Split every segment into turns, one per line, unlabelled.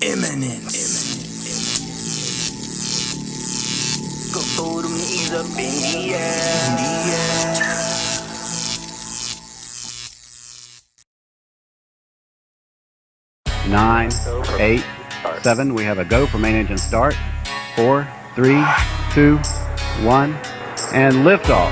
Eminence. Go throw them knees up in the air.
9, 8, 7. We have a go for main engine start. 4, 3, 2, 1, and liftoff.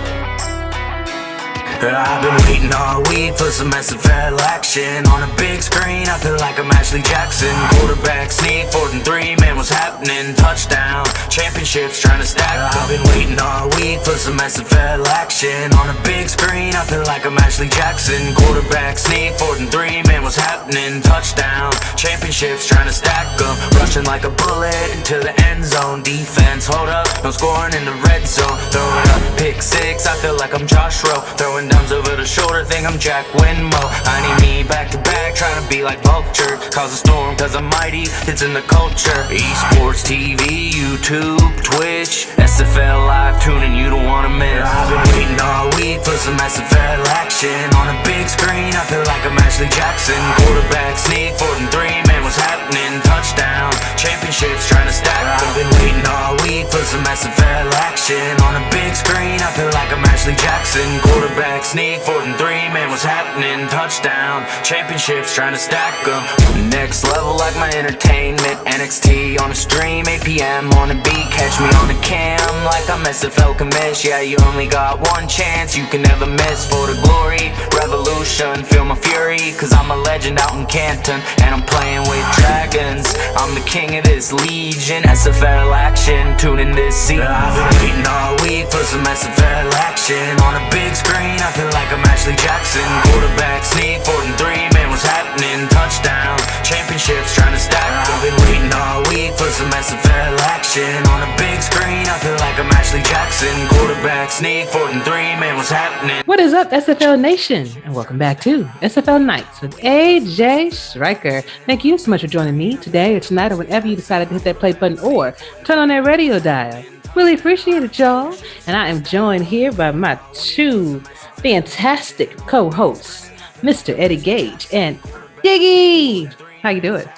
I've been waiting all week for some SFL action on a big screen. I feel like I'm Ashley Jackson. Quarterback sneak, 4th and 3, man, what's happening? Touchdown, championships trying to stack up. I've been waiting all week for some SFL action on a big screen. I feel like I'm Ashley Jackson. Quarterback sneak, 4th and 3, man, what's happening? Touchdown, championships trying to stack up. Rushing like a bullet into the end zone. Defense, hold up, no scoring in the red zone. Throw it up, pick 6, I feel like I'm Josh Rowe. Throwing downs over the shoulder, think I'm Jack Winmo. I need me back to back, trying to be like Vulture. Cause a storm, cause I'm mighty, it's in the culture. Esports TV, YouTube, Twitch, SFL Live, tuning you don't wanna miss. I've been waiting all week for some SFL action on a big screen. I feel like I'm Ashley Jackson. Quarterback sneak, 4th and 3, man, what's happening? Touchdown, championships trying to stack up. I've been waiting all week for some SFL action on a big screen. I feel like I'm Ashley Jackson. Quarterback sneak, 4th and 3, man, what's happening? Touchdown, championships trying to stack them. Next level like my entertainment. NXT on a stream, 8 p.m. on a beat. Catch me on the cam like I'm SFL commish. Yeah, you only got one chance, you can never miss. For the glory, revolution, feel my fury. Cause I'm a legend out in Canton, and I'm playing with dragons. I'm the king of this legion. SFL action, tuning this season. I've been waiting all week for some SFL action on a big screen. I feel like I'm Ashley Jackson. Quarterback sneak, 4th and 3, man, what's happening? Touchdown, championships trying to stack. I've been waiting all week for some SFL action on a big screen. I feel like I'm Ashley Jackson. Quarterback sneak, 4th and 3, man, what's happening?
What is up, SFL Nation? And welcome back to SFL Nights with A.J.Striker. Thank you so much for joining me today or tonight or whenever you decided to hit that play button or turn on that radio dial. Really appreciate it, y'all. And I am joined here by my two fantastic co-hosts, Mr. Eddie Gage and Diggy. How you doing?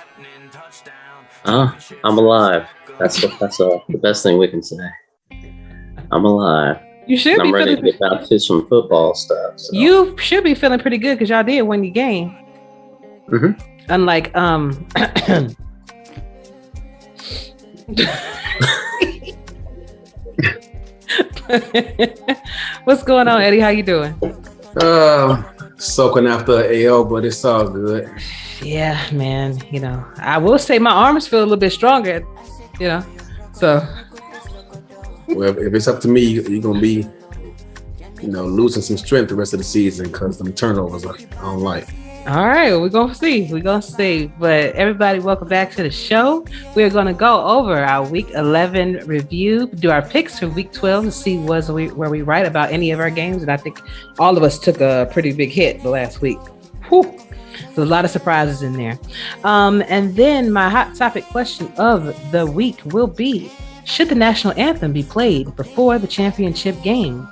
I'm alive. That's the best thing we can say. I'm alive.
You should
I'm
be
ready to get back to some football stuff. So.
You should be feeling pretty good because y'all did win your game.
Mm-hmm.
Unlike what's going on, Eddie? How you doing?
Soaking after AO, but it's all good.
Yeah, man. You know, I will say my arms feel a little bit stronger. You know, so.
Well, if it's up to me, you're gonna be, losing some strength the rest of the season because them turnovers I don't like.
All right, we're gonna see. But everybody, welcome back to the show. We're gonna go over our Week 11 review, do our picks for Week 12 to see where we right about any of our games. And I think all of us took a pretty big hit the last week. Whew. There's a lot of surprises in there. And then my hot topic question of the week will be: should the national anthem be played before the championship game?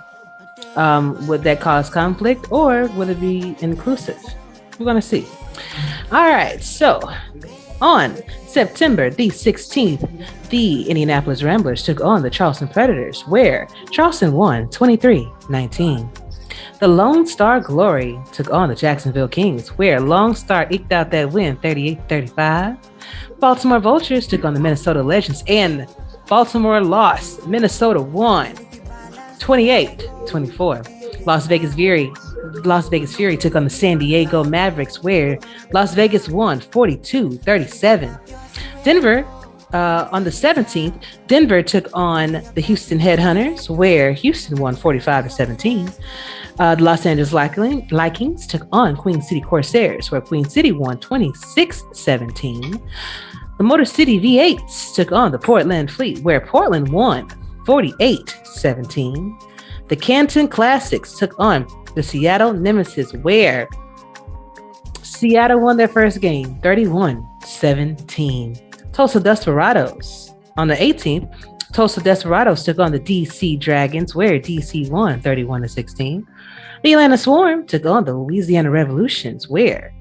Would that cause conflict or would it be inclusive? We're going to see. All right. So on September the 16th, the Indianapolis Ramblers took on the Charleston Predators, where Charleston won 23-19. The Lone Star Glory took on the Jacksonville Kings, where Lone Star eked out that win 38-35. Baltimore Vultures took on the Minnesota Legends, and Baltimore lost. Minnesota won 28-24. Las Vegas Fury took on the San Diego Mavericks, where Las Vegas won 42-37. Denver, on the 17th, Denver took on the Houston Headhunters, where Houston won 45-17. The Los Angeles Vikings took on Queen City Corsairs, where Queen City won 26-17. The Motor City V8s took on the Portland Fleet, where Portland won 48-17. The Canton Classics took on the Seattle Nemesis, where Seattle won their first game 31-17. Tulsa Desperados on the 18th, Tulsa Desperados took on the DC Dragons, where DC won 31-16. The Atlanta Swarm took on the Louisiana Revolutions, where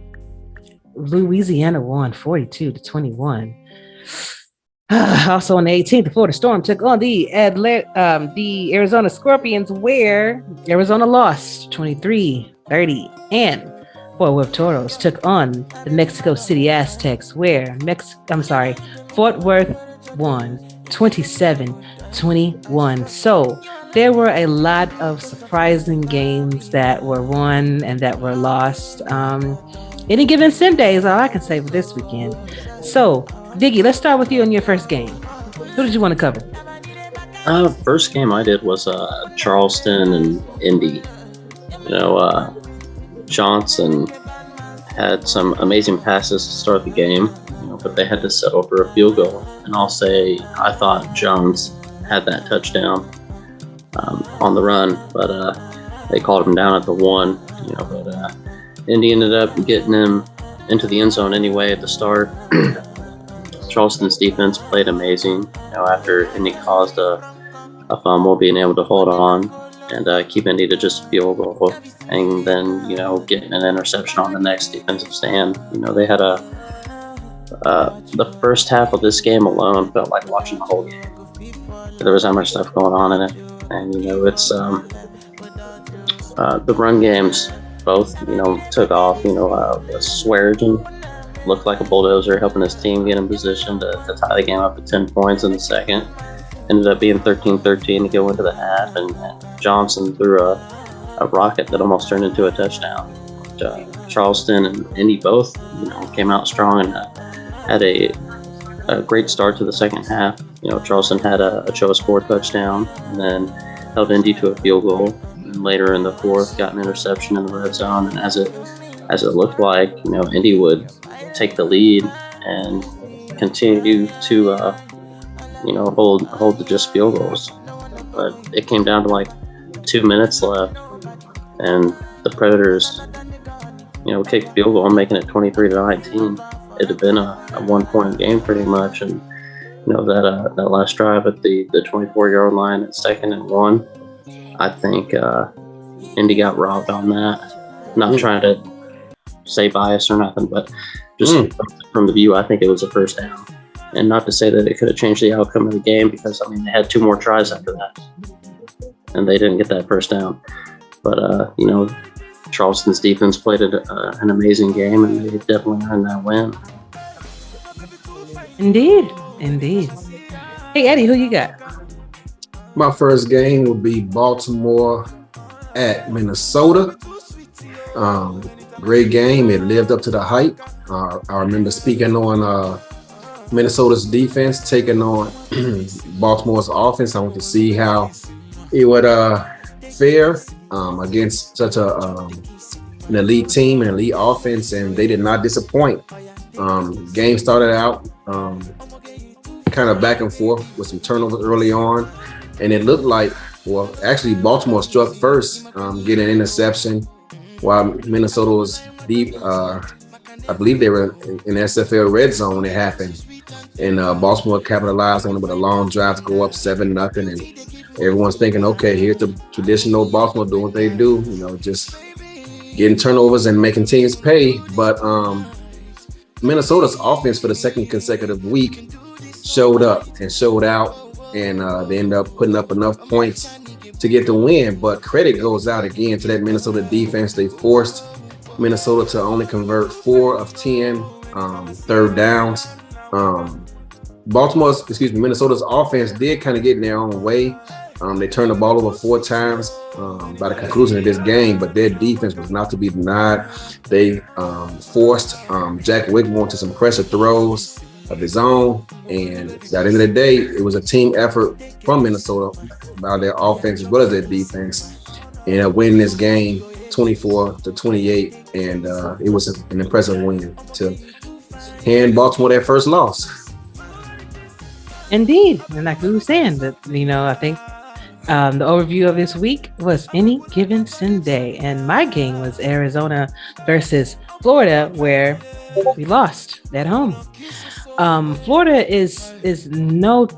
Louisiana won 42-21. Also on the 18th, the Florida Storm took on the Arizona Scorpions, where Arizona lost 23-30, and Fort Worth Toros took on the Mexico City Aztecs, where Fort Worth won 27-21. So there were a lot of surprising games that were won and that were lost. Any given Sunday is all I can say for this weekend. So, Diggy, let's start with you in your first game. Who did you want to cover?
First game I did was Charleston and Indy. Johnson had some amazing passes to start the game, but they had to settle for a field goal. And I'll say I thought Johns had that touchdown on the run, but they called him down at the 1. But Indy ended up getting him into the end zone anyway at the start. Charleston's defense played amazing. After Indy caused a fumble, being able to hold on and keep Indy to just field goal, and then getting an interception on the next defensive stand. They had the first half of this game alone felt like watching the whole game. There was that much stuff going on in it, and it's the run games both took off. Swearigan looked like a bulldozer, helping his team get in position to tie the game up at 10 points in the second. Ended up being 13-13 to go into the half, and Johnson threw a rocket that almost turned into a touchdown. Charleston and Indy both came out strong and had a great start to the second half. Charleston had a Ochoa score touchdown and then held Indy to a field goal. And later in the fourth, got an interception in the red zone, and as it looked like Indy would take the lead and continue to hold to just field goals. But it came down to like 2 minutes left, and the Predators kicked field goal, making it 23-19. It had been a 1-point game pretty much, and that last drive at the 24-yard line at 2nd and 1, I think Indy got robbed on that. Not trying to say bias or nothing, but just from the view, I think it was a first down. And not to say that it could have changed the outcome of the game, because they had 2 more tries after that, and they didn't get that first down. But Charleston's defense played an amazing game, and they definitely earned that win.
Indeed. Hey, Eddie, who you got?
My first game would be Baltimore at Minnesota. Great game. It lived up to the hype. I remember speaking on Minnesota's defense taking on Baltimore's offense. I want to see how it would fare against such an elite team and elite offense, and they did not disappoint. Game started out kind of back and forth with some turnovers early on, and it looked like, actually Baltimore struck first, getting an interception, while Minnesota was deep. I believe they were in the SFL red zone when it happened, and Baltimore capitalized on it with a long drive to go up 7-0, and everyone's thinking, okay, here's the traditional Baltimore doing what they do, just getting turnovers and making teams pay. But Minnesota's offense for the second consecutive week showed up and showed out, and they ended up putting up enough points to get the win. But credit goes out again to that Minnesota defense. They forced Minnesota to only convert 4 of 10 third downs. Minnesota's offense did kind of get in their own way. They turned the ball over 4 times by the conclusion of this game, but their defense was not to be denied. They forced Jack Whitmore to some pressure throws of his own, and at the end of the day, it was a team effort from Minnesota by their offense as well as their defense, and winning this game 24-28, and it was an impressive win to hand Baltimore their first loss.
Indeed, and like we were saying, that I think the overview of this week was Any Given Sunday, and my game was Arizona versus Florida, where we lost at home. Florida is no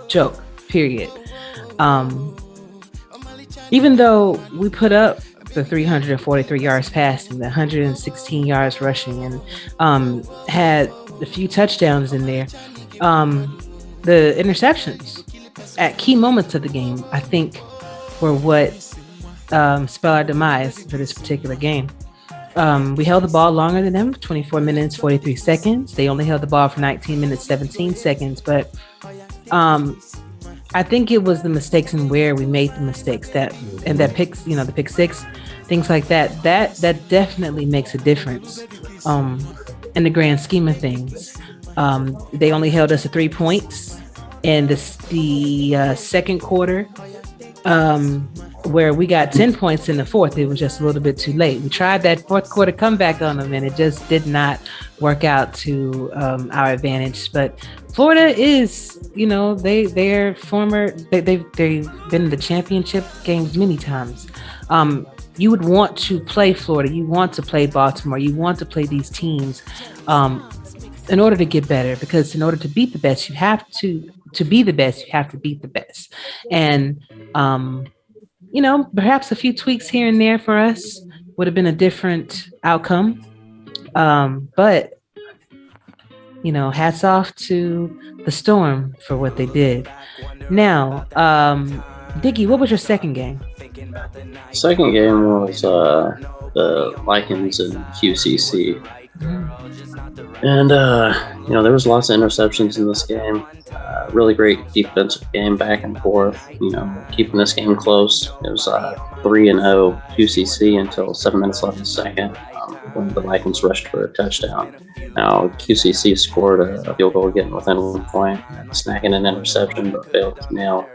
joke. Period. Even though we put up the 343 yards passing, the 116 yards rushing, and had a few touchdowns in there. The interceptions at key moments of the game, I think, were what spell our demise for this particular game. We held the ball longer than them, 24 minutes, 43 seconds. They only held the ball for 19 minutes, 17 seconds. But I think it was the mistakes and where we made the mistakes and that picks, the pick six, things like that. That definitely makes a difference in the grand scheme of things. They only held us to 3 points in the second quarter, where we got 10 points in the fourth. It was just a little bit too late. We tried that fourth quarter comeback on them, and it just did not work out to our advantage. But Florida is, they've been in the championship games many times. You would want to play Florida. You want to play Baltimore. You want to play these teams in order to get better, because in order to beat the best, you have to be the best, you have to beat the best. And, perhaps a few tweaks here and there for us would have been a different outcome. But, hats off to the Storm for what they did. Now, Diggy, what was your second game?
Second game was the Vikings and QCC. And, there was lots of interceptions in this game. Really great defensive game back and forth, keeping this game close. It was 3-0 QCC until 7 minutes left in the second, when the Vikings rushed for a touchdown. Now, QCC scored a field goal getting within 1 point, snagging an interception, but failed to nail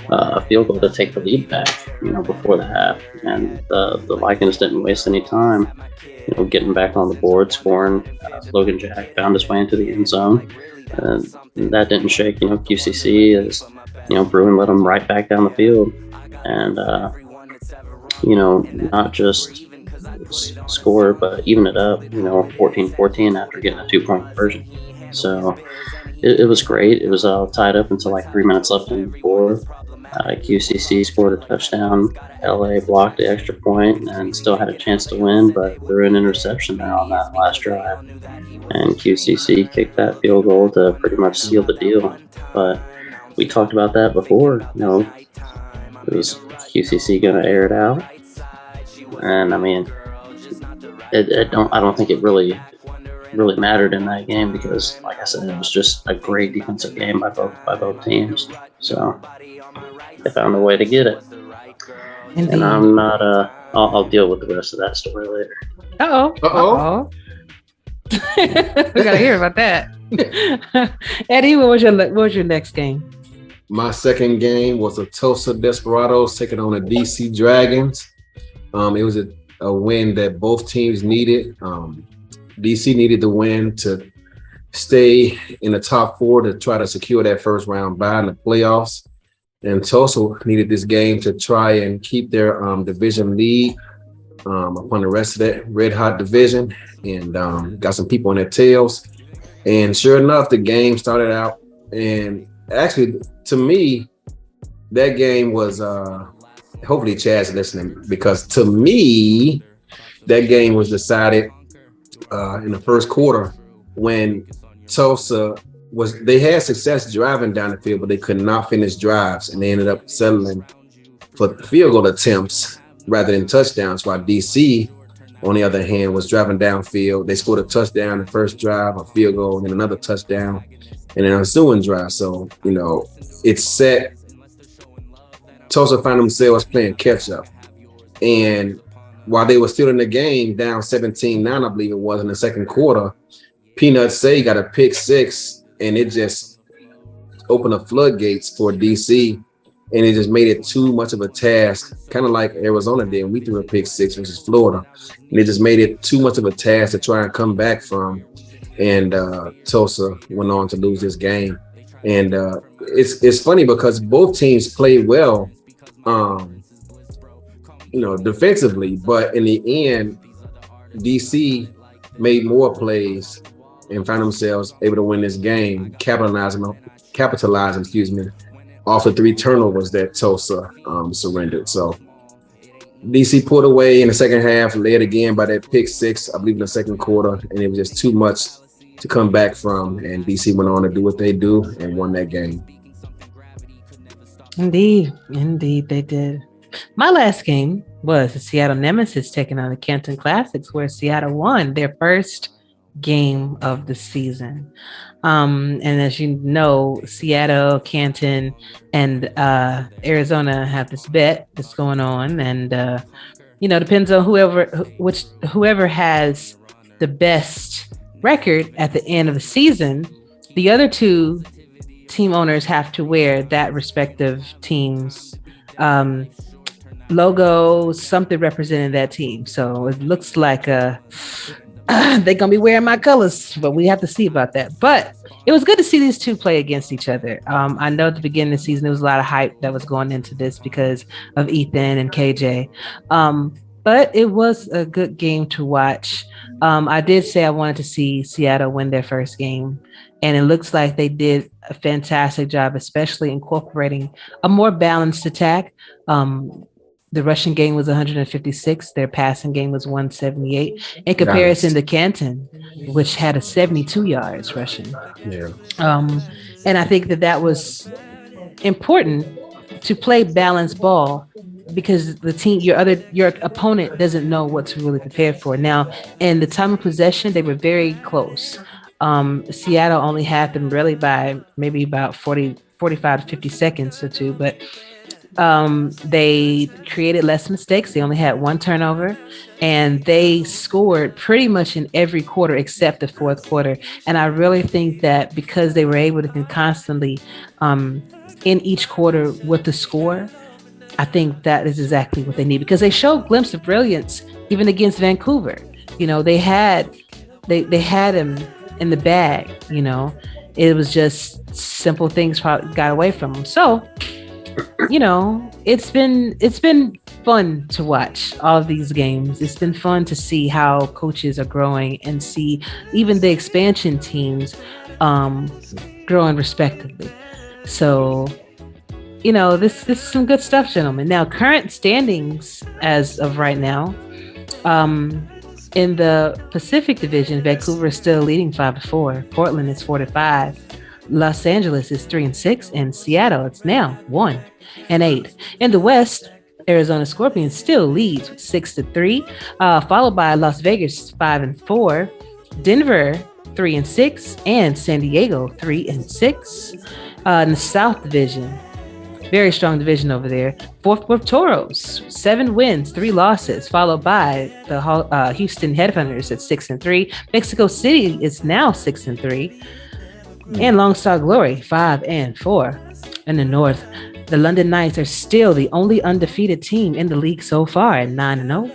a field goal to take the lead back, before the half. And the Vikings didn't waste any time, getting back on the board, scoring. Logan Jack found his way into the end zone, and that didn't shake, QCC, as, Bruin let them right back down the field. And, not just score, but even it up, 14-14 after getting a 2-point conversion. So it was great. It was tied up until like 3 minutes left in the fourth. QCC scored a touchdown. LA blocked the extra point and still had a chance to win, but threw an interception there on that last drive. And QCC kicked that field goal to pretty much seal the deal. But we talked about that before. Was QCC going to air it out? And I mean, I don't think it really mattered in that game, because, like I said, it was just a great defensive game by both teams. So they found a way to get it.
Indeed.
And I'm not. I'll deal with the rest of that story later.
Uh-oh. We gotta hear about that. Eddie, what was your next game?
My second game was a Tulsa Desperados taking on the DC Dragons. It was a win that both teams needed. DC needed the win to stay in the top four to try to secure that first round bye in the playoffs. And Tulsa needed this game to try and keep their division lead upon the rest of that red hot division, and got some people on their tails. And sure enough, the game started out, and actually, to me, that game was, hopefully Chad's listening, because to me, that game was decided in the first quarter when Tulsa they had success driving down the field, but they could not finish drives, and they ended up settling for field goal attempts rather than touchdowns, while DC, on the other hand, was driving downfield. They scored a touchdown the first drive, a field goal, and then another touchdown, and then an ensuing drive. So, it's set. Tulsa found themselves playing catch up. And while they were still in the game, down 17-9, I believe it was, in the second quarter, Peanut Say got a pick six, and it just opened the floodgates for DC, and it just made it too much of a task, kind of like Arizona did. We threw a pick six versus Florida, and it just made it too much of a task to try and come back from. And Tulsa went on to lose this game. And it's funny because both teams played well, defensively, but in the end, DC made more plays and found themselves able to win this game, capitalizing, off the 3 turnovers that Tulsa surrendered. So DC pulled away in the second half, led again by that pick six, I believe, in the second quarter, and it was just too much to come back from. And DC went on to do what they do and won that game.
Indeed they did. My last game was the Seattle Nemesis taking on the Canton Classics, where Seattle won their first game of the season. And as you know, Seattle, Canton, and Arizona have this bet that's going on, and depends on whoever has the best record at the end of the season. The other two team owners have to wear that respective team's logo, something representing that team. So it looks like they're gonna be wearing my colors, but we have to see about that. But it was good to see these two play against each other. I know at the beginning of the season there was a lot of hype that was going into this because of Ethan and KJ, but it was a good game to watch. I did say I wanted to see Seattle win their first game, and it looks like they did a fantastic job, especially incorporating a more balanced attack. The rushing game was 156. Their passing game was 178 in comparison to Canton, which had a 72 yards rushing.
Yeah.
And I think that was important to play balanced ball, because the team, your opponent doesn't know what to really prepare for. Now, in the time of possession, they were very close. Seattle only had them really by maybe about 45 to 50 seconds or two, but they created less mistakes. They only had one turnover, and they scored pretty much in every quarter except the fourth quarter. And I really think that because they were able to constantly in each quarter with the score, I think that is exactly what they need, because they showed glimpse of brilliance even against Vancouver. They had him in the bag. It was just simple things got away from them. So it's been fun to watch all of these games. It's been fun to see how coaches are growing and see even the expansion teams growing respectively. So, this is some good stuff, gentlemen. Now, current standings as of right now, in the Pacific Division, Vancouver is still leading 5-4. Portland is 4-5. Los Angeles is 3-6, and Seattle it's now 1-8. In the West, Arizona Scorpions still leads with 6-3, followed by Las Vegas 5-4, Denver 3-6, and San Diego 3-6. In the South Division, very strong division over there. Fourth with Toros, 7 wins, 3 losses, followed by the Houston Headhunters at 6-3. Mexico City is now 6-3. And Lone Star Glory 5-4. In the North, the London Knights are still the only undefeated team in the league so far at 9-0,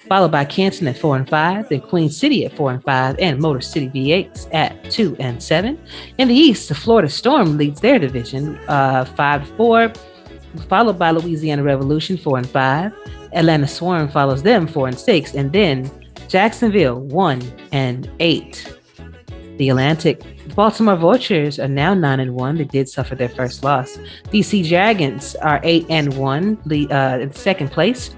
followed by Canton at 4-5, then Queen City at 4-5, and Motor City V8s at 2-7. In the East, the Florida Storm leads their division 5-4, followed by Louisiana Revolution 4-5. Atlanta Swarm follows them 4-6, and then Jacksonville 1-8. The Atlantic Baltimore Vultures are now 9-1. They did suffer their first loss. DC Dragons are 8-1, in second place.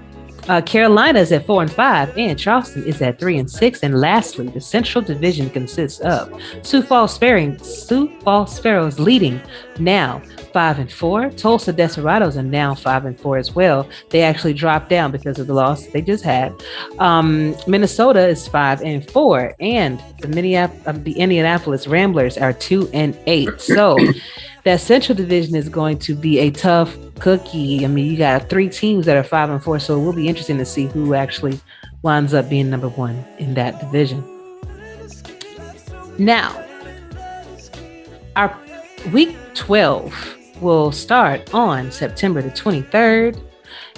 Carolina is at 4-5, and Charleston is at 3-6. And lastly, the Central Division consists of Sioux Falls Sparrows leading now 5-4. Tulsa Desperados are now 5-4 as well. They actually dropped down because of the loss they just had. Minnesota is 5-4, and the Indianapolis Ramblers are 2-8. So that Central Division is going to be a tough cookie. I mean, you got 3 teams that are 5-4, so it will be interesting to see who actually winds up being number 1 in that division. Now, our week 12 will start on September the 23rd,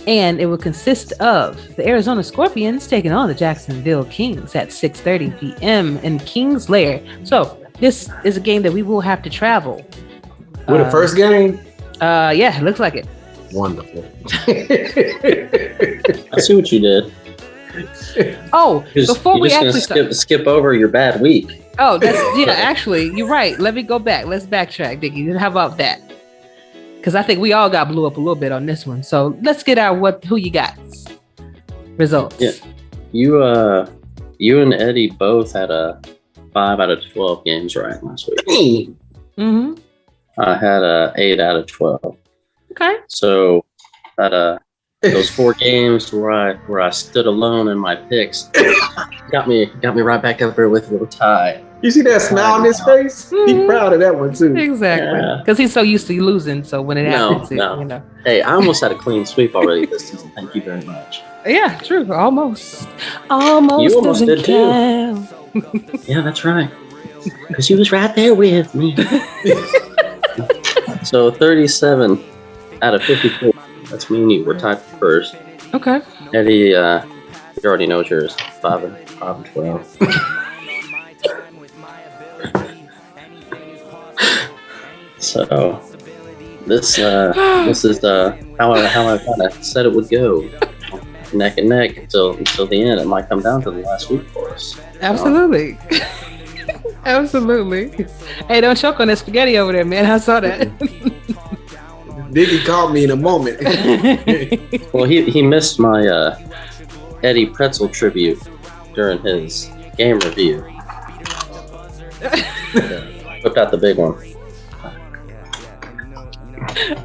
and it will consist of the Arizona Scorpions taking on the Jacksonville Kings at 6:30 p.m. in Kings Lair. So this is a game that we will have to travel.
With the first game?
Yeah, it looks like it.
Wonderful.
I see what you did.
Oh, before we actually
skip over your bad week.
Oh, actually, you're right. Let me go back. Let's backtrack, Diggy. How about that? Because I think we all got blew up a little bit on this one. So let's get who you got. results.
Yeah. You and Eddie both had a 5 out of 12 games right last week.
Mm-hmm.
I had a 8 out of 12.
Okay.
So that those 4 games where I stood alone in my picks got me right back up there with a little tie.
You see that smile on his face? He's proud of that one too.
Exactly. Because he's so used to losing. So when it happens,
No.
you know.
Hey, I almost had a clean sweep already this season. Thank you very much.
Yeah, true. Almost. Almost.
You almost did
count.
too. Yeah, that's right. Because you was right there with me. So 37 out of 54. That's me and you. We're tied for first.
Okay.
Eddie, you already know yours. 5 and 12. So this is how I kind of said it would go, neck and neck until the end. It might come down to the last week for us.
Absolutely. Absolutely. Hey, don't choke on that spaghetti over there, man. I saw that.
Diggy caught me in a moment.
Well, he missed my Eddie Pretzel tribute during his game review. Whipped out the big one.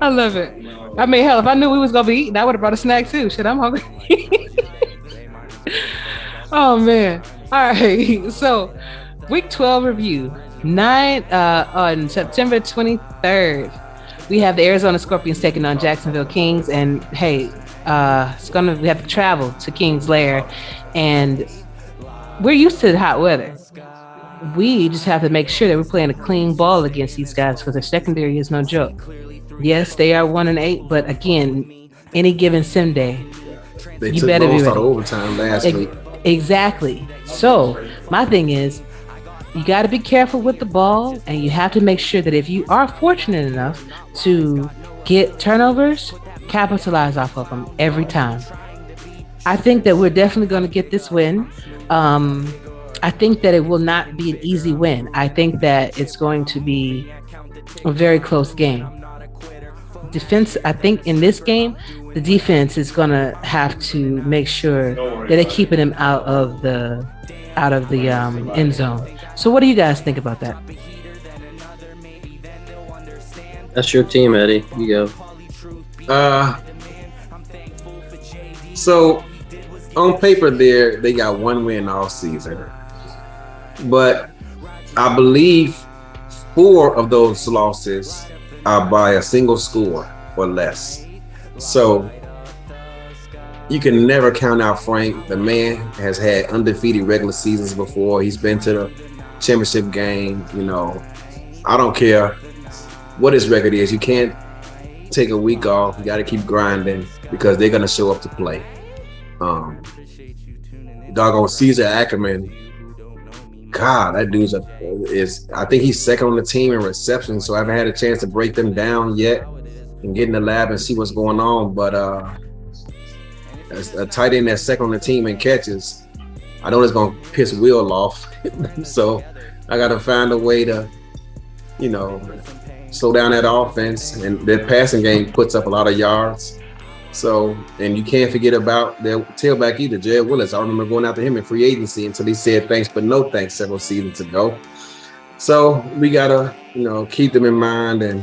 I love it. I mean, hell, if I knew we was gonna be eating, I would have brought a snack too. Shit, I'm hungry. Oh man. All right. So, week 12 review. On September 23rd, we have the Arizona Scorpions taking on Jacksonville Kings, and hey, we have to travel to Kings Lair, and we're used to the hot weather. We just have to make sure that we're playing a clean ball against these guys because their secondary is no joke. Yes, they are 1-8, but again, any given sim day,
They
you
took
better be
most out
ready.
of overtime last week.
Exactly. So my thing is, you got to be careful with the ball, and you have to make sure that if you are fortunate enough to get turnovers, capitalize off of them every time. I think that we're definitely going to get this win. I think that it will not be an easy win. I think that it's going to be a very close game. Defense, I think in this game, the defense is going to have to make sure that they're keeping him out of the end zone. So what do you guys think about that?
That's your team, Eddie. You go.
So on paper they got 1 win all season. But I believe 4 of those losses are by a single score or less. So you can never count out Frank. The man has had undefeated regular seasons before. He's been to the championship game. You know, I don't care what his record is. You can't take a week off. You got to keep grinding because they're going to show up to play. Doggone Caesar Ackerman. God, that dude's I think he's second on the team in reception, so I haven't had a chance to break them down yet and get in the lab and see what's going on. But as a tight end that's second on the team in catches, I know it's going to piss Will off. So I got to find a way to, slow down that offense. And their passing game puts up a lot of yards. So, and you can't forget about their tailback either, J.R. Willis. I remember going after him in free agency until he said thanks but no thanks several seasons ago. So we gotta, keep them in mind and,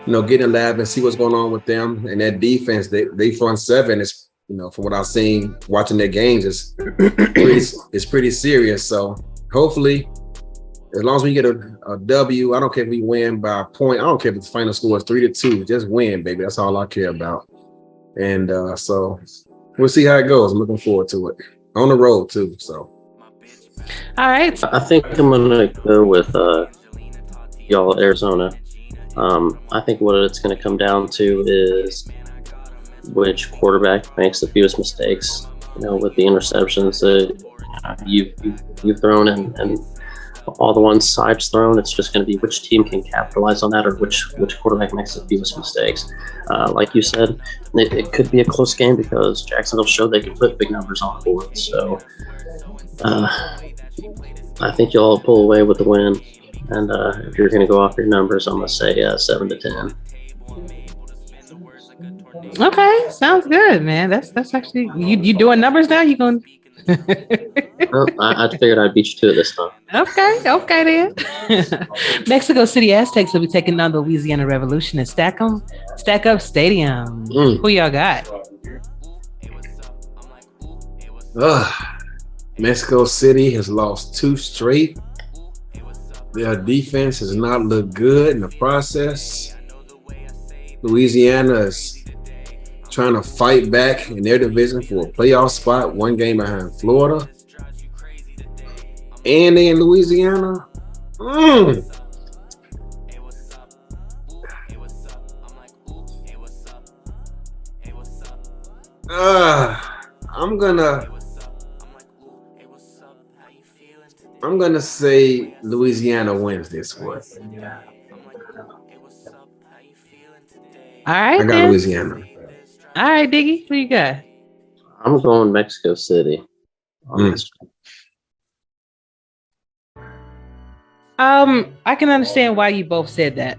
get in the lab and see what's going on with them. And that defense, they front seven is, from what I've seen watching their games, is pretty serious. So hopefully, as long as we get a W, I don't care if we win by a point. I don't care if the final score is 3-2. Just win, baby. That's all I care about. And so we'll see how it goes. I'm looking forward to it. On the road too. So.
All right.
I think I'm gonna go with y'all Arizona. I think what it's gonna come down to is which quarterback makes the fewest mistakes. With the interceptions that you've thrown and all the ones Side's thrown, it's just going to be which team can capitalize on that, or which quarterback makes the fewest mistakes. Like you said, it could be a close game because Jacksonville showed they could put big numbers on the board. So I think you'll pull away with the win. And if you're going to go off your numbers, I'm going to say 7-10.
Okay, sounds good, man. That's actually you doing numbers now. You going?
Well, I figured I'd beat you to it this time.
Okay then. Mexico City Aztecs will be taking on the Louisiana Revolution and Stack Up Stadium. Who y'all got?
Mexico City has lost 2 straight. Their defense has not looked good in the process. Louisiana is trying to fight back in their division for a playoff spot, 1 game behind Florida. And they in Louisiana. I'm gonna say Louisiana wins this one.
All right,
I got Louisiana.
All right, Diggy, who you got?
I'm going Mexico City on this one.
I can understand why you both said that.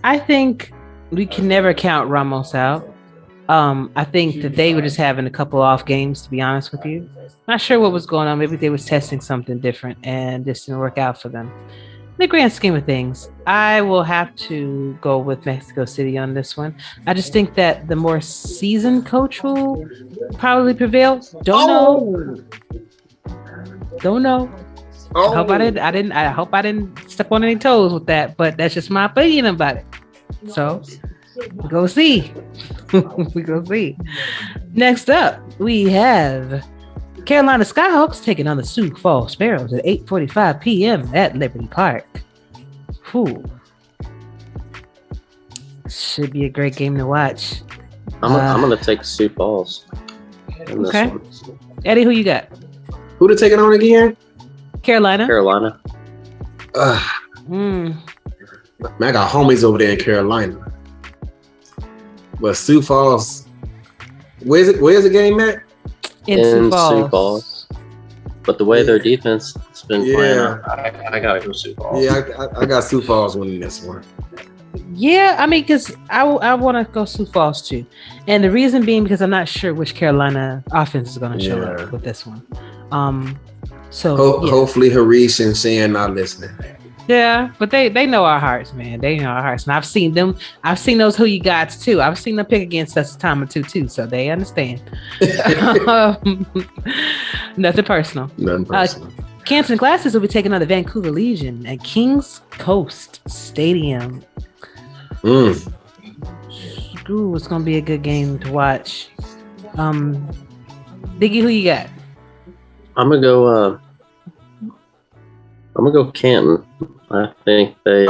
I think we can never count Ramos out. I think that they were just having a couple off games, to be honest with you. Not sure what was going on. Maybe they was testing something different and this didn't work out for them. In the grand scheme of things, I will have to go with Mexico City on this one. I just think that the more seasoned coach will probably prevail. Don't know. I hope I didn't step on any toes with that, but that's just my opinion about it. So we go see. We go see. Next up, we have Carolina Skyhawks taking on the Sioux Falls Sparrows at 8:45 p.m. at Liberty Park. Whew. Should be a great game to watch.
I'm gonna take Sioux Falls.
Okay. Eddie, who you got?
Who they taking on again?
Carolina.
Man, I got homies over there in Carolina. But Sioux Falls, where's the game at?
In Sioux Falls.
But the way their defense has been playing, I gotta go Sioux Falls.
Yeah, I got Sioux Falls winning this one.
Yeah, I mean, because I want to go Sioux Falls too. And the reason being because I'm not sure which Carolina offense is going to show up with this one.
Hopefully Harish and Shan not listening.
Yeah, but they know our hearts, man. They know our hearts. And I've seen those who you gots too. I've seen them pick against us a time or two too, so they understand. Nothing personal. Canton Classes will be taking on the Vancouver Legion at Kings Coast Stadium. Ooh, it's gonna be a good game to watch. Diggy, who you got?
I'm gonna go Canton. I think they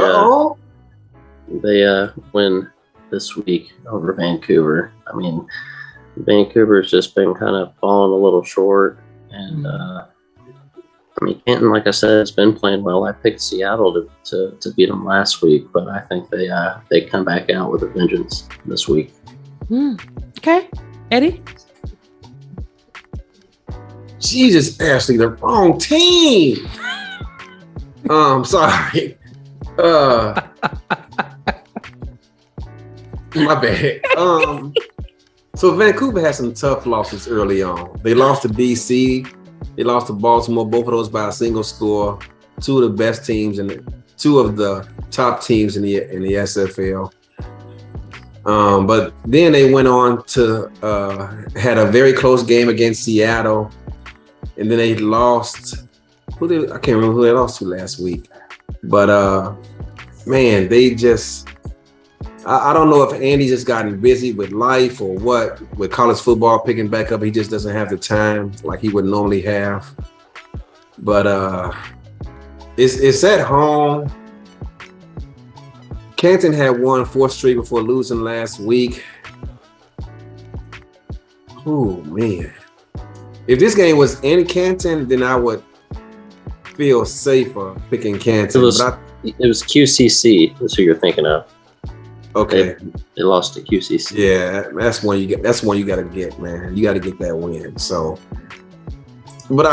win this week over Vancouver. I mean, Vancouver's just been kind of falling a little short, and I mean, Canton, like I said, has been playing well. I picked Seattle to beat them last week, but I think they come back out with a vengeance this week.
Okay, Eddie.
Jesus, Ashley, the wrong team. Sorry. My bad. So Vancouver had some tough losses early on. They lost to DC. They lost to Baltimore. Both of those by a single score. Two of the best teams and two of the top teams in the SFL. But then they went on to had a very close game against Seattle, and then they lost. I can't remember who they lost to last week. But man, they just. I don't know if Andy just gotten busy with life or what, with college football picking back up. He just doesn't have the time like he would normally have. But it's at home. Canton had won 4th straight before losing last week. Oh, man. If this game was in Canton, then I would feel safer picking Canton.
It was QCC. That's who you're thinking of.
Okay,
they lost to QCC.
Yeah, that's one you get. That's one you got to get, man. You got to get that win. So, but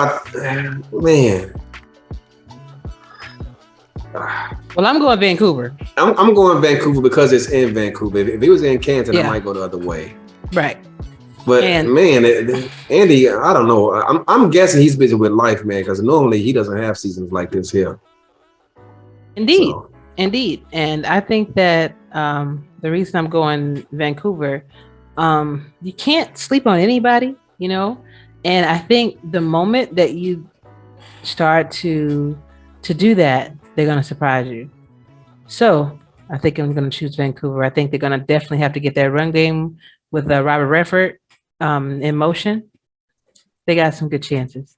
Well, I'm going Vancouver.
I'm going Vancouver because it's in Vancouver. If it was in Canton,
Yeah.
I might go the other way.
Right.
But
And-
man, Andy, I don't know. I'm guessing he's busy with life, man, because normally he doesn't have seasons like this here.
Indeed.
So,
Indeed. And I think that the reason I'm going Vancouver, you can't sleep on anybody, you know? And I think the moment that you start to do that, they're going to surprise you. So I think I'm going to choose Vancouver. I think they're going to definitely have to get that run game with Robert Redford in motion. They got some good chances.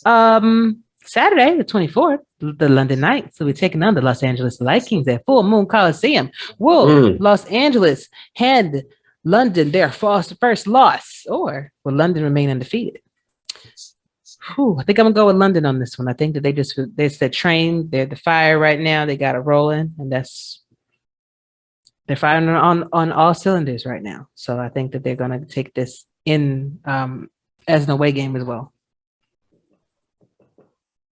Saturday, the 24th, the London Knights will be taking on the Los Angeles Vikings at Full Moon Coliseum. Will Los Angeles hand London their first loss, or will London remain undefeated? I think I'm gonna go with London on this one. I think that they said train, they're the fire right now. They got it rolling, and they're firing on all cylinders right now. So I think that they're gonna take this in as an away game as well.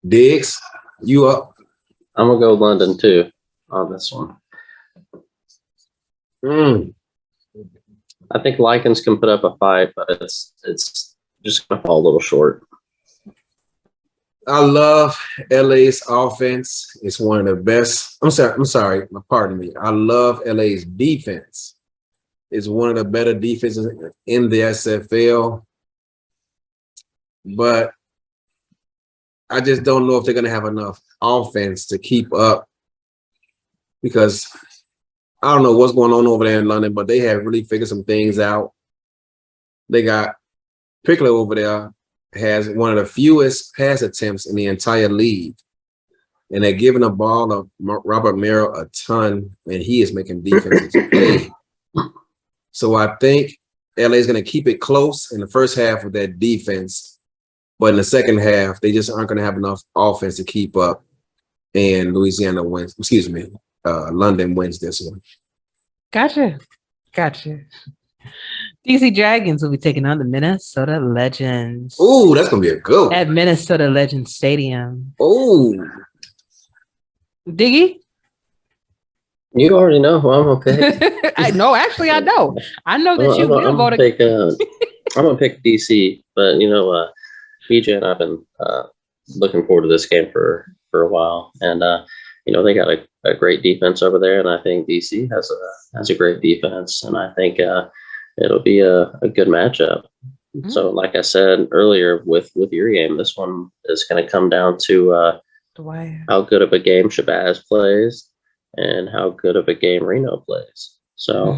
Diggs, you up?
I'm gonna go London too on this one. I think Lycans can put up a fight, but it's just gonna fall a little short.
I love LA's offense. It's one of the best. I'm sorry. Pardon me. I love LA's defense. It's one of the better defenses in the SFL. But I just don't know if they're going to have enough offense to keep up, because I don't know what's going on over there in London, but they have really figured some things out. They got Pickler over there, has one of the fewest pass attempts in the entire league. And they're giving the ball to Robert Merrill a ton, and he is making defenses pay. So I think LA is going to keep it close in the first half with that defense. But in the second half, they just aren't going to have enough offense to keep up. And London wins this one.
Gotcha. DC Dragons will be taking on the Minnesota Legends.
Ooh, that's going to be a good one.
At Minnesota Legends Stadium.
Ooh.
Diggy?
You already know who I'm gonna pick.
I know that you will vote.
I'm gonna pick DC, but BJ and I've been looking forward to this game for a while, and they got a great defense over there, and I think DC has a great defense, and I think it'll be a good matchup. Mm-hmm. So, like I said earlier with your game, this one is going to come down to how good of a game Shabazz plays and how good of a game Reno plays. So,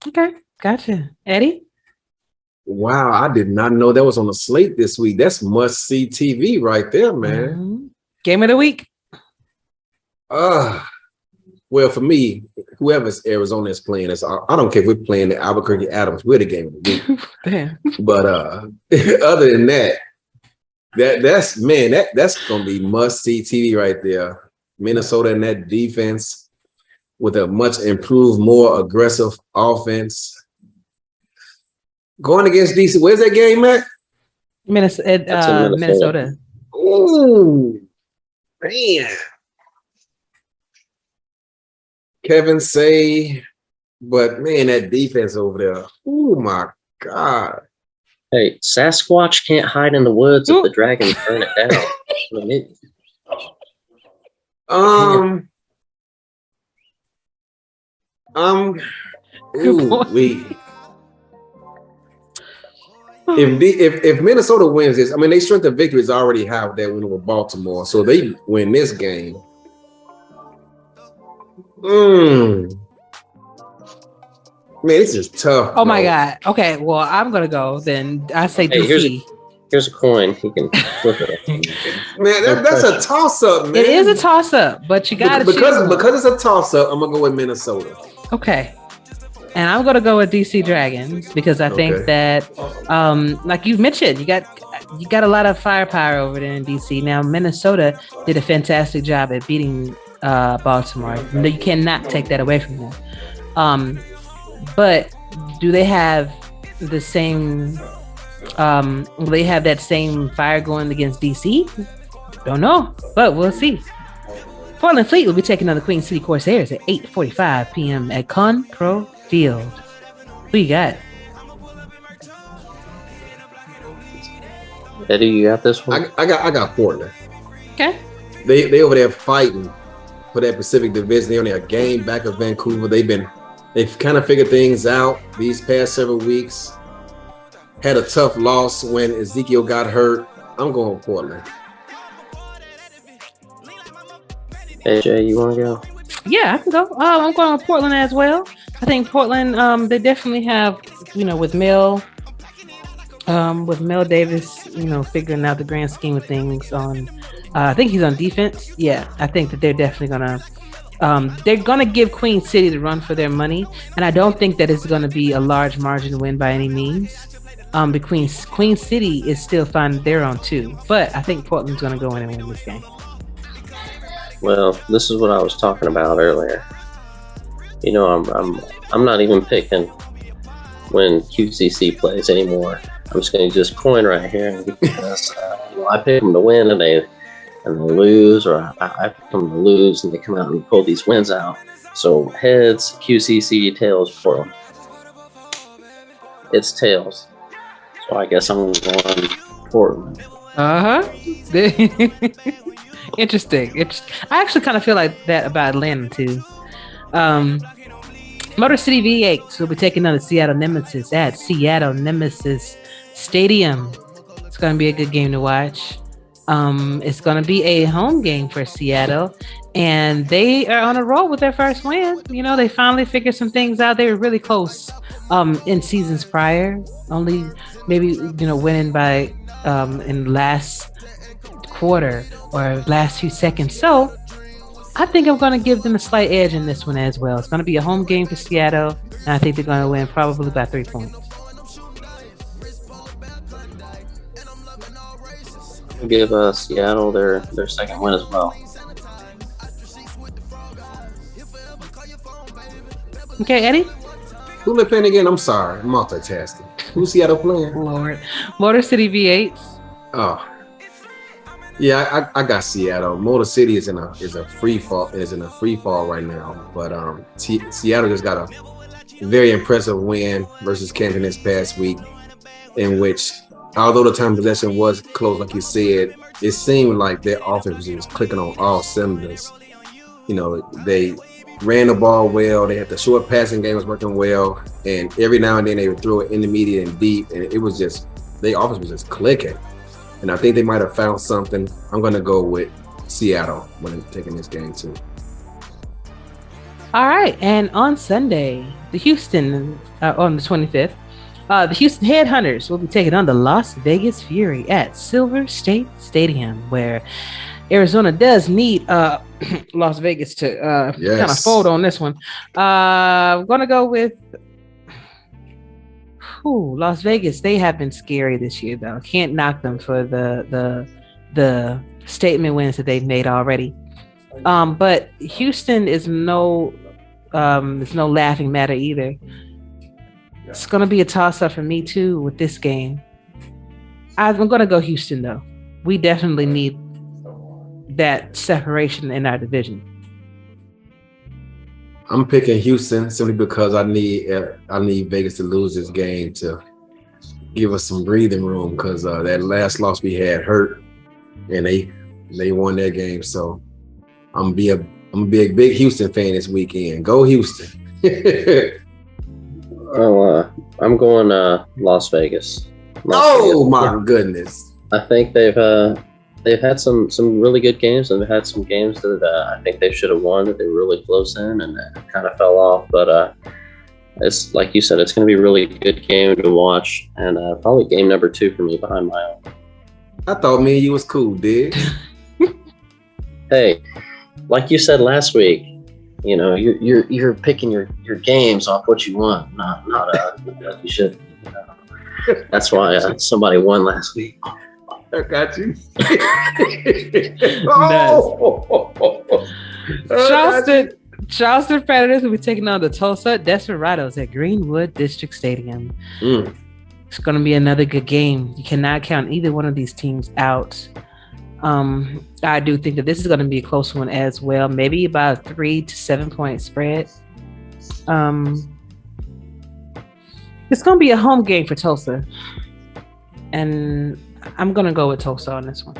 okay, gotcha. Eddie?
Wow, I did not know that was on the slate this week. That's must-see TV right there, man.
Game of the week.
Well, for me, whoever's Arizona is playing, I don't care if we're playing the Albuquerque Adams, we're the game of the week.
Damn.
But other than that, that's gonna be must-see TV right there. Minnesota and that defense with a much improved, more aggressive offense. Going against DC, where's that game at?
Minnesota.
Ooh, man. Kevin Say, but man, that defense over there. Oh my God.
Hey, Sasquatch can't hide in the woods if the Dragons burn it down.
If Minnesota wins this, I mean, their strength of victory is already high with that win over Baltimore. So they win this game. Man, this is tough.
Oh my God. Okay, well, I'm gonna go then. I say DC.
Here's a coin. You can flip it.
Man, that's a toss-up, man.
It is a toss-up, but you gotta
because it's a toss-up, I'm gonna go with Minnesota.
Okay. And I'm gonna go with DC Dragons because I think that like you mentioned, you got a lot of firepower over there in DC. Now Minnesota did a fantastic job at beating Baltimore. You cannot take that away from them. But do they have the same will they have that same fire going against DC? Don't know, but we'll see. Portland Fleet will be taking on the Queen City Corsairs at 8:45 p.m. at Conpro Field. Who you got?
Eddie, you got this one?
I got Portland.
Okay.
They over there fighting for that Pacific Division. They only a game back of Vancouver. They've kind of figured things out these past several weeks. Had a tough loss when Ezekiel got hurt. I'm going Portland.
AJ, you want to go?
Yeah, I can go. I'm going with Portland as well. I think Portland, they definitely have, with Mel Davis, figuring out the grand scheme of things on, I think he's on defense. Yeah, I think that they're definitely they're gonna give Queen City the run for their money, and I don't think that it's gonna be a large margin win by any means. Because Queen City is still finding their own too, but I think Portland's gonna go in and win this game.
Well, this is what I was talking about earlier. I'm not even picking when QCC plays anymore. I'm just going to just coin right here because I pick them to win and they lose, or I pick them to lose and they come out and pull these wins out. So heads, QCC, tails for them. It's tails. So I guess I'm going Portland.
Interesting. I actually kind of feel like that about Atlanta too. Motor City V8 will be taking on the Seattle Nemesis at Seattle Nemesis Stadium. It's going to be a good game to watch. It's going to be a home game for Seattle, and they are on a roll with their first win. They finally figured some things out. They were really close in seasons prior, only maybe winning by in last quarter or last few seconds. So I think I'm going to give them a slight edge in this one as well. It's going to be a home game for Seattle, and I think they're going to win probably by 3 points.
Give Seattle their second win as well.
Okay, Eddie?
Who they playing again? I'm sorry, I'm multitasking. Who's Seattle playing?
Lord. Motor City V8s.
Oh. Yeah, I got Seattle. Motor City is in a free fall right now, but Seattle just got a very impressive win versus Canton this past week, in which, although the time possession was close, like you said, it seemed like their offense was clicking on all cylinders. They ran the ball well. They had the short passing game was working well, and every now and then they would throw it intermediate and deep, and it was just their offense was just clicking. And I think they might have found something. I'm going to go with Seattle when I'm taking this game too.
All right. And on Sunday, the Houston, on the 25th, the Houston Headhunters will be taking on the Las Vegas Fury at Silver State Stadium, where Arizona does need Las Vegas to kind of fold on this one. I'm going to go with Las Vegas. They have been scary this year, though. Can't knock them for the statement wins that they've made already. But Houston is no laughing matter either. It's going to be a toss-up for me too with this game. I'm going to go Houston, though. We definitely need that separation in our division.
I'm picking Houston simply because I need Vegas to lose this game to give us some breathing room, because that last loss we had hurt, and they won that game. So I'm be a big Houston fan this weekend. Go Houston.
I'm going Las Vegas.
My goodness!
I think they've had some really good games, and they've had some games that I think they should have won that they were really close in and kind of fell off. But it's like you said, it's going to be a really good game to watch, and probably game number 2 for me behind my own.
I thought me and you was cool, dude.
Hey, like you said last week, you're picking your games off what you want, not like you should. That's why somebody won last week.
I got you.
Charleston Predators will be taking on the Tulsa Desperados at Greenwood District Stadium. It's going to be another good game. You cannot count either one of these teams out. I do think that this is going to be a close one as well. Maybe about a 3 to 7 point spread. It's going to be a home game for Tulsa. And I'm going to go with Tulsa on this one.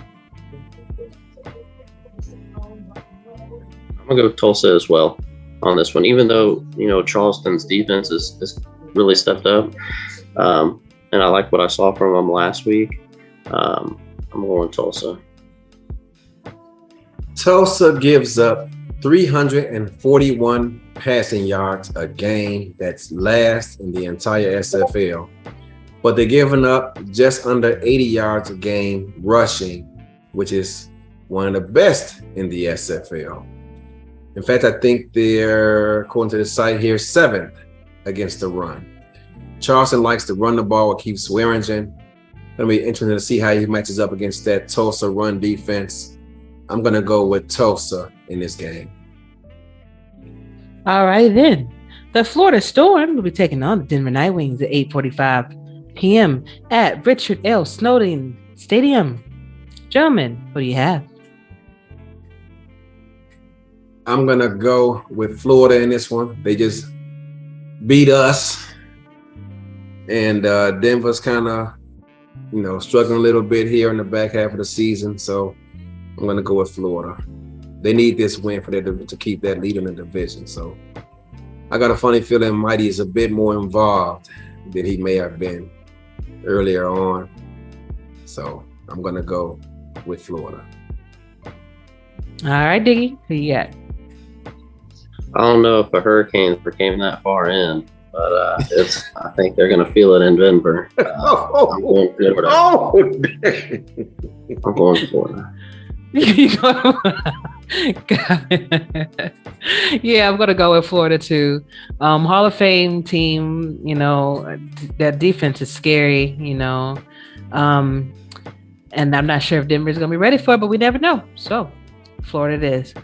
I'm going to go with Tulsa as well on this one, even though, Charleston's defense is really stepped up. And I like what I saw from them last week. I'm going Tulsa.
Tulsa gives up 341 passing yards a game. That's last in the entire SFL. But they're giving up just under 80 yards a game rushing, which is one of the best in the SFL. In fact, I think they're, according to the site here, 7th against the run. Charleston likes to run the ball with Keith Swearingen. It'll be interesting to see how he matches up against that Tulsa run defense. I'm going to go with Tulsa in this game.
All right, then. The Florida Storm will be taking on the Denver Nightwings at 8:45 p.m. at Richard L. Snowden Stadium. Gentlemen, what do you have?
I'm going to go with Florida in this one. They just beat us. And Denver's kind of, struggling a little bit here in the back half of the season. So I'm going to go with Florida. They need this win for them to keep that lead in the division. So I got a funny feeling Mighty is a bit more involved than he may have been earlier on. So I'm going to go with Florida.
All right, Diggy, who you got?
I don't know if a hurricane ever came that far in, but I think they're going to feel it in Denver. I'm going Florida. I'm going Florida.
Yeah, I'm gonna go with Florida too. Hall of Fame team, that defense is scary, and I'm not sure if Denver's gonna be ready for it, but we never know. So Florida it is.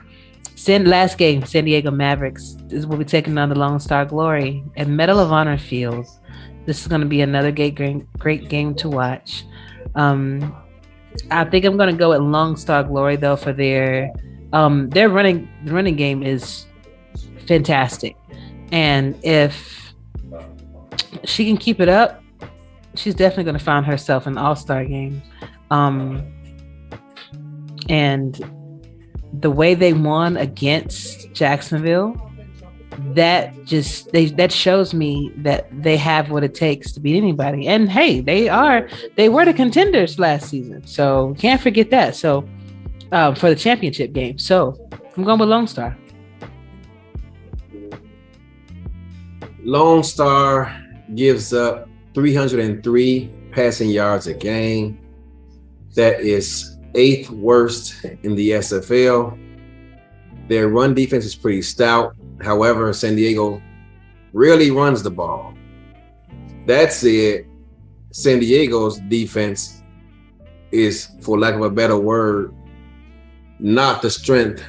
Last game, San Diego Mavericks will be taking on the Lone Star Glory at Medal of Honor Field. This is gonna be another great game to watch. I think I'm going to go with Lone Star Glory though for their running game is fantastic, and if she can keep it up, she's definitely going to find herself an all-star game. And the way they won against Jacksonville, that shows me that they have what it takes to beat anybody. And hey, they were the contenders last season, so can't forget that. So for the championship game, so I'm going with Lone Star.
Lone Star gives up 303 passing yards a game. That is 8th worst in the SFL. Their run defense is pretty stout. However, San Diego really runs the ball. That said, San Diego's defense is, for lack of a better word, not the strength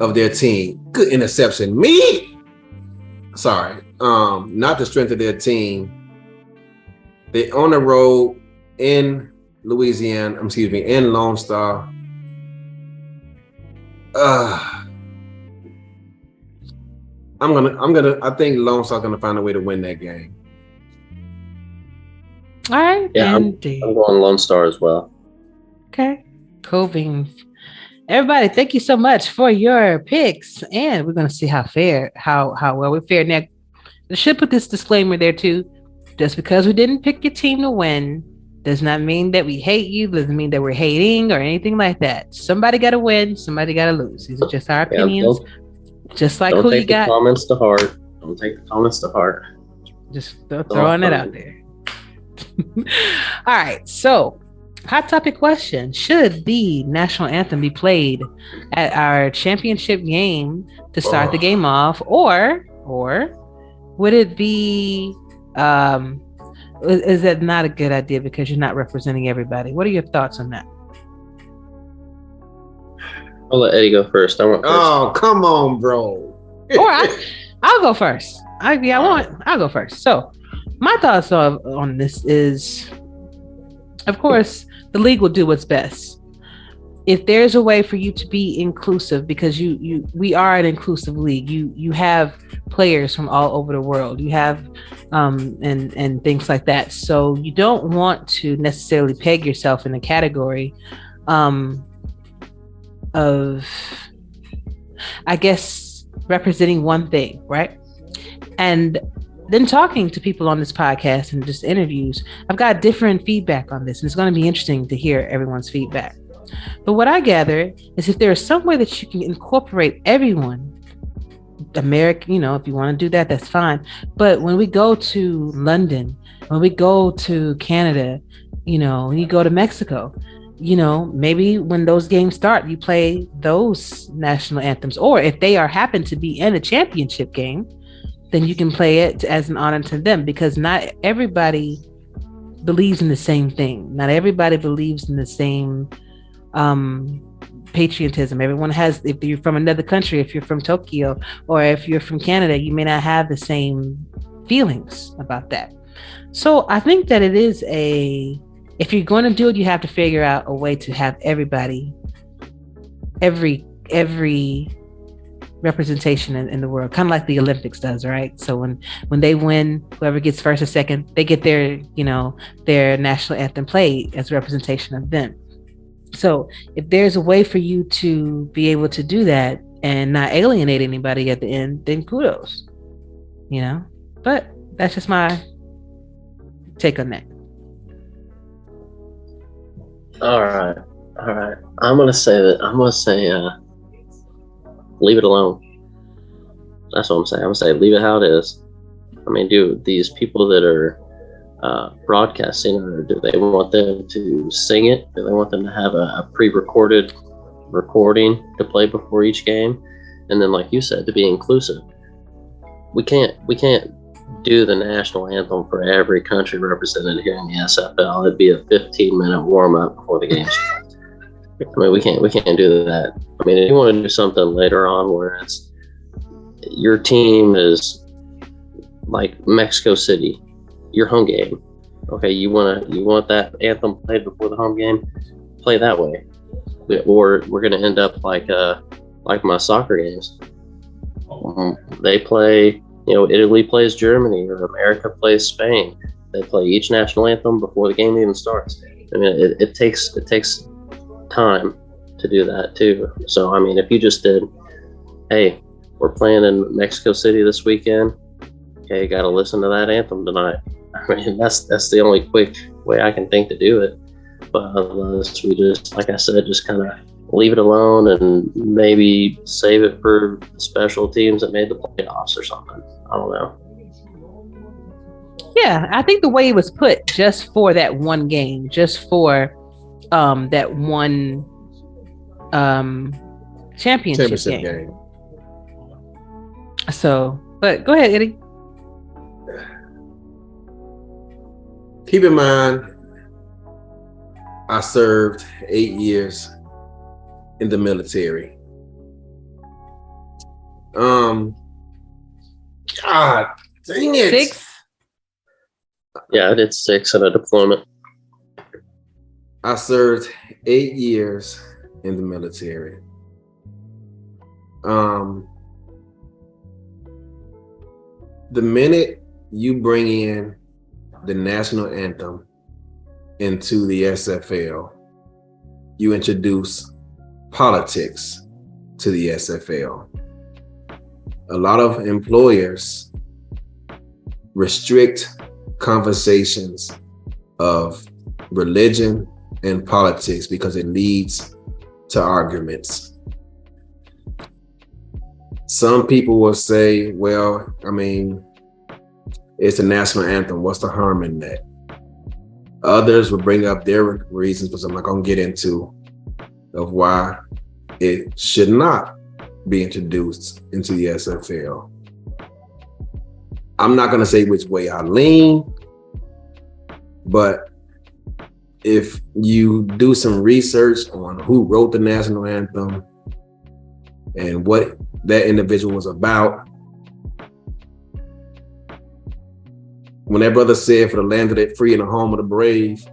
of their team. Good interception. Not the strength of their team. They're on the road in in Lone Star. I think Lone Star's gonna find a way to win that game.
All right.
Yeah, I'm going Lone Star as well.
Okay. Cool beans. Everybody, thank you so much for your picks. And we're gonna see how well we fared. Now, I should put this disclaimer there too. Just because we didn't pick your team to win does not mean that we hate you, doesn't mean that we're hating or anything like that. Somebody gotta win, somebody gotta lose. These are just our opinions. Just like who you got.
Don't take the comments to heart.
Just throwing it out there. All right. So, hot topic question: should the national anthem be played at our championship game to start the game off, or would it be? Is that not a good idea because you're not representing everybody? What are your thoughts on that?
I'll let Eddie go first. I want first.
Oh, come on, bro.
Or I'll go first. I'll go first. So my thoughts on this is, of course, the league will do what's best. if there's a way for you to be inclusive, because we are an inclusive league. You have players from all over the world. You have and things like that. So you don't want to necessarily peg yourself in a category of, I guess, representing one thing, right? And then talking to people on this podcast and just interviews, I've got different feedback on this, and it's going to be interesting to hear everyone's feedback. But what I gather is if there is some way that you can incorporate everyone, American, if you want to do that, that's fine. But when we go to London, when we go to Canada, when you go to Mexico, maybe when those games start, you play those national anthems. Or if they happen to be in a championship game, then you can play it as an honor to them, because not everybody believes in the same thing. Not everybody believes in the same patriotism. Everyone has, if you're from another country, if you're from Tokyo, or if you're from Canada, you may not have the same feelings about that. So I think that it is if you're going to do it, you have to figure out a way to have everybody, every representation in the world, kind of like the Olympics does, right? So when they win, whoever gets first or second, they get their national anthem played as a representation of them. So if there's a way for you to be able to do that and not alienate anybody at the end, then kudos, but that's just my take on that.
All right. I'm gonna say leave it alone. That's what I'm saying. I'm gonna say leave it how it is. I mean, do these people that are broadcasting, or do they want them to sing it? Do they want them to have a pre-recorded recording to play before each game? And then, like you said, to be inclusive, we can't do the national anthem for every country represented here in the SFL. It'd be a 15-minute warm-up before the game starts. I mean, we can't do that. I mean, if you want to do something later on where it's your team is like Mexico City, your home game. Okay, you want that anthem played before the home game? Play that way. Or we're gonna end up like my soccer games. They play, Italy plays Germany, or America plays Spain. They play each national anthem before the game even starts. I mean, it takes time to do that too. So I mean, if you just did, hey, we're playing in Mexico City this weekend. Okay, you got to listen to that anthem tonight. I mean, that's the only quick way I can think to do it. But unless we just, like I said, just kind of leave it alone and maybe save it for special teams that made the playoffs or something. I don't know.
Yeah, I think the way it was put, just for that one game, just for that one championship game. So, but go ahead, Eddie.
Keep in mind, I served 8 years in the military. God dang it.
6?
Yeah, I did 6 in a deployment.
I served 8 years in the military. The minute you bring in the national anthem into the SFL, you introduce politics to the SFL. A lot of employers restrict conversations of religion and politics because it leads to arguments. Some people will say, well, I mean, it's the national anthem. What's the harm in that? Others will bring up their reasons, but I'm not going to get into of why it should not be introduced into the SFL. I'm not going to say which way I lean, but if you do some research on who wrote the national anthem and what that individual was about, when that brother said, for the land of the free and the home of the brave,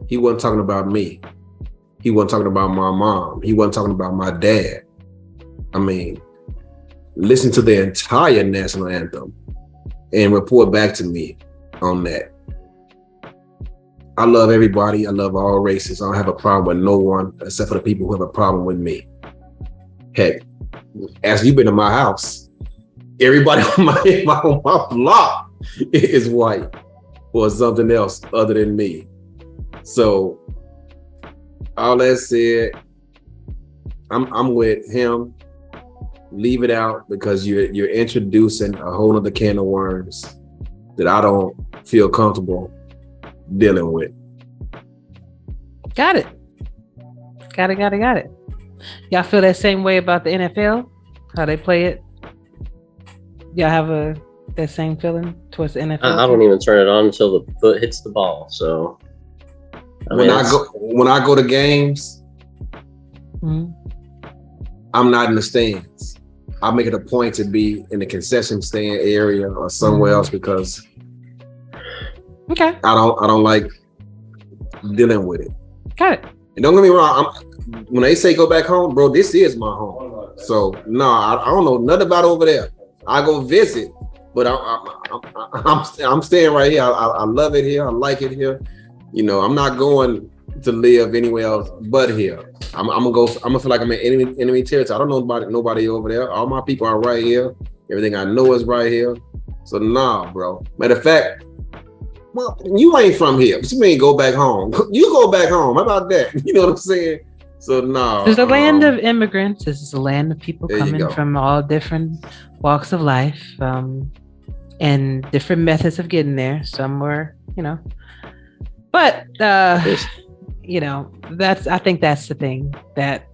he wasn't talking about me. He wasn't talking about my mom. He wasn't talking about my dad. I mean, listen to the entire national anthem and report back to me on that. I love everybody. I love all races. I don't have a problem with no one except for the people who have a problem with me. Heck, as you've been in my house, everybody on my block is white or something else other than me. So all that said, I'm with him. Leave it out because you're introducing a whole other can of worms that I don't feel comfortable dealing with.
Got it. Y'all feel that same way about the NFL? How they play it? Y'all have that same feeling towards the NFL?
I don't even turn it on until the foot hits the ball. So
when I go to games,
mm-hmm.
I'm not in the stands. I make it a point to be in the concession stand area or somewhere else because
okay.
I don't like dealing with it.
Got it.
And don't get me wrong, when they say go back home, bro, this is my home. So no, I don't know nothing about over there. I go visit, but I'm staying right here. I love it here. I like it here. You know, I'm not going to live anywhere else but here. I'm gonna feel like I'm in enemy territory. I don't know nobody over there. All my people are right here. Everything I know is right here. So nah, bro. Matter of fact, well, you ain't from here. But you mean go back home? You go back home. How about that? You know what I'm saying? So no.
This is a land of immigrants. This is a land of people coming from all different walks of life, and different methods of getting there. Some were, but I think that's the thing that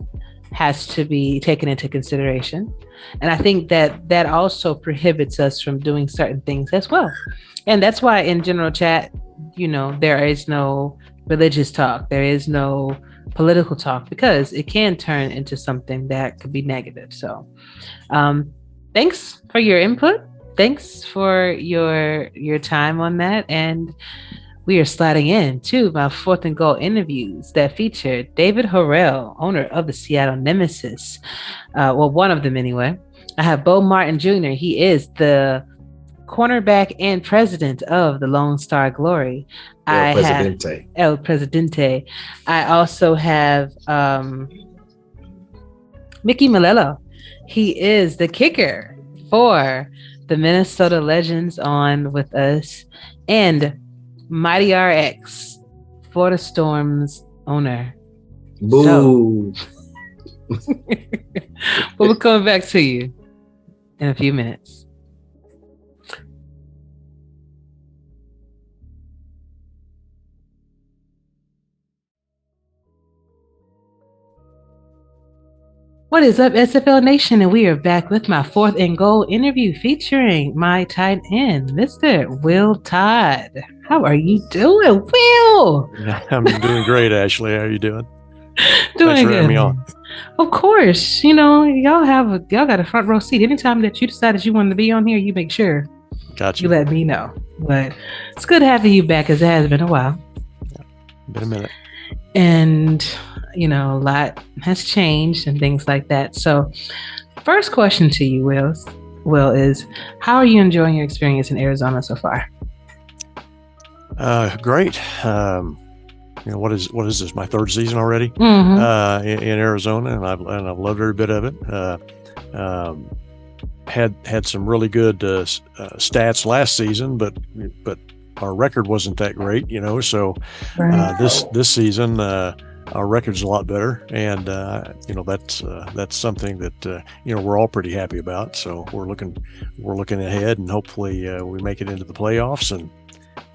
has to be taken into consideration. And I think that also prohibits us from doing certain things as well. And that's why in general chat, there is no religious talk. There is no political talk because it can turn into something that could be negative. So thanks for your input. Thanks for your time on that. And we are sliding in to my 4th and Goal interviews that feature David Horrell, owner of the Seattle Nemesis. One of them anyway. I have Bo Martin Jr. He is the cornerback and president of the Lone Star Glory. El Presidente. I also have Mickey Malello. He is the kicker for the Minnesota Legends on with us. And Mighty RX, Florida Storm's owner.
Boo.
So, we'll come back to you in a few minutes. What is up, SFL Nation? And we are back with my 4th and Goal interview featuring my tight end, Mr. Will Todd. How are you doing, Will?
I'm doing great, Ashley. How are you doing?
Doing
Thanks for
good.
having me on.
Of y'all got a front row seat. Anytime that you decided you wanted to be on here, you make sure
Gotcha.
you let me know. But it's good having you back, as it has been a while.
Been a minute.
And a lot has changed and things like that. So first question to you, Will, is how are you enjoying your experience in Arizona so far?
Great. What is this? My 3rd season already in Arizona, and I've loved every bit of it. Had some really good stats last season, but our record wasn't that great, So this season our record's a lot better, and that's something that we're all pretty happy about. So we're looking ahead, and hopefully we make it into the playoffs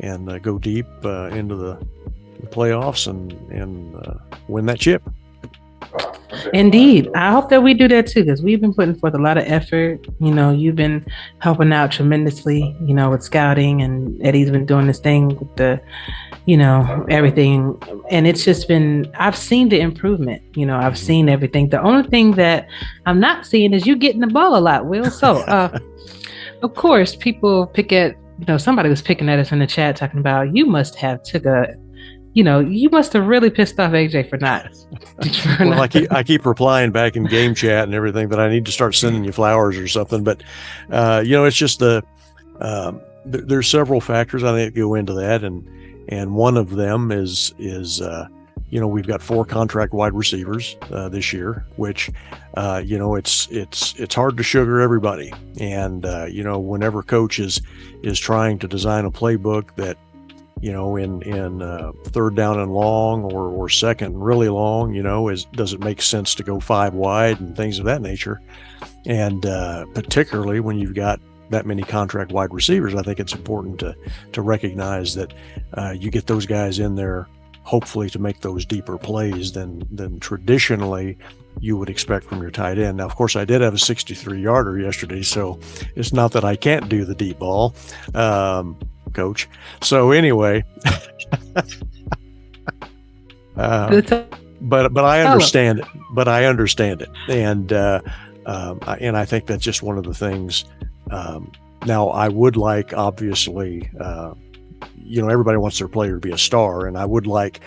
and go deep into the playoffs and win that chip.
Indeed. I hope that we do that too, because we've been putting forth a lot of effort. You've been helping out tremendously, with scouting, and Eddie's been doing this thing with the, everything. And it's just been, I've seen the improvement, I've seen everything. The only thing that I'm not seeing is you getting the ball a lot, Will. So, of course, people pick at, somebody was picking at us in the chat talking about, you must have took a you must have really pissed off AJ for not.
Well, I keep replying back in game chat and everything that I need to start sending you flowers or something. But, it's just there's several factors I think go into that. And one of them is we've got 4 contract wide receivers this year, which, it's hard to sugar everybody. And, whenever coach is trying to design a playbook that, in third down and long or second really long, does it make sense to go 5 wide and things of that nature? And particularly when you've got that many contract wide receivers, I think it's important to recognize that you get those guys in there hopefully to make those deeper plays than traditionally you would expect from your tight end. Now, of course, I did have a 63-yarder yesterday, so it's not that I can't do the deep ball, coach. So anyway, but I understand it. But I understand it, and I think that's just one of the things. Now, I would like, obviously, everybody wants their player to be a star, and I would like,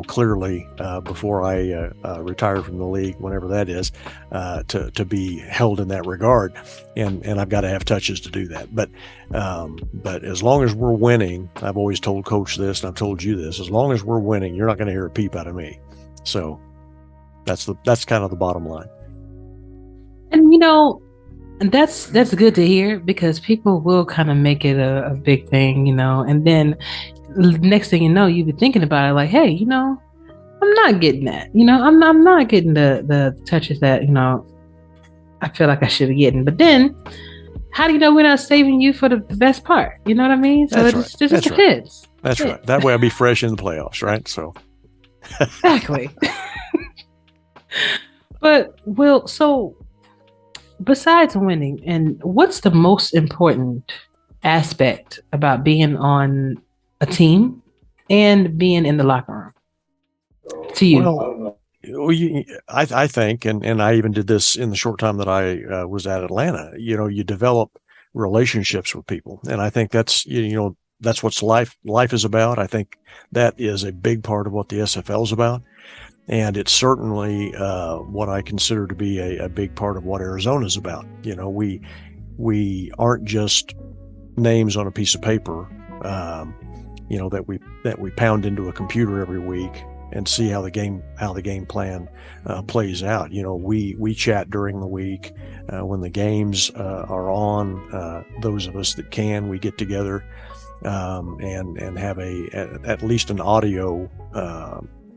clearly, before I retire from the league, whenever that is, to be held in that regard, and I've got to have touches to do that. But as long as we're winning, I've always told Coach this, and I've told you this: as long as we're winning, you're not going to hear a peep out of me. So that's kind of the bottom line.
And that's good to hear, because people will kind of make it a big thing, and then next thing you know, you be thinking about it like, hey, I'm not getting that, I'm not getting the touches that, I feel like I should be getting. But then how do you know we're not saving you for the best part? You know what I mean? So it just depends.
That's right. That way I'll be fresh in the playoffs, right? So
exactly. But so besides winning, and what's the most important aspect about being on a team and being in the locker room to you?
Well, I think, and I even did this in the short time that I was at Atlanta, you develop relationships with people. And I think that's, that's what life is about. I think that is a big part of what the SFL is about. And it's certainly what I consider to be a big part of what Arizona is about. We aren't just names on a piece of paper, that we pound into a computer every week and see how the game plan plays out. We chat during the week when the games are on. Those of us that can, we get together and have at least an audio.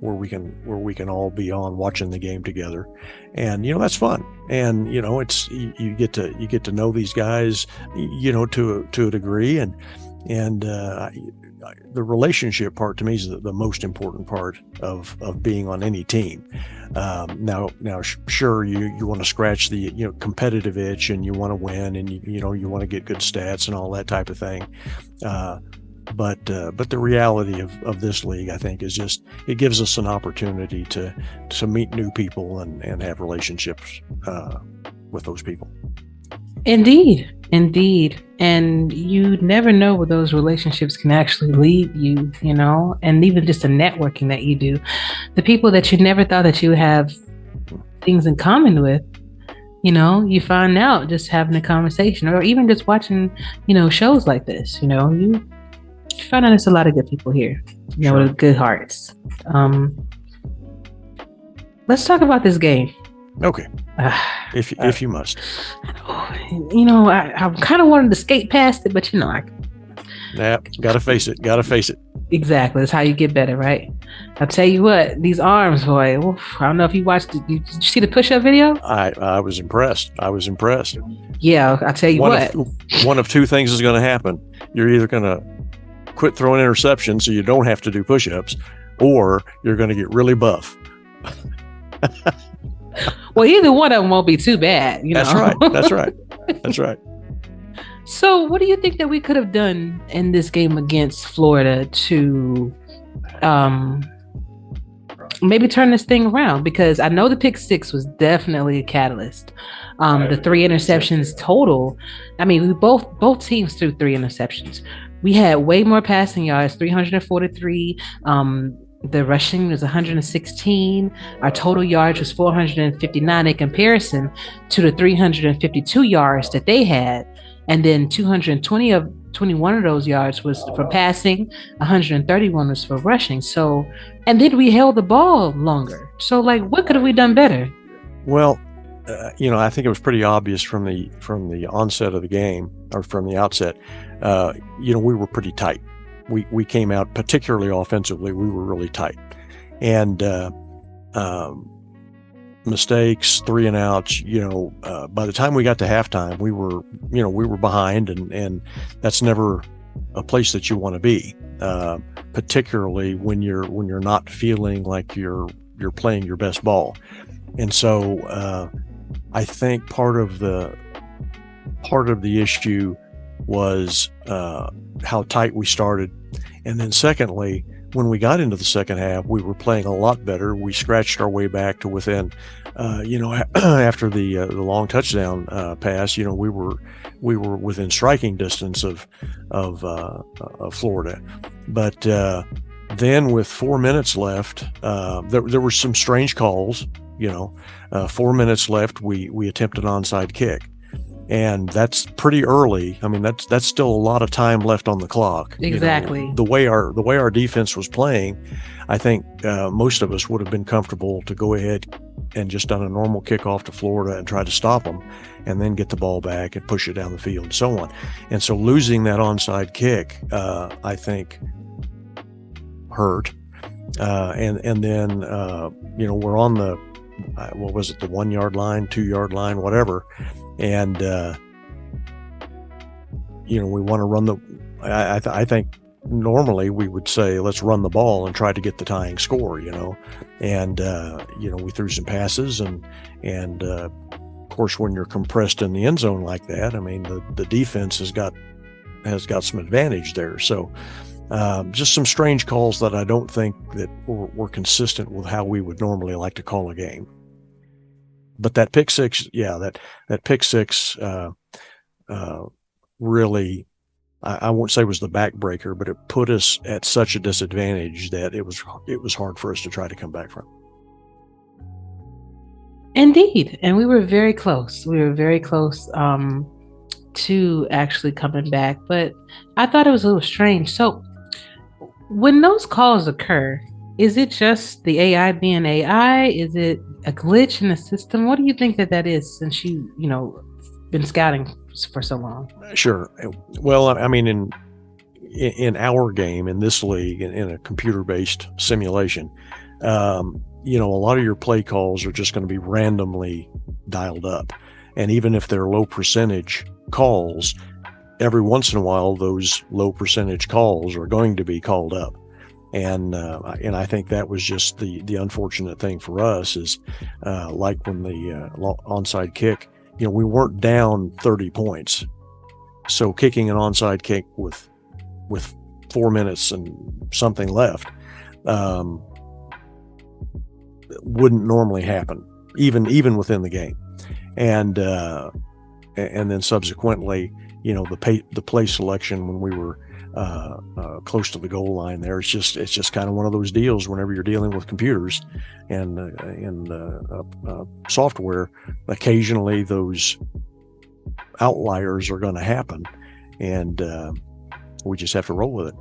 Where we can all be on watching the game together, and that's fun. And it's you get to know these guys, to a degree, and the relationship part to me is the most important part of being on any team. Now, sure, you want to scratch the competitive itch, and you want to win, and you want to get good stats and all that type of thing. But the reality of this league, I think, is just it gives us an opportunity to meet new people and have relationships with those people.
Indeed. And you never know where those relationships can actually lead you, and even just the networking that you do. The people that you never thought that you would have things in common with, you find out just having a conversation, or even just watching, shows like this, you find out there's a lot of good people here,
Sure.
With good hearts. Let's talk about this game.
Okay. If you must.
I kind of wanted to skate past it, but
Gotta face it.
Exactly. That's how you get better, right? I'll tell you what, these arms, boy. Oof, I don't know if you watched it. Did you see the push-up video?
I was impressed.
Yeah, I'll tell you
one of two things is going to happen. You're either going to quit throwing interceptions so you don't have to do push-ups, or you're going to get really buff.
Well, either one of them won't be too bad.
That's right.
So what do you think that we could have done in this game against Florida to maybe turn this thing around? Because I know the pick six was definitely a catalyst. The 3 interceptions total. I mean, both teams threw 3 interceptions. We had way more passing yards, 343. The rushing was 116. Our total yards was 459 in comparison to the 352 yards that they had. And then 21 of those yards was for passing, 131 was for rushing. So, and then we held the ball longer. So, like, what could have we done better?
Well, I think it was pretty obvious from the onset of the game, or from the outset. We were pretty tight. We came out, particularly offensively, we were really tight, and mistakes, 3 and outs. By the time we got to halftime, we were behind, and that's never a place that you want to be, particularly when you're not feeling like you're playing your best ball. And so I think part of the issue was how tight we started, and then secondly, when we got into the second half, we were playing a lot better. We scratched our way back to within, after the long touchdown pass, we were within striking distance of Florida. But then with 4 minutes left, there were some strange calls. 4 minutes left, we attempted an onside kick. And that's pretty early. I mean, that's still a lot of time left on the clock.
Exactly.
The way our defense was playing, I think most of us would have been comfortable to go ahead and just done a normal kickoff to Florida and try to stop them, and then get the ball back and push it down the field and so on. And so losing that onside kick, I think, hurt. And then we're on the what was it, the 1 yard line, 2 yard line, whatever. And, we want to run the, I think normally we would say, let's run the ball and try to get the tying score, and, we threw some passes and of course, when you're compressed in the end zone like that, I mean, the defense has got some advantage there. So, just some strange calls that I don't think that were consistent with how we would normally like to call a game. But that pick six, that pick six really, I won't say was the backbreaker, but it put us at such a disadvantage that it was hard for us to try to come back from.
Indeed, and we were very close. We were very close to actually coming back, but I thought it was a little strange. So, when those calls occur, is it just the AI being AI? Is it a glitch in the system? What do you think that is, since you been scouting for so long?
Sure. Well, I mean, in our game, in this league, in a computer-based simulation, a lot of your play calls are just going to be randomly dialed up. And even if they're low percentage calls, every once in a while, those low percentage calls are going to be called up. And I think that was just the unfortunate thing for us is like when the onside kick, we weren't down 30 points. So kicking an onside kick with 4 minutes and something left wouldn't normally happen, even within the game. And then subsequently, the play selection when we were close to the goal line there, it's just kind of one of those deals whenever you're dealing with computers and software. Occasionally those outliers are going to happen, and we just have to roll with it.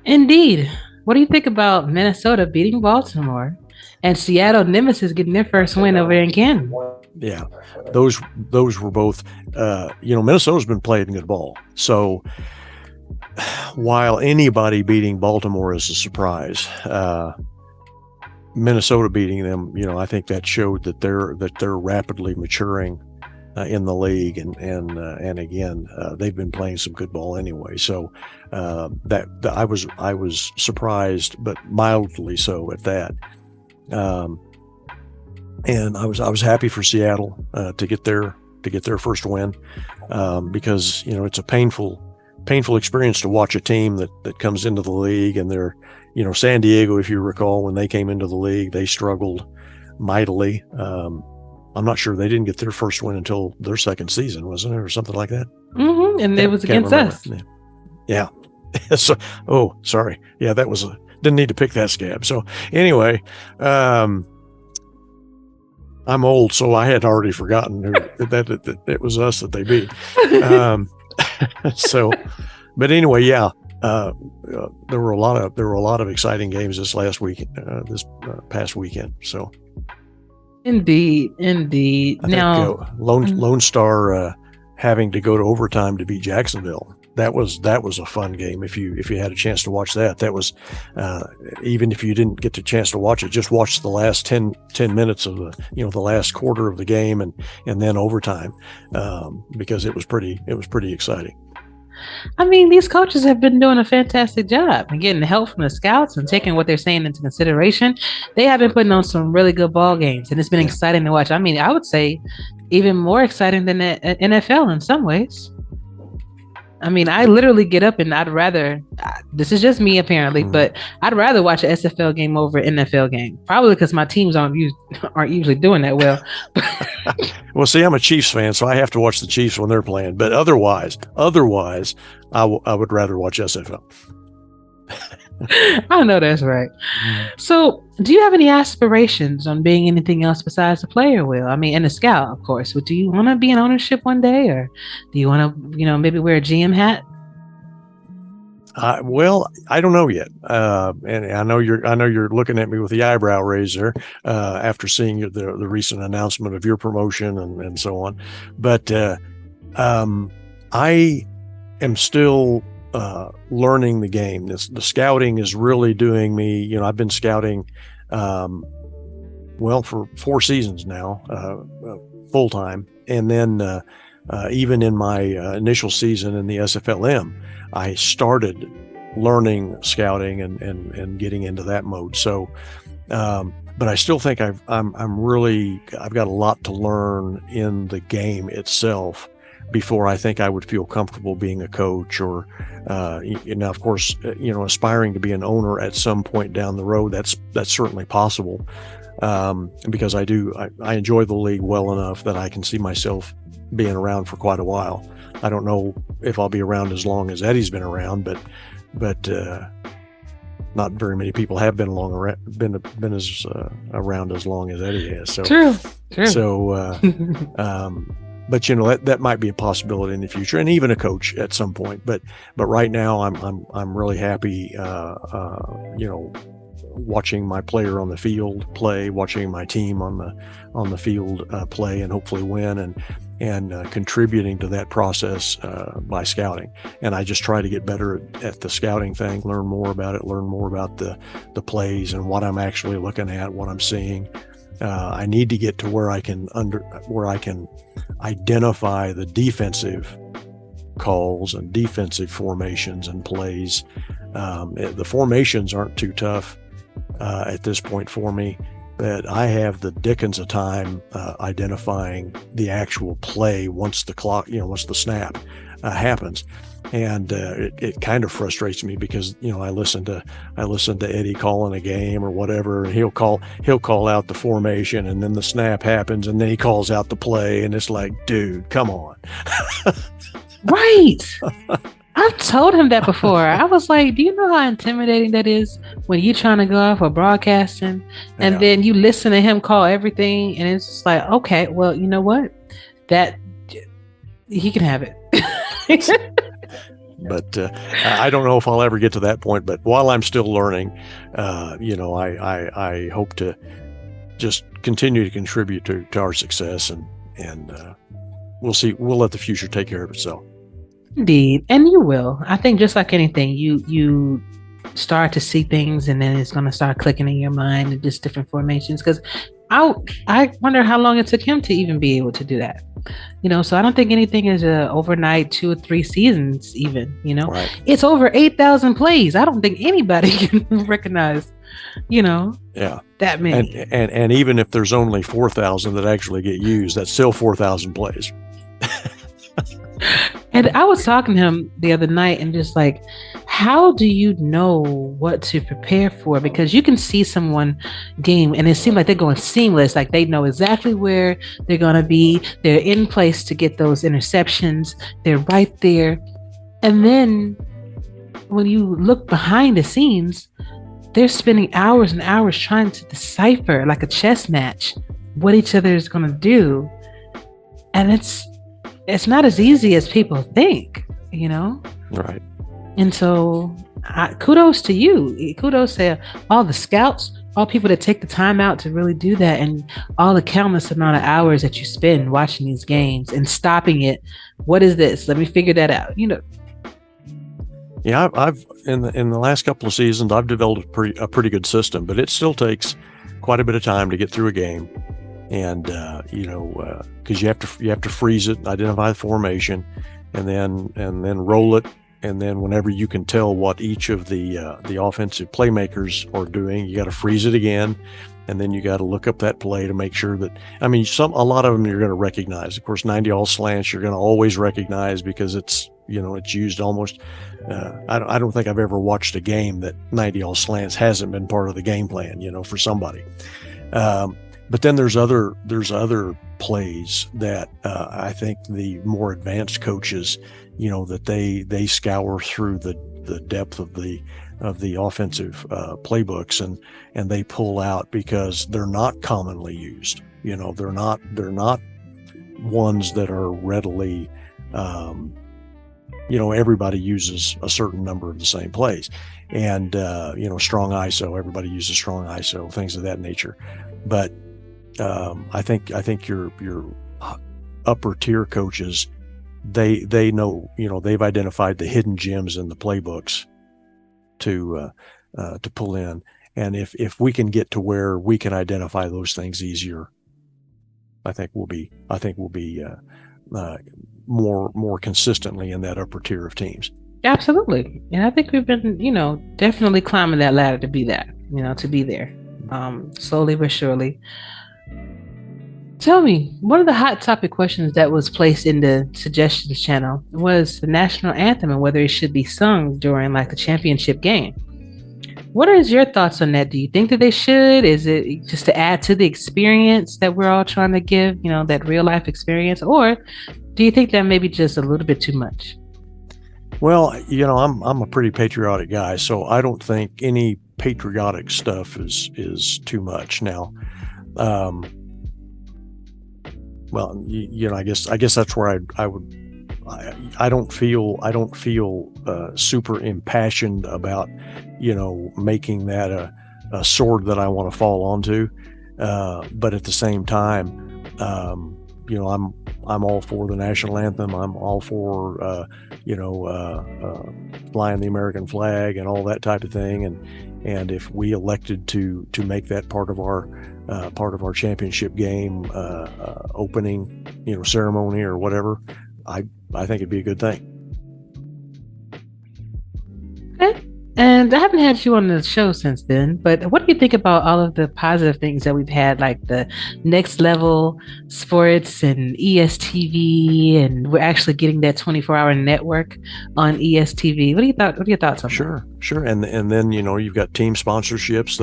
Indeed. What do you think about Minnesota beating Baltimore and Seattle Nemesis getting their first win over in Canton?
Yeah, those were both, Minnesota's been playing good ball. So while anybody beating Baltimore is a surprise, Minnesota beating them, I think that showed that they're rapidly maturing in the league, and again, they've been playing some good ball anyway. So that I was surprised, but mildly so at that. And I was happy for Seattle to get their first win, because it's a painful experience to watch a team that comes into the league, and they're San Diego, if you recall, when they came into the league, they struggled mightily. I'm not sure, they didn't get their first win until their second season, wasn't it, or something like that?
Mm-hmm. And it was against us.
Yeah. So, oh, sorry. Yeah, that was didn't need to pick that scab. So anyway, I'm old, so I had already forgotten that it was us that they beat. So, but anyway, yeah, there were a lot of exciting games this past weekend. So,
indeed.
I think Lone Star having to go to overtime to beat Jacksonville. That was a fun game. If you had a chance to watch that was even if you didn't get the chance to watch it, just watch the last 10 minutes of the last quarter of the game and then overtime, because it was pretty exciting.
I mean, these coaches have been doing a fantastic job and getting help from the scouts and taking what they're saying into consideration. They have been putting on some really good ball games, and it's been exciting to watch. I mean, I would say even more exciting than the NFL in some ways. I mean, I literally get up and I'd rather, this is just me apparently, but I'd rather watch an SFL game over an NFL game. Probably because my teams aren't usually doing that well.
Well, see, I'm a Chiefs fan, so I have to watch the Chiefs when they're playing. But otherwise, I would rather watch SFL.
I know that's right. So, do you have any aspirations on being anything else besides a player, Will? I mean, and a scout, of course. But do you want to be in ownership one day, or do you want to, maybe wear a GM hat?
Well, I don't know yet, and I know you're looking at me with the eyebrow raiser after seeing the recent announcement of your promotion and so on. But I am still learning the game. The scouting is really doing me. I've been scouting, for 4 seasons now, full time, and then even in my initial season in the SFLm, I started learning scouting and getting into that mode. So, but I still think I've got a lot to learn in the game itself before I think I would feel comfortable being a coach or, now, of course, aspiring to be an owner at some point down the road. That's certainly possible, because I enjoy the league well enough that I can see myself being around for quite a while. I don't know if I'll be around as long as Eddie's been around, but not very many people have been around as long as Eddie has. So
true.
So, but that might be a possibility in the future, and even a coach at some point. But right now, I'm really happy. Watching my player on the field play, watching my team on the field play, and hopefully win, and contributing to that process by scouting. And I just try to get better at the scouting thing, learn more about it, learn more about the plays and what I'm actually looking at, what I'm seeing. I need to get to where I can identify the defensive calls and defensive formations and plays. The formations aren't too tough at this point for me, but I have the dickens of time identifying the actual play once the snap happens. And it kind of frustrates me because I listen to Eddie calling a game or whatever, and he'll call out the formation, and then the snap happens, and then he calls out the play, and it's like, dude, come on.
Right. I've told him that before. I was like, do you know how intimidating that is when you're trying to go out for broadcasting and then you listen to him call everything, and it's just like, okay, well, you know what? That he can have it.
But I don't know if I'll ever get to that point. But while I'm still learning, I hope to just continue to contribute to our success, and we'll see. We'll let the future take care of itself.
Indeed, and you will. I think just like anything, you start to see things, and then it's going to start clicking in your mind and just different formations. Because I wonder how long it took him to even be able to do that. So I don't think anything is overnight 2 or 3 seasons even,
Right.
It's over 8,000 plays. I don't think anybody can recognize, that many.
And even if there's only 4,000 that actually get used, that's still 4,000 plays.
And I was talking to him the other night and just like, how do you know what to prepare for? Because you can see someone game and it seems like they're going seamless. Like they know exactly where they're going to be. They're in place to get those interceptions. They're right there. And then when you look behind the scenes, they're spending hours and hours trying to decipher, like a chess match, what each other is going to do. And it's not as easy as people think,
Right.
And so kudos to you. Kudos to all the scouts, all people that take the time out to really do that, and all the countless amount of hours that you spend watching these games and stopping it. What is this? Let me figure that out.
Yeah, I've in the last couple of seasons, I've developed a pretty good system, but it still takes quite a bit of time to get through a game, and because you have to freeze it, identify the formation, and then roll it, and then whenever you can tell what each of the offensive playmakers are doing, you got to freeze it again, and then you got to look up that play to make sure that a lot of them you're going to recognize. Of course, 90 all slants you're going to always recognize because it's used almost. I don't think I've ever watched a game that 90 all slants hasn't been part of the game plan, for somebody. But then there's other plays that I think the more advanced coaches, that they scour through the depth of the offensive playbooks and they pull out because they're not commonly used. They're not ones that are readily. Everybody uses a certain number of the same plays, and strong ISO. Everybody uses strong ISO, things of that nature. But I think your upper tier coaches, they know, they've identified the hidden gems in the playbooks to pull in, and if we can get to where we can identify those things easier, I think we'll be more consistently in that upper tier of teams.
Absolutely. And I think we've been, definitely climbing that ladder to be that, to be there, slowly but surely. Tell me, one of the hot topic questions that was placed in the suggestions channel was the national anthem and whether it should be sung during like the championship game. What is your thoughts on that? Do you think that they should? Is it just to add to the experience that we're all trying to give, that real life experience? Or do you think that maybe just a little bit too much?
Well, I'm a pretty patriotic guy, so I don't think any patriotic stuff is too much. Now, I guess that's where I don't feel super impassioned about making that a sword that I want to fall onto, but at the same time, I'm all for the national anthem. I'm all for flying the American flag and all that type of thing. And if we elected to make that part of our championship game opening ceremony or whatever, I think it'd be a good thing.
Okay. And I haven't had you on the show since then, but what do you think about all of the positive things that we've had, like the Next Level Sports and ESTV, and we're actually getting that 24-hour network on ESTV? What are your thoughts on that?
Sure. And then you've got team sponsorships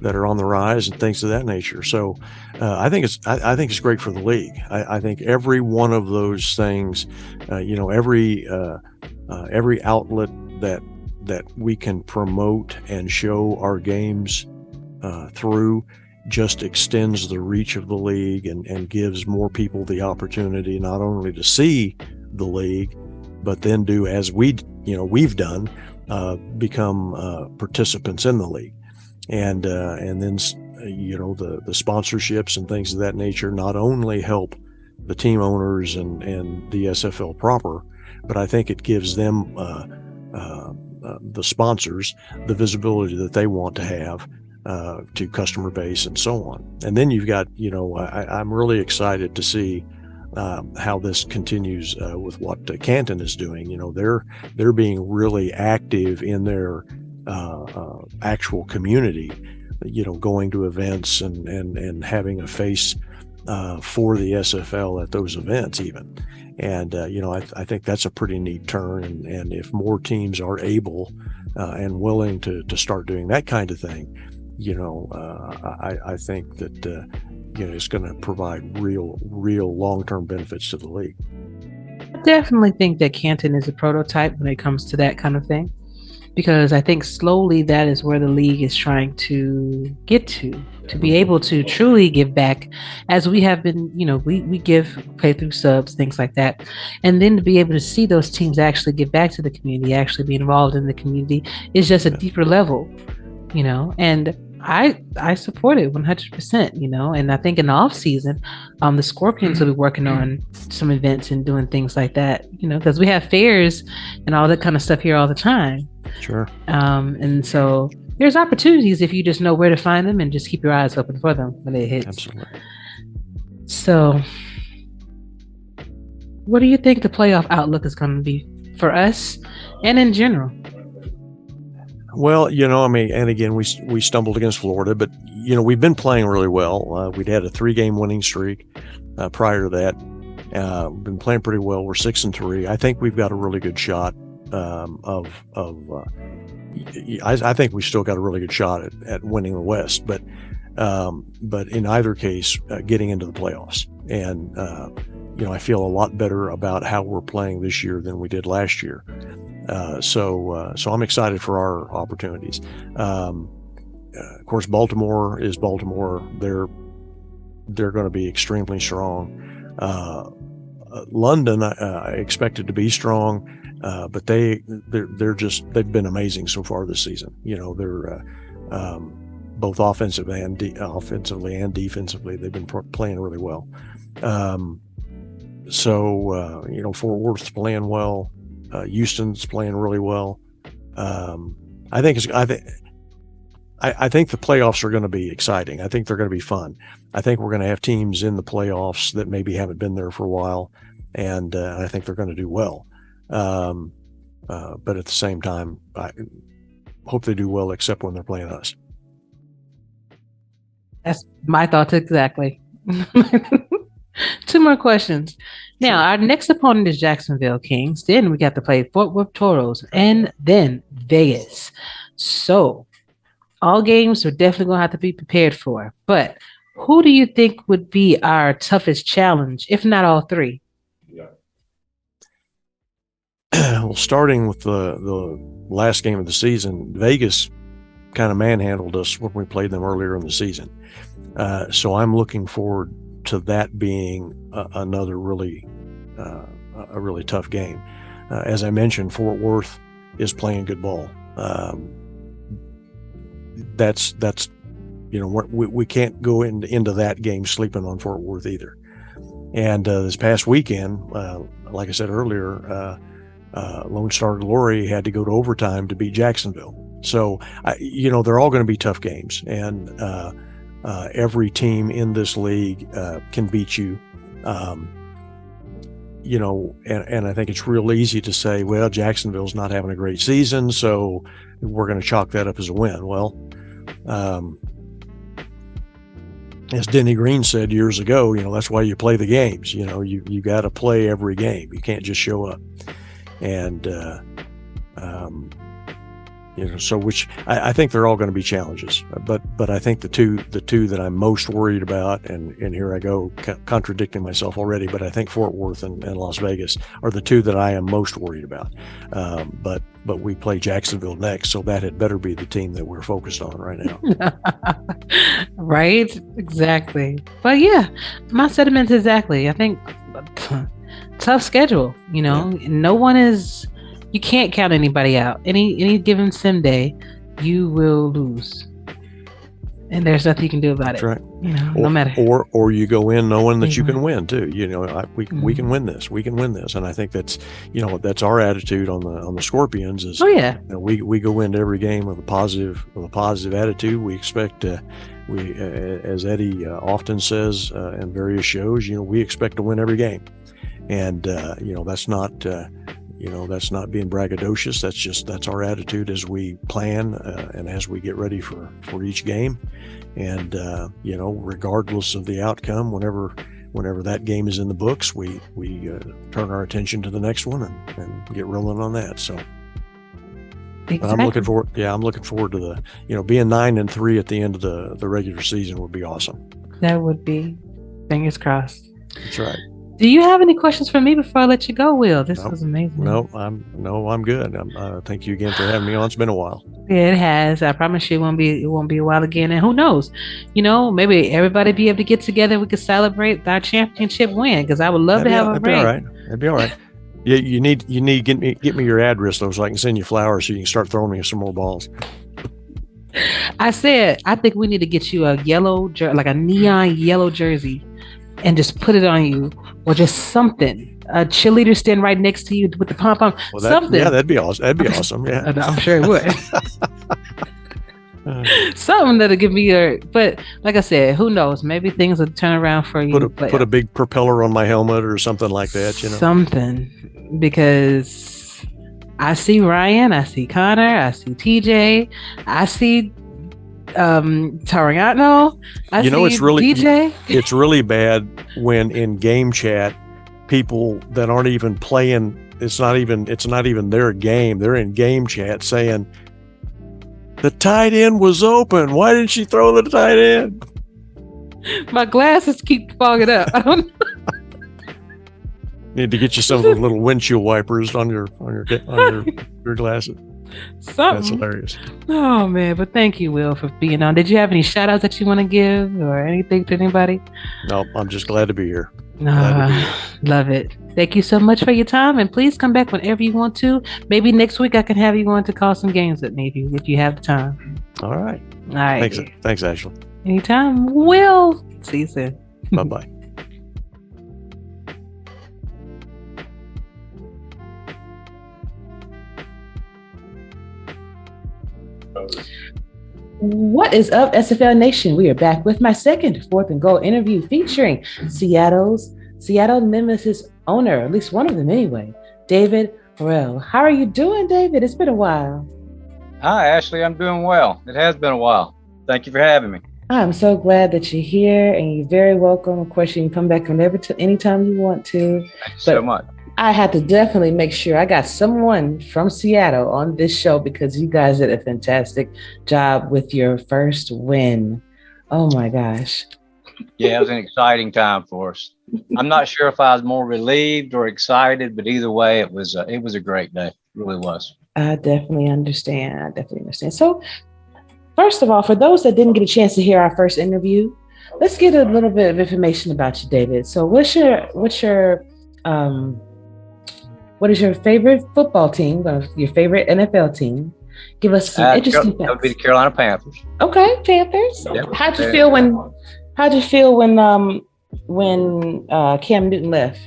that are on the rise and things of that nature. So I think it's great for the league. I think every one of those things, every outlet that we can promote and show our games through just extends the reach of the league and gives more people the opportunity not only to see the league, but then do as we've done, become participants in the league. And then the sponsorships and things of that nature not only help the team owners and the SFL proper, but I think it gives them the sponsors the visibility that they want to have to customer base and so on. And then you've got, I'm really excited to see how this continues with what Canton is doing. They're being really active in their actual community, going to events and having a face for the SFL at those events even. And, I think that's a pretty neat turn. And if more teams are able and willing to start doing that kind of thing, I think that, it's going to provide real long-term benefits to the league.
I definitely think that Canton is a prototype when it comes to that kind of thing. because I think slowly that is where the league is trying to get to be able to truly give back, as we have been, we give playthrough subs, things like that. And then to be able to see those teams actually give back to the community, actually be involved in the community, is just a deeper level, and I support it 100%, and I think in the off season, the Scorpions will be working on some events and doing things like that, because we have fairs and all that kind of stuff here all the time.
Sure.
And so there's opportunities if you just know where to find them and just keep your eyes open for them when it hits.
Absolutely.
So what do you think the playoff outlook is going to be for us and in general?
Well, and again, we stumbled against Florida, but, we've been playing really well. We'd had a 3-game winning streak prior to that. We've been playing pretty well. We're 6-3. I think we've got a really good shot I think we still got a really good shot at winning the West, but in either case, getting into the playoffs. And, I feel a lot better about how we're playing this year than we did last year. So I'm excited for our opportunities. Of course, Baltimore is Baltimore. They're going to be extremely strong. London, I expected to be strong, but they've been amazing so far this season. They're both offensively and defensively, they've been playing really well. Fort Worth's playing well. Houston's playing really well. I think the playoffs are going to be exciting. I think they're going to be fun. I think we're going to have teams in the playoffs that maybe haven't been there for a while, and I think they're going to do well. But at the same time, I hope they do well, except when they're playing us.
That's my thoughts exactly. 2 more questions. Now, our next opponent is Jacksonville Kings. Then we got to play Fort Worth Toros and then Vegas. So all games are definitely going to have to be prepared for. But who do you think would be our toughest challenge, if not all 3?
Well, starting with the last game of the season, Vegas kind of manhandled us when we played them earlier in the season. So I'm looking forward to that being another really tough game. As I mentioned, Fort Worth is playing good ball. That's we can't go into that game sleeping on Fort Worth either. And this past weekend, like I said earlier, Lone Star Glory had to go to overtime to beat Jacksonville. So they're all going to be tough games, and every team in this league can beat you. And I think it's real easy to say, well, Jacksonville's not having a great season, so we're going to chalk that up as a win. Well, as Denny Green said years ago, that's why you play the games. You got to play every game. You can't just show up. And so which I think they're all going to be challenges, but I think the two that I'm most worried about, and here I go contradicting myself already, but I think Fort Worth and Las Vegas are the 2 that I am most worried about. But we play Jacksonville next, so that had better be the team that we're focused on right now.
Right, exactly. But yeah, my sentiments exactly. I think tough schedule. No one is. You can't count anybody out. Any given sim day, you will lose, and there's nothing you can do about it.
That's right.
No matter.
Or you go in knowing that you can win too. We can win this. We can win this, and I think that's that's our attitude on the Scorpions. Is we go into every game with a positive attitude. We expect as Eddie often says in various shows, we expect to win every game, and that's not. That's not being braggadocious. That's our attitude as we plan and as we get ready for each game. And, regardless of the outcome, whenever that game is in the books, we turn our attention to the next one and get rolling on that. So exactly. I'm looking forward to the, being 9-3 at the end of the regular season would be awesome.
That would be. Fingers crossed.
That's right.
Do you have any questions for me before I let you go, Will? This was amazing.
I'm good. Thank you again for having me on. It's been a while.
Yeah, it has. I promise you it won't be a while again. And who knows? Maybe everybody be able to get together. We could celebrate our championship win, because I would love to have a ring.
That'd be all right. Yeah, you need to get me your address though, so I can send you flowers so you can start throwing me some more balls.
I think we need to get you a yellow like a neon yellow jersey and just put it on you, or just something. A cheerleader stand right next to you with the pom-pom. Something.
Yeah, that'd be awesome. That'd be awesome. Yeah.
I'm sure it would. Something that'll give me but like I said, who knows? Maybe things will turn around for you.
Put a big propeller on my helmet or something like that,
Something, because I see Ryan, I see Connor, I see TJ, I see Tariano.
It's really
DJ.
It's really bad when in game chat people that aren't even playing, it's not even their game, they're in game chat saying the tight end was open, why didn't she throw the tight end?
My glasses keep fogging up. I don't
need to get you some of those little windshield wipers on your glasses.
Something.
That's hilarious.
Oh man, but thank you, Will, for being on. Did you have any shout outs that you want to give or anything to anybody?
No, I'm just glad to be here.
Love it. Thank you so much for your time, and please come back whenever you want to. Maybe next week I can have you on to call some games with me if you have the time.
All right.
All right.
Thanks, Ashley.
Anytime. Will. See you soon.
Bye-bye.
What is up, SFL Nation? We are back with my second Fourth and Goal interview featuring Seattle Nemesis owner, at least one of them anyway, David Horrell. How are you doing, David? It's been a while.
Hi, Ashley. I'm doing well. It has been a while. Thank you for having me.
I'm so glad that you're here, and you're very welcome. Of course, you can come back anytime you want to.
Thank you so much.
I had to definitely make sure I got someone from Seattle on this show, because you guys did a fantastic job with your first win. Oh my gosh.
Yeah, it was an exciting time for us. I'm not sure if I was more relieved or excited, but either way, it was a great day. It really was.
I definitely understand. So first of all, for those that didn't get a chance to hear our first interview, let's get a little bit of information about you, David. So what is your favorite football team, or your favorite NFL team? Give us some interesting facts.
That would be the Carolina Panthers.
Okay, Panthers.
Yep.
How'd you feel when Cam Newton left?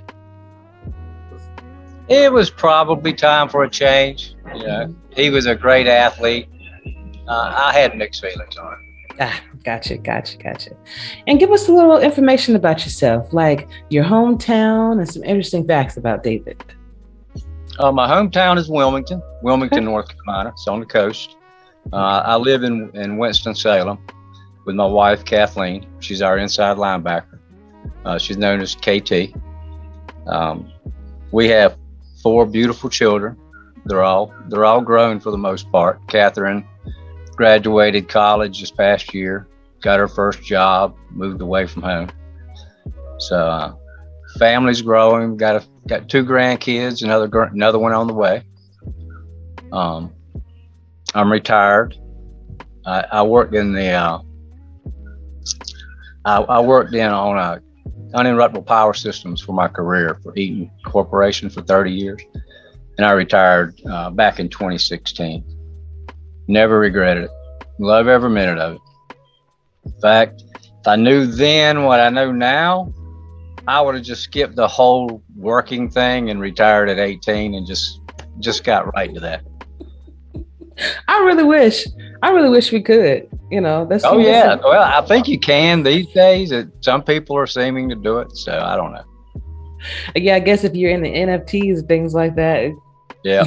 It was probably time for a change. He was a great athlete. I had mixed feelings on it.
Gotcha. And give us a little information about yourself, like your hometown and some interesting facts about David.
My hometown is Wilmington, North Carolina. It's on the coast. I live in Winston-Salem with my wife, Kathleen. She's our inside linebacker. She's known as KT. We have 4 beautiful children. They're all grown for the most part. Catherine graduated college this past year, got her first job, moved away from home. So family's growing. Got 2 grandkids, another one on the way. I'm retired. I worked on uninterruptible power systems for my career for Eaton Corporation for 30 years, and I retired back in 2016. Never regretted it. Love every minute of it. In fact, if I knew then what I know now, I would have just skipped the whole working thing and retired at 18 and just got right to that.
I really wish we could. That's.
Oh yeah. Well, I think you can these days. Some people are seeming to do it, so I don't know.
Yeah, I guess if you're in the NFTs and things like that.
Yeah.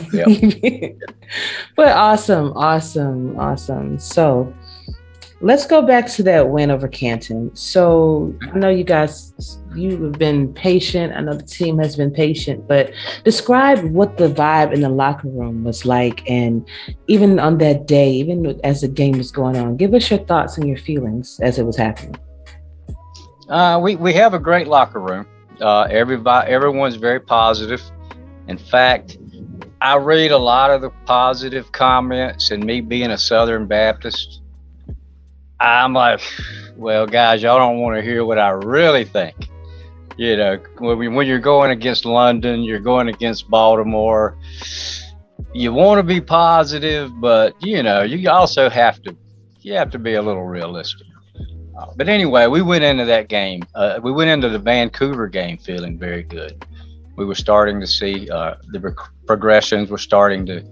But awesome. So let's go back to that win over Canton. So I know you have been patient. I know the team has been patient, but describe what the vibe in the locker room was like. And even on that day, even as the game was going on, give us your thoughts and your feelings as it was happening.
We have a great locker room. Everyone's very positive. In fact, I read a lot of the positive comments, and me being a Southern Baptist, I'm like, well, guys, y'all don't want to hear what I really think. You know, when you're going against London, you're going against Baltimore, you want to be positive, but you know, you also have to be a little realistic. But anyway, we went into that game. We went into the Vancouver game feeling very good. We were starting to see the progressions were starting to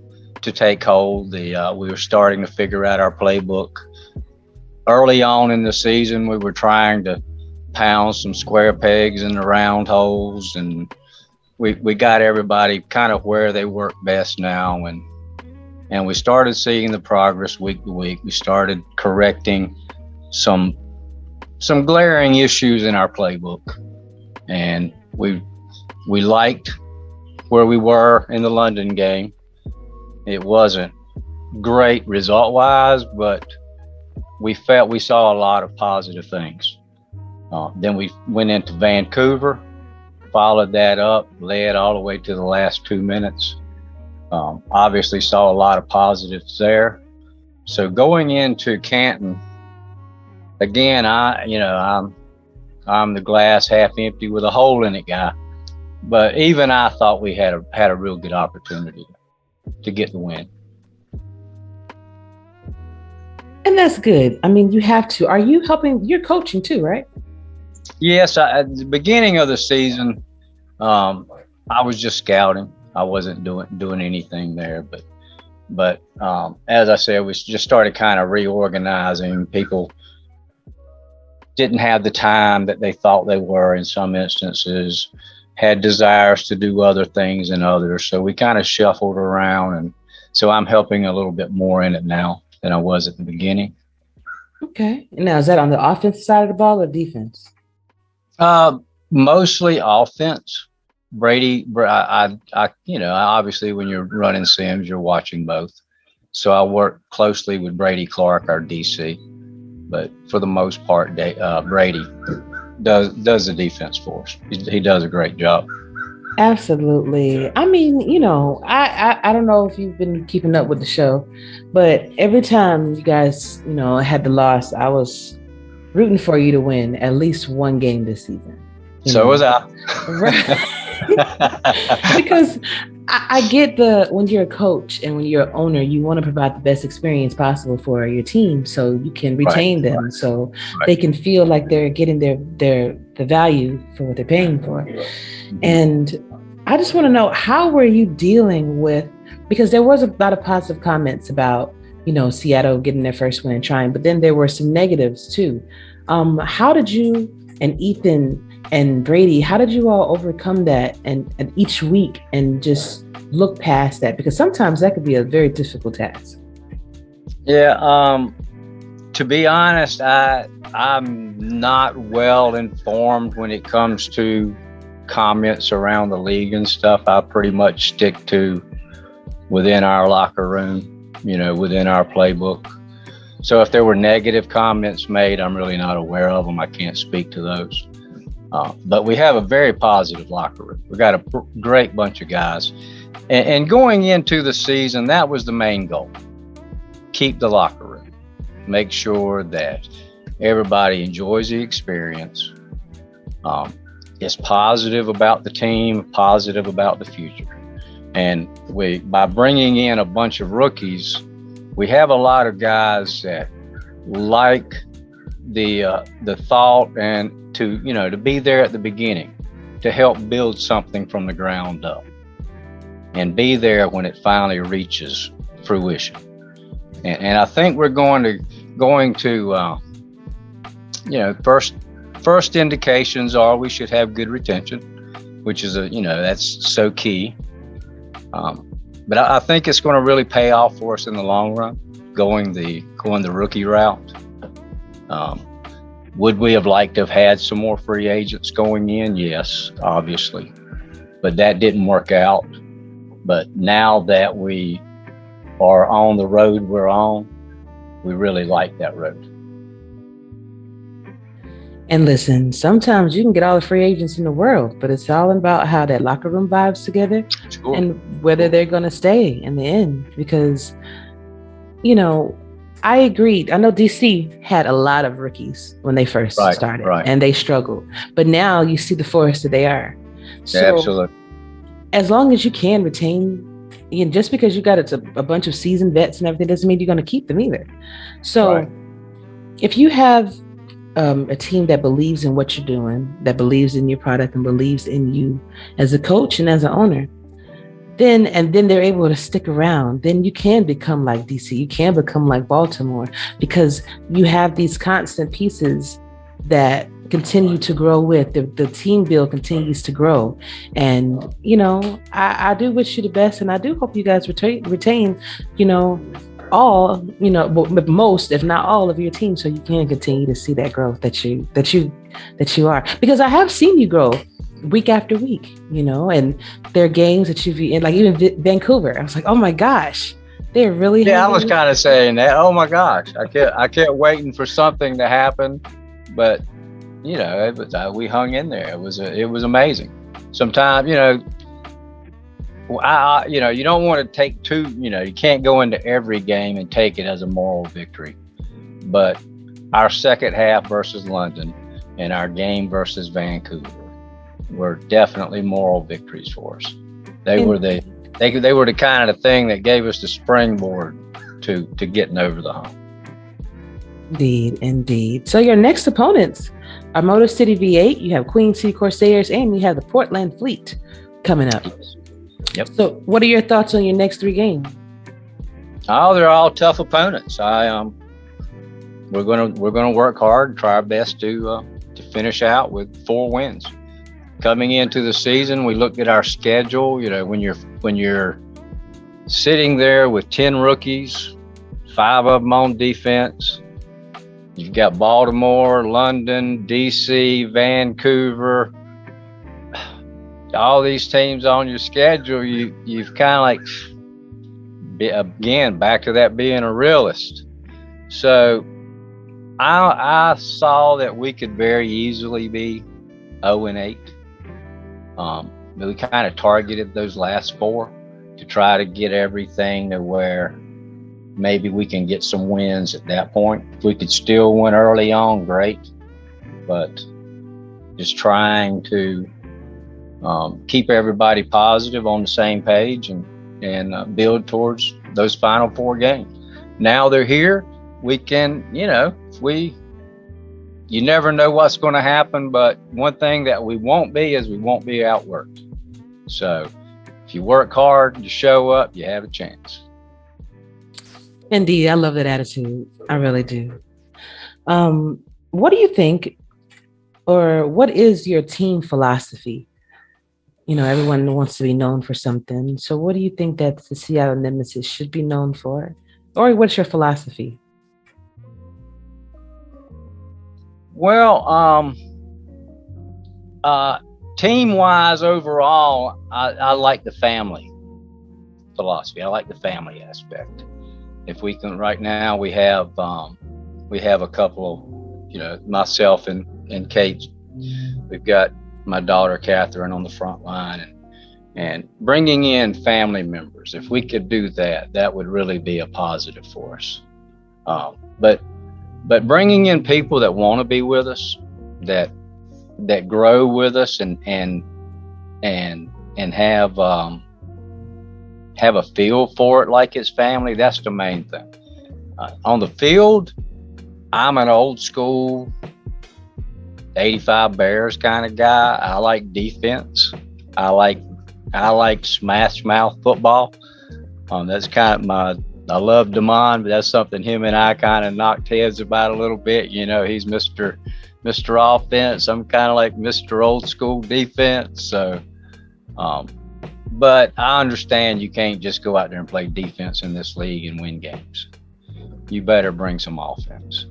take hold. We were starting to figure out our playbook. Early on in the season, we were trying to pound some square pegs in the round holes, and we got everybody kind of where they work best now, and we started seeing the progress week to week. We started correcting some glaring issues in our playbook, and we liked where we were in the London game. It wasn't great result wise, but we felt we saw a lot of positive things. Then we went into Vancouver, followed that up, led all the way to the last 2 minutes. Obviously saw a lot of positives there. So going into Canton, again, I'm the glass half empty with a hole in it guy. But even I thought we had a real good opportunity to get the win.
And that's good. I mean, you have to. Are you helping? You're coaching too, right? Yes.
At the beginning of the season, I was just scouting. I wasn't doing anything there. But as I said, we just started kind of reorganizing. People didn't have the time that they thought they were in some instances, had desires to do other things than others. So we kind of shuffled around, and so I'm helping a little bit more in it now than I was at the beginning.
Okay. Now, is that on the offensive side of the ball or defense?
Mostly offense. Brady, I obviously when you're running sims, you're watching both. So I work closely with Brady Clark, our DC, but for the most part, Brady does the defense for us. He does a great job.
Absolutely. I mean, I don't know if you've been keeping up with the show, but every time you guys, had the loss, I was rooting for you to win at least one game this season.
So was I.
Because I get when you're a coach and when you're an owner, you want to provide the best experience possible for your team so you can retain them, so they can feel like they're getting the value for what they're paying for. And I just want to know, how were you dealing with, because there was a lot of positive comments about, Seattle getting their first win and trying, but then there were some negatives too. How did you and Ethan and Brady, how did you all overcome that and each week and just look past that? Because sometimes that could be a very difficult task.
Yeah. To be honest, I'm not well informed when it comes to comments around the league and stuff. I pretty much stick to within our locker room, within our playbook. So if there were negative comments made, I'm really not aware of them. I can't speak to those. But we have a very positive locker room. We've got a great bunch of guys. And going into the season, that was the main goal. Keep the locker room. Make sure that everybody enjoys the experience. Is positive about the team, positive about the future. And by bringing in a bunch of rookies, we have a lot of guys that like the thought and to be there at the beginning, to help build something from the ground up and be there when it finally reaches fruition. And I think we're going to first indications are we should have good retention, which is that's so key. But I think it's going to really pay off for us in the long run, going the rookie route. Would we have liked to have had some more free agents going in? Yes, obviously, but that didn't work out. But now that we are on the road we're on, we really like that road.
And listen, sometimes you can get all the free agents in the world, but it's all about how that locker room vibes together and whether they're going to stay in the end. Because, you know, I agreed. I know DC had a lot of rookies when they first started, and they struggled. But now you see the force that they are. So,
yeah, absolutely.
As long as you can retain, just because you got a bunch of seasoned vets and everything doesn't mean you're going to keep them either. So, if you have a team that believes in what you're doing, that believes in your product and believes in you as a coach and as an owner, then they're able to stick around, then you can become like DC, you can become like Baltimore, because you have these constant pieces that continue to grow with the team build continues to grow. And I do wish you the best, and I do hope you guys retain all, most, if not all, of your team, so you can continue to see that growth that you are, because I have seen you grow week after week, and there are games that you've in, like even Vancouver. I was like, oh my gosh, they're really.
Yeah, I was kind of saying that. Oh my gosh, I kept waiting for something to happen, but it was, we hung in there. It was amazing. Sometimes you don't want to take you can't go into every game and take it as a moral victory, but our second half versus London and our game versus Vancouver were definitely moral victories for us. They were the kind of thing that gave us the springboard to getting over the hump.
Indeed. So your next opponents are Motor City V8, you have Queen City Corsairs, and you have the Portland Fleet coming up.
Yep.
So what are your thoughts on your next 3 games?
Oh, they're all tough opponents. We're gonna work hard and try our best to finish out with 4 wins. Coming into the season, we looked at our schedule. When you're sitting there with 10 rookies, 5 of them on defense, you've got Baltimore, London, DC, Vancouver, all these teams on your schedule. You've kind of again, back to that being a realist. So I saw that we could very easily be 0-8. But we kind of targeted those last 4 to try to get everything to where maybe we can get some wins at that point. If we could still win early on, great. But just trying to keep everybody positive on the same page and build towards those final 4 games. Now they're here. We can, you never know what's going to happen, but one thing that we won't be is we won't be outworked. So if you work hard, you show up, you have a chance.
Indeed, I love that attitude. I really do. What do you think, or what is your team philosophy? Everyone wants to be known for something. So what do you think that the Seattle Nemesis should be known for? Or what's your philosophy?
Well, team-wise overall, I like the family philosophy. I like the family aspect. If we can, right now we have a couple of, myself and Kate. We've got my daughter Catherine on the front line, and bringing in family members. If we could do that, that would really be a positive for us. But bringing in people that want to be with us, that grow with us, and have a feel for it like it's family. That's the main thing. On the field, I'm an old school 85 Bears kind of guy. I like defense. I like smash mouth football. That's kind of I love Damon, but that's something him and I kind of knocked heads about a little bit. He's Mr. Offense. I'm kind of like Mr. Old School Defense. So, but I understand you can't just go out there and play defense in this league and win games. You better bring some offense.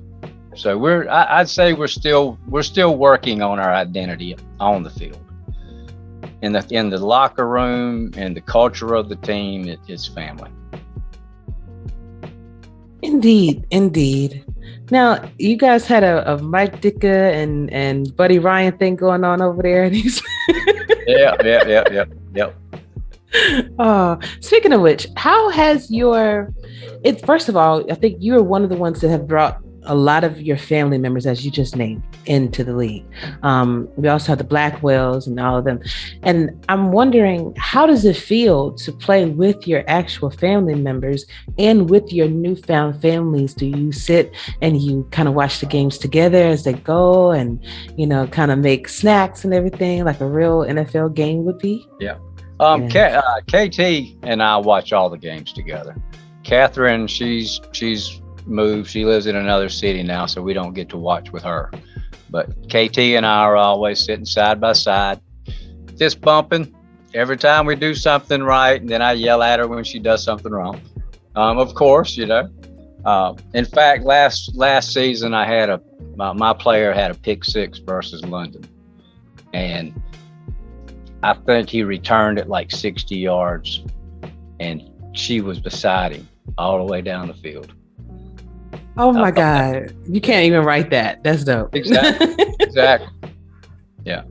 So I'd say we're still working on our identity on the field. In the locker room and the culture of the team, it's family.
Indeed. Now, you guys had a Mike Ditka and Buddy Ryan thing going on over there.
Yep.
Speaking of which, how has first of all, I think you're one of the ones that have brought a lot of your family members, as you just named, into the league. We also have the Blackwells and all of them. And I'm wondering, how does it feel to play with your actual family members and with your newfound families? Do you sit and you kind of watch the games together as they go and, kind of make snacks and everything like a real NFL game would be?
Yeah. KT and I watch all the games together. Catherine, she's moved. She lives in another city now, so we don't get to watch with her. But KT and I are always sitting side by side, fist bumping every time we do something right, and then I yell at her when she does something wrong. Of course, in fact, last season I had my player had a pick six versus London, and I think he returned it like 60 yards, and she was beside him all the way down the field.
Oh my God. You can't even write that. That's dope.
Exactly. Yeah.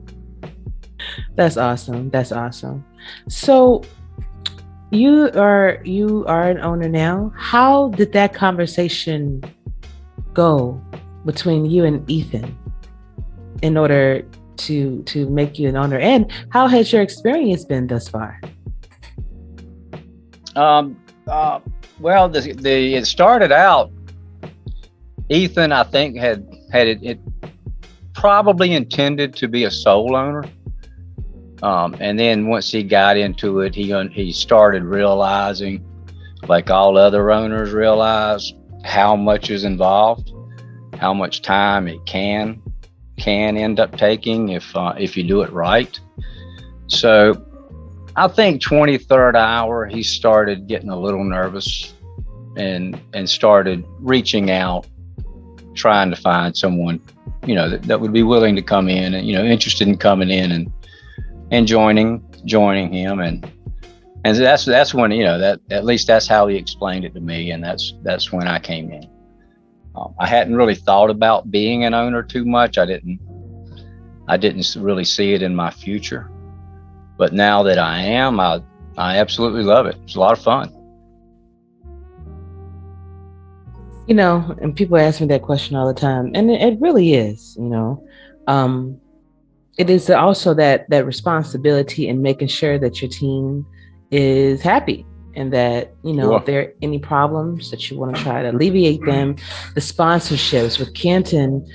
That's awesome. So you are an owner now. How did that conversation go between you and Ethan in order to make you an owner? And how has your experience been thus far?
Well, it started out, Ethan, I think, had it probably intended to be a sole owner. And then once he got into it, he started realizing, like all other owners realize, how much is involved, how much time it can end up taking if you do it right. So I think 23rd hour, he started getting a little nervous and started reaching out, trying to find someone, that would be willing to come in and, interested in coming in and joining him. And that's when, that at least that's how he explained it to me. And that's when I came in. I hadn't really thought about being an owner too much. I didn't really see it in my future. But now that I am, I absolutely love it. It's a lot of fun.
And people ask me that question all the time, and it really is, it is also that responsibility in making sure that your team is happy and that,
Sure.
If there are any problems that you want to try to alleviate them. The sponsorships with Canton,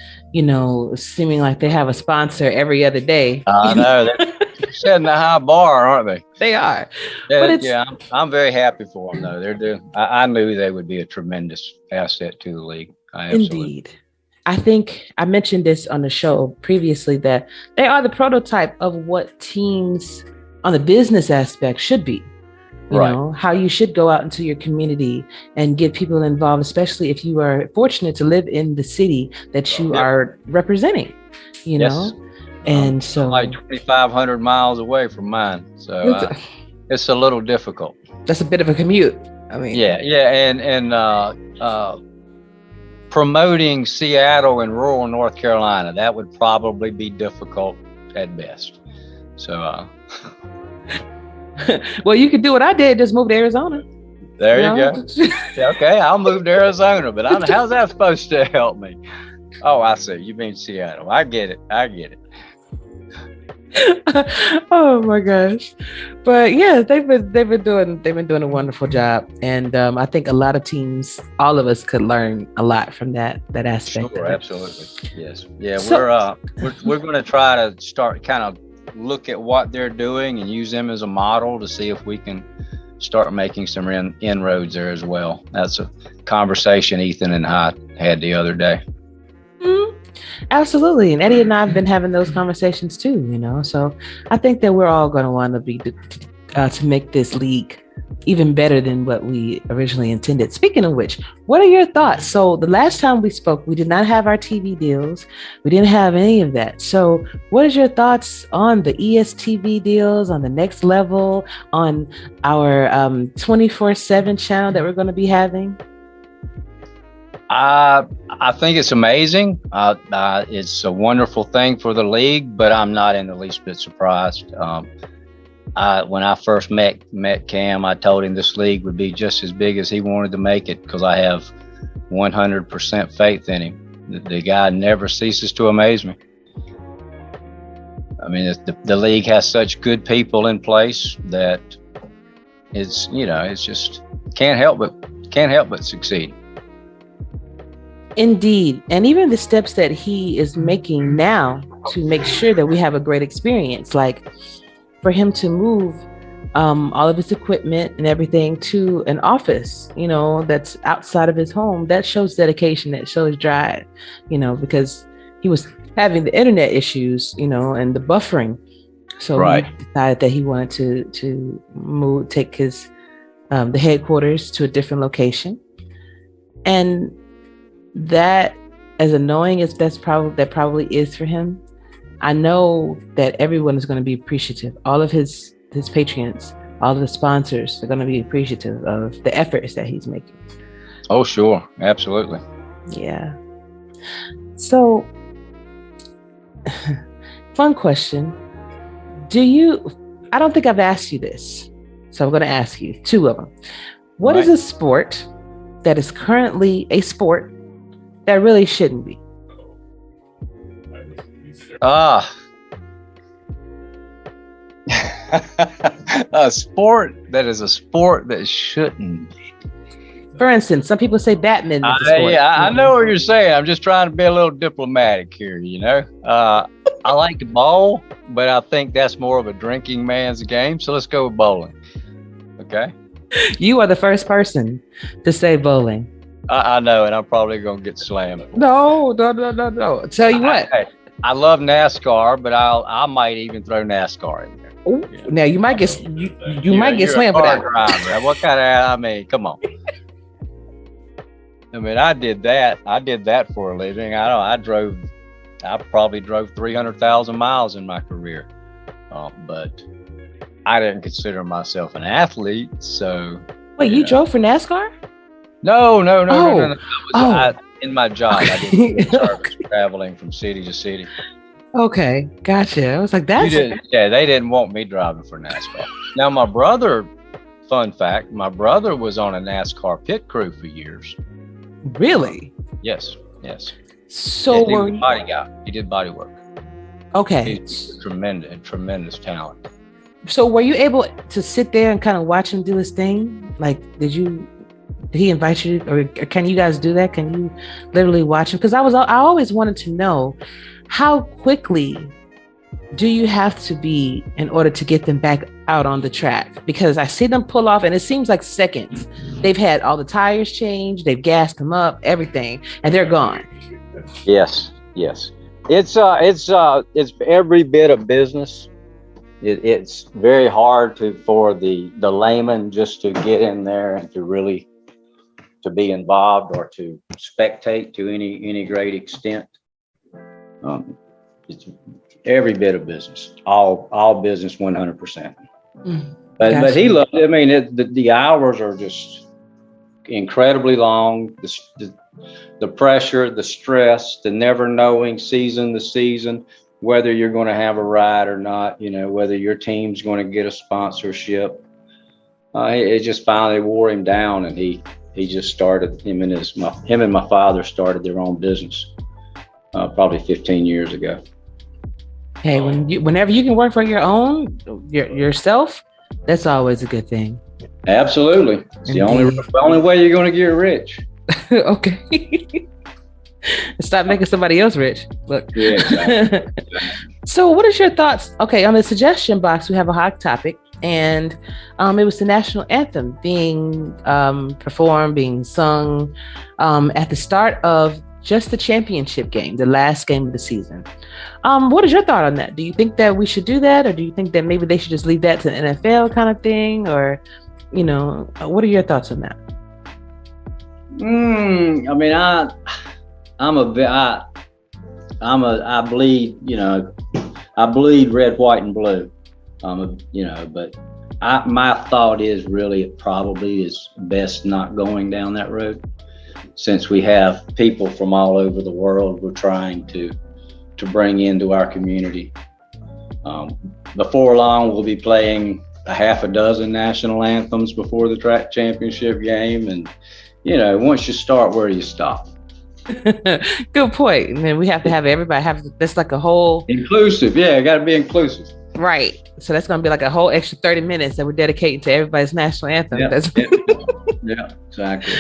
seeming like they have a sponsor every other day.
I know. They're setting a high bar, aren't they?
They are.
Yeah, I'm very happy for them, though. They're doing. I knew they would be a tremendous asset to the league.
Indeed. I think I mentioned this on the show previously that they are the prototype of what teams on the business aspect should be. You know, how you should go out into your community and get people involved, especially if you are fortunate to live in the city that you are representing, know? And so
I'm like 2,500 miles away from mine. So it's a little difficult.
That's a bit of a commute. I mean,
and promoting Seattle and rural North Carolina, that would probably be difficult at best. So
well, you could do what I did, just move to Arizona.
There you go. Okay, I'll move to Arizona, but how's that supposed to help me? Oh, I see. You mean Seattle. I get it.
Oh my gosh. But yeah, they've been doing a wonderful job. And I think a lot of teams, all of us could learn a lot from that aspect.
Sure, absolutely. Yes. Yeah, so, we're going to try to start kind of look at what they're doing and use them as a model to see if we can start making some inroads there as well. That's a conversation Ethan and I had the other day.
Mm-hmm. Absolutely. And Eddie and I have been having those conversations too, so I think that we're all going to want to be to make this league even better than what we originally intended. Speaking of which, what are your thoughts? So the last time we spoke, we did not have our TV deals. We didn't have any of that. So what is your thoughts on the ESTV deals, on the next level, on our 24/7 channel that we're going to be having?
I think it's amazing. It's a wonderful thing for the league, but I'm not in the least bit surprised. When I first met Cam, I told him this league would be just as big as he wanted to make it because I have 100% faith in him. The guy never ceases to amaze me. I mean, the league has such good people in place that it's just can't help but succeed.
Indeed. And even the steps that he is making now to make sure that we have a great experience, like for him to move all of his equipment and everything to an office, that's outside of his home, that shows dedication, that shows drive, because he was having the internet issues, and the buffering. So
right.
He decided that he wanted to take his the headquarters to a different location. And that, as annoying as that probably is for him, I know that everyone is going to be appreciative. All of his patrons, all of the sponsors are going to be appreciative of the efforts that he's making.
Oh, sure. Absolutely.
Yeah. So, fun question. I don't think I've asked you this, so I'm going to ask you two of them. What is a sport that is currently a sport that really shouldn't be?
A sport that is a sport that shouldn't be.
For instance, some people say badminton is a sport.
Yeah, I know what you're saying. I'm just trying to be a little diplomatic here, I like to bowl, but I think that's more of a drinking man's game. So let's go with bowling. Okay.
You are the first person to say bowling.
I know, and I'm probably going to get slammed.
No. Tell you what.
I love NASCAR, but I might even throw NASCAR in there.
Ooh, yeah. Now you might get you might get slammed for that.
Driver. What kind of? Come on. I did that for a living. I probably drove 300,000 miles in my career, but I didn't consider myself an athlete. So
wait, you drove for NASCAR?
No. In my job, I did service traveling from city to city.
Okay, gotcha. I was like, that's...
They didn't want me driving for NASCAR. Now, my brother, fun fact, my brother was on a NASCAR pit crew for years.
Really?
Yes.
So
he was a body guy. He did body work.
Okay.
He's tremendous talent.
So were you able to sit there and kind of watch him do his thing? Like, did he invite you, or can you guys do that? Can you literally watch him? Because I always wanted to know, how quickly do you have to be in order to get them back out on the track? Because I see them pull off and it seems like seconds. They've had all the tires changed, they've gassed them up, everything, and they're gone.
Yes. It's every bit of business. It's very hard for the layman just to get in there and to be involved or to spectate to any great extent. It's every bit of business, all business, 100%. But he loved it. The hours are just incredibly long. The pressure, the stress, the never knowing season to season, whether you're going to have a ride or not, whether your team's going to get a sponsorship. It just finally wore him down, and he just started, him and my father started their own business probably 15 years ago.
Hey, whenever you can work for your own, yourself, that's always a good thing.
Absolutely. It's the only way you're going to get rich.
Okay. Stop making somebody else rich. Look.
Yeah, exactly.
So what is your thoughts? Okay, on the suggestion box, we have a hot topic, and it was the national anthem being performed, being sung at the start of just the championship game, the last game of the season. What is your thought on that? Do you think that we should do that, or do you think that maybe they should just leave that to the NFL kind of thing, or what are your thoughts on that?
I bleed red, white, and blue. But my thought is really it probably is best not going down that road. since we have people from all over the world, we're trying to bring into our community. Before long, we'll be playing a half a dozen national anthems before the track championship game. And, once you start, where do you stop?
Good point. And then we have to have everybody that's like a whole
inclusive. Yeah, got to be inclusive.
Right. So that's going to be like a whole extra 30 minutes that we're dedicating to everybody's national anthem.
Yeah, exactly.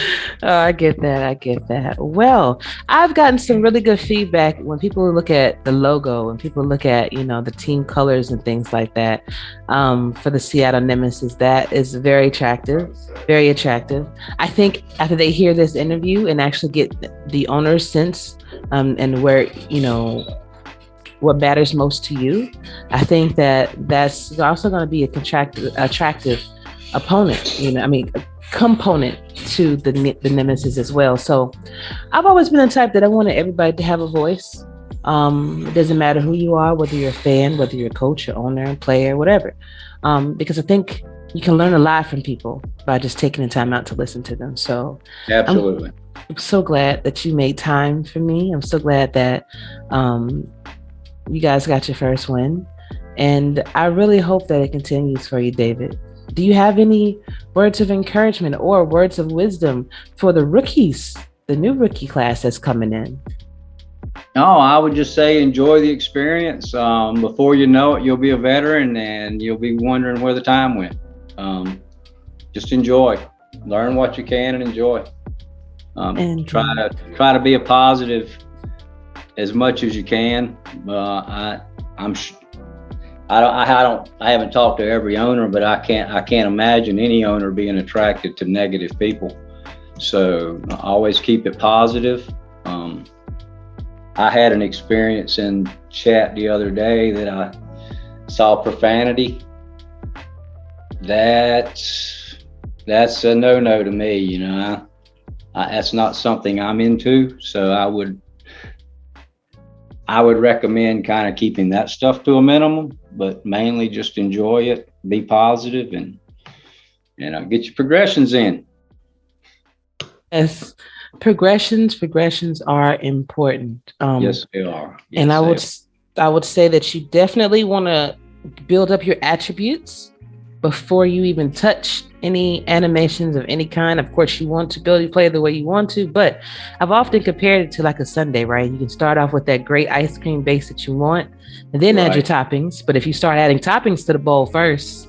Oh, I get that. Well, I've gotten some really good feedback when people look at the logo and people look at, the team colors and things like that for the Seattle Nemesis. That is very attractive. I think after they hear this interview and actually get the owner's sense and where, what matters most to you, I think that's also going to be attractive opponent, component to the Nemesis as well. So I've always been the type that I wanted everybody to have a voice. It doesn't matter who you are, whether you're a fan, whether you're a coach, or owner, player, whatever. Because I think you can learn a lot from people by just taking the time out to listen to them. So
absolutely.
I'm so glad that you made time for me. I'm so glad that you guys got your first win. And I really hope that it continues for you, David. Do you have any words of encouragement or words of wisdom for the rookies, the new rookie class that's coming in?
No, I would just say enjoy the experience. Before you know it, you'll be a veteran and you'll be wondering where the time went. Just enjoy, learn what you can and enjoy. Try to be a positive as much as you can. I haven't talked to every owner, but I can't imagine any owner being attracted to negative people. So always keep it positive. I had an experience in chat the other day that I saw profanity. That's a no-no to me. That's not something I'm into. So I would recommend kind of keeping that stuff to a minimum, but mainly just enjoy it, be positive, and get your progressions in.
Yes, progressions are important.
Yes, they are. Yes,
and I would say that you definitely want to build up your attributes before you even touch any animations of any kind. Of course, you want to build your play the way you want to, but I've often compared it to like a sundae, right? You can start off with that great ice cream base that you want and then add your toppings. But if you start adding toppings to the bowl first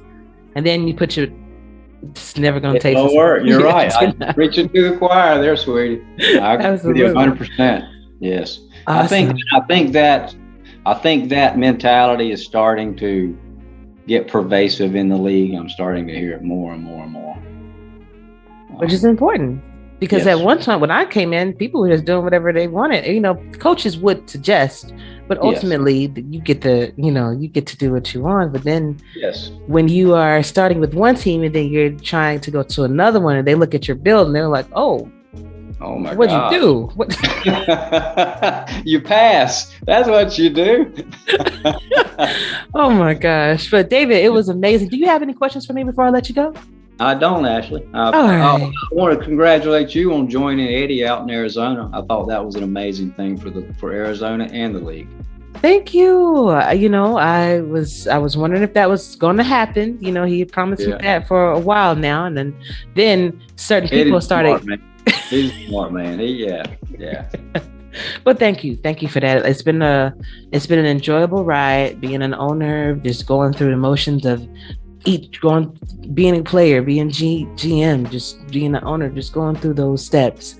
and then you put it's never going to taste.
You're right. I'm preaching to the choir there, sweetie. I agree with you 100%. Yes. Awesome. I think that mentality is starting to get pervasive in the league. I'm starting to hear it more and more and more.
Which is important because at one time when I came in, people were just doing whatever they wanted. Coaches would suggest, but ultimately you get to do what you want. But then when you are starting with one team and then you're trying to go to another one and they look at your build and they're like, oh my God. What'd you do?
You pass. That's what you do.
Oh my gosh. But David, it was amazing. Do you have any questions for me before I let you go?
I don't, Ashley.
I
want to congratulate you on joining Eddie out in Arizona. I thought that was an amazing thing for Arizona and the league.
Thank you. I was wondering if that was going to happen. He had promised me that for a while now, and then certain people started.
He's a smart man. Yeah.
But thank you for that. It's been an enjoyable ride, being an owner, just going through the emotions of being a player, being GM, just being an owner, just going through those steps.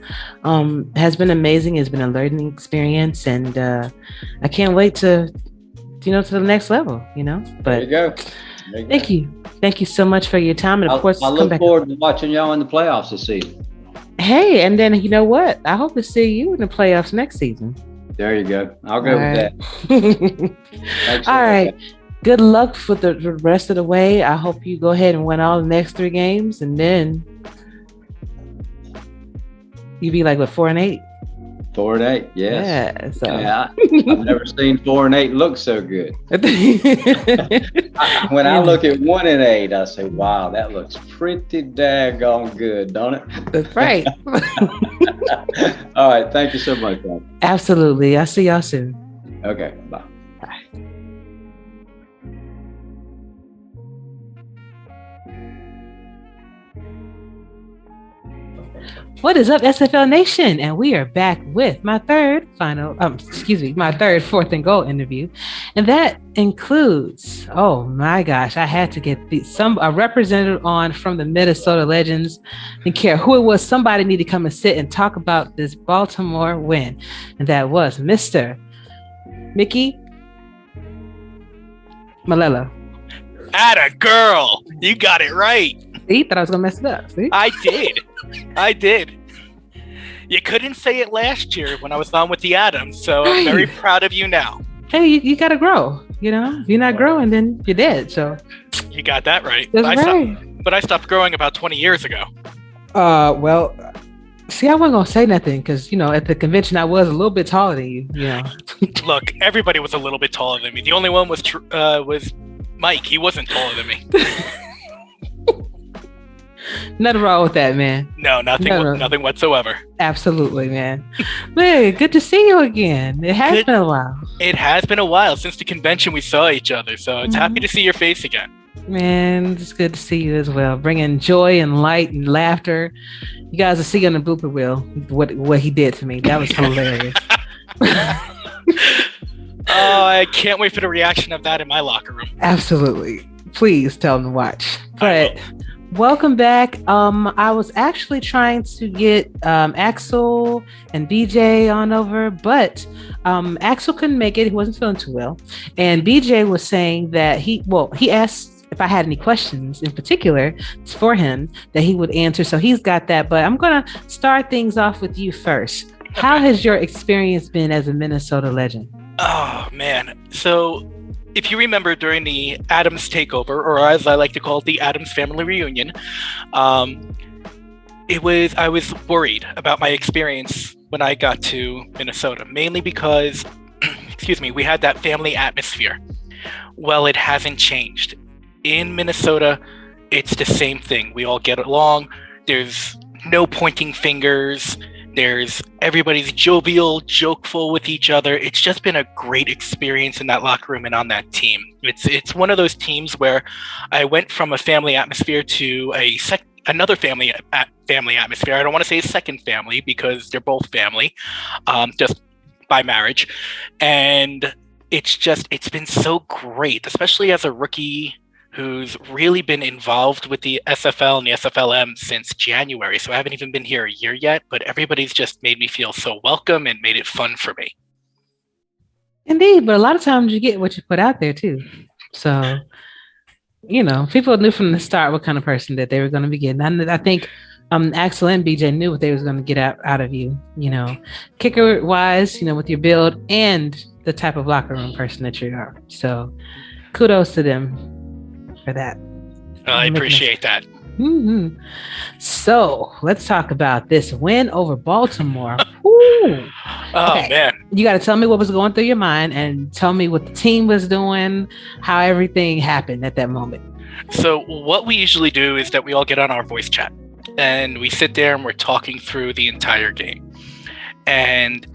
Has been amazing. It's been a learning experience, and I can't wait to the next level. But
there you go.
Thank you so much for your time, and of course,
I look forward to watching y'all in the playoffs this season.
Hey, and then you know what? I hope to see you in the playoffs next season.
There you go. I'll go with that.
All right. Good luck for the rest of the way. I hope you go ahead and win all the next 3 games, and then you be like 4-8.
4-8, yes.
Yeah. So.
Yeah, I've never seen 4-8 look so good. When I look at 1-8, I say, wow, that looks pretty daggone good, don't it?
That's right.
All right. Thank you so much, man.
Absolutely. I'll see y'all soon.
Okay. Bye.
What is up, SFL Nation? And we are back with my third, fourth and goal interview. And that includes, oh my gosh, I had to get a representative on from the Minnesota Legends. Didn't care who it was, somebody needed to come and sit and talk about this Baltimore win. And that was Mr. Mickey Malella.
Atta girl, you got it right.
See, thought I was gonna mess it up. See?
I did. You couldn't say it last year when I was on with the Adams, so I'm very proud of you now.
Hey, you gotta grow. You know, if you're not growing, then you're dead. So
you got that right.
That's right.
But I stopped growing about 20 years ago.
Well, see, I wasn't gonna say nothing because at the convention I was a little bit taller than you.
Look, everybody was a little bit taller than me. The only one was Mike. He wasn't taller than me.
Nothing wrong with that, man.
No, nothing whatsoever.
Absolutely, man. Man, good to see you again. It has been a while.
It has been a while since the convention we saw each other, so it's happy to see your face again.
Man, it's good to see you as well. Bringing joy and light and laughter. You guys will see on the blooper reel what he did to me. That was hilarious.
Oh, I can't wait for the reaction of that in my locker room.
Absolutely. Please tell them to watch. But welcome back. I was actually trying to get Axel and BJ on over, but Axel couldn't make it. He wasn't feeling too well. And BJ was saying that he asked if I had any questions in particular for him that he would answer. So he's got that, but I'm going to start things off with you first. Okay. How has your experience been as a Minnesota Legend?
Oh, man. So if you remember during the Adams takeover, or as I like to call it, the Adams family reunion, I was worried about my experience when I got to Minnesota, mainly because, we had that family atmosphere. Well, it hasn't changed. In Minnesota, it's the same thing. We all get along. There's no pointing fingers. Everybody's jovial, jokeful with each other. It's just been a great experience in that locker room and on that team. It's one of those teams where I went from a family atmosphere to another family atmosphere. I don't want to say a second family because they're both family, just by marriage. And it's been so great, especially as a rookie who's really been involved with the SFL and the SFLm since January. So I haven't even been here a year yet, but everybody's just made me feel so welcome and made it fun for me.
Indeed, but a lot of times you get what you put out there too. So, people knew from the start what kind of person that they were going to be getting. I think Axel and BJ knew what they was going to get out of you, kicker wise, with your build and the type of locker room person that you are. So kudos to them for that.
I appreciate that.
Mm-hmm. So let's talk about this win over Baltimore. Okay.
Man.
You got to tell me what was going through your mind and tell me what the team was doing, how everything happened at that moment.
So what we usually do is that we all get on our voice chat and we sit there and we're talking through the entire game and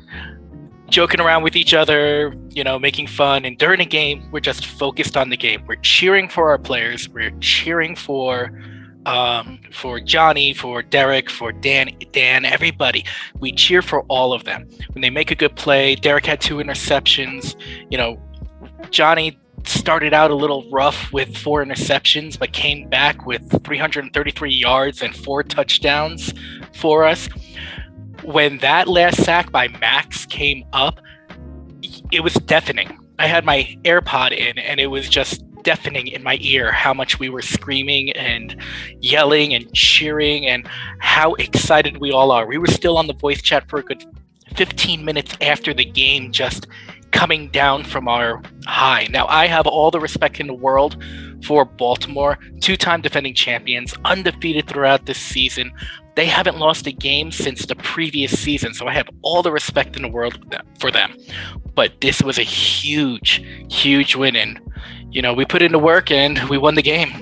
joking around with each other, making fun. And during a game, we're just focused on the game. We're cheering for our players. We're cheering for Johnny, for Derek, for Dan, everybody. We cheer for all of them. When they make a good play, Derek had 2 interceptions. Johnny started out a little rough with 4 interceptions, but came back with 333 yards and 4 touchdowns for us. When that last sack by Max came up, it was deafening. I had my AirPod in and it was just deafening in my ear how much we were screaming and yelling and cheering and how excited we all are. We were still on the voice chat for a good 15 minutes after the game, just coming down from our high. Now, I have all the respect in the world for Baltimore, 2-time defending champions, undefeated throughout this season. They haven't lost a game since the previous season, so I have all the respect in the world for them. But this was a huge, huge win, and we put in the work and we won the game.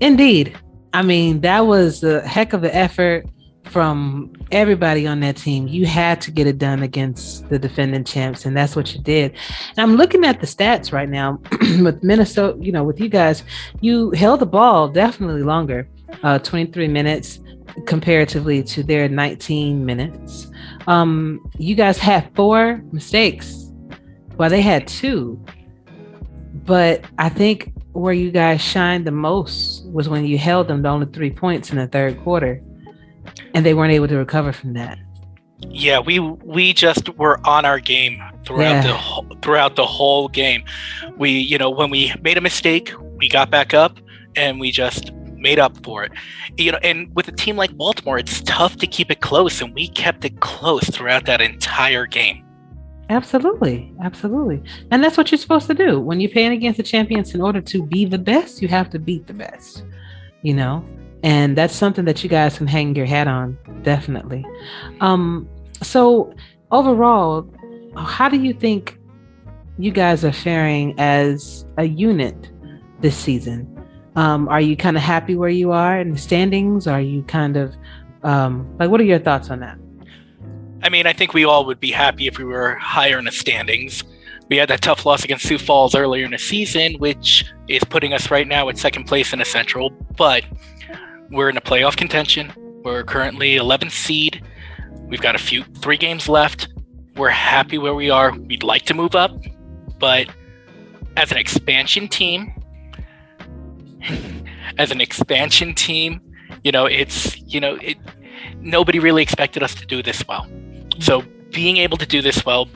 Indeed. I mean, that was a heck of an effort from everybody on that team. You had to get it done against the defending champs, and that's what you did. And I'm looking at the stats right now with Minnesota, with you guys. You held the ball definitely longer, 23 minutes comparatively to their 19 minutes. You guys had 4 mistakes. Well, they had 2. But I think where you guys shined the most was when you held them to only 3 points in the third quarter, and they weren't able to recover from that.
Yeah, we just were on our game throughout the whole game. We, when we made a mistake, we got back up and we just made up for it. And with a team like Baltimore, it's tough to keep it close, and we kept it close throughout that entire game.
Absolutely. And that's what you're supposed to do. When you're playing against the champions, in order to be the best, you have to beat the best, and that's something that you guys can hang your hat on, definitely. So overall, how do you think you guys are faring as a unit this season? Are you kind of happy where you are in the standings? Are you kind of what are your thoughts on that?
I mean, I think we all would be happy if we were higher in the standings. We had that tough loss against Sioux Falls earlier in the season, which is putting us right now at second place in the Central, but we're in a playoff contention. We're currently 11th seed. We've got 3 games left. We're happy where we are. We'd like to move up, but as an expansion team, nobody really expected us to do this well. So being able to do this well,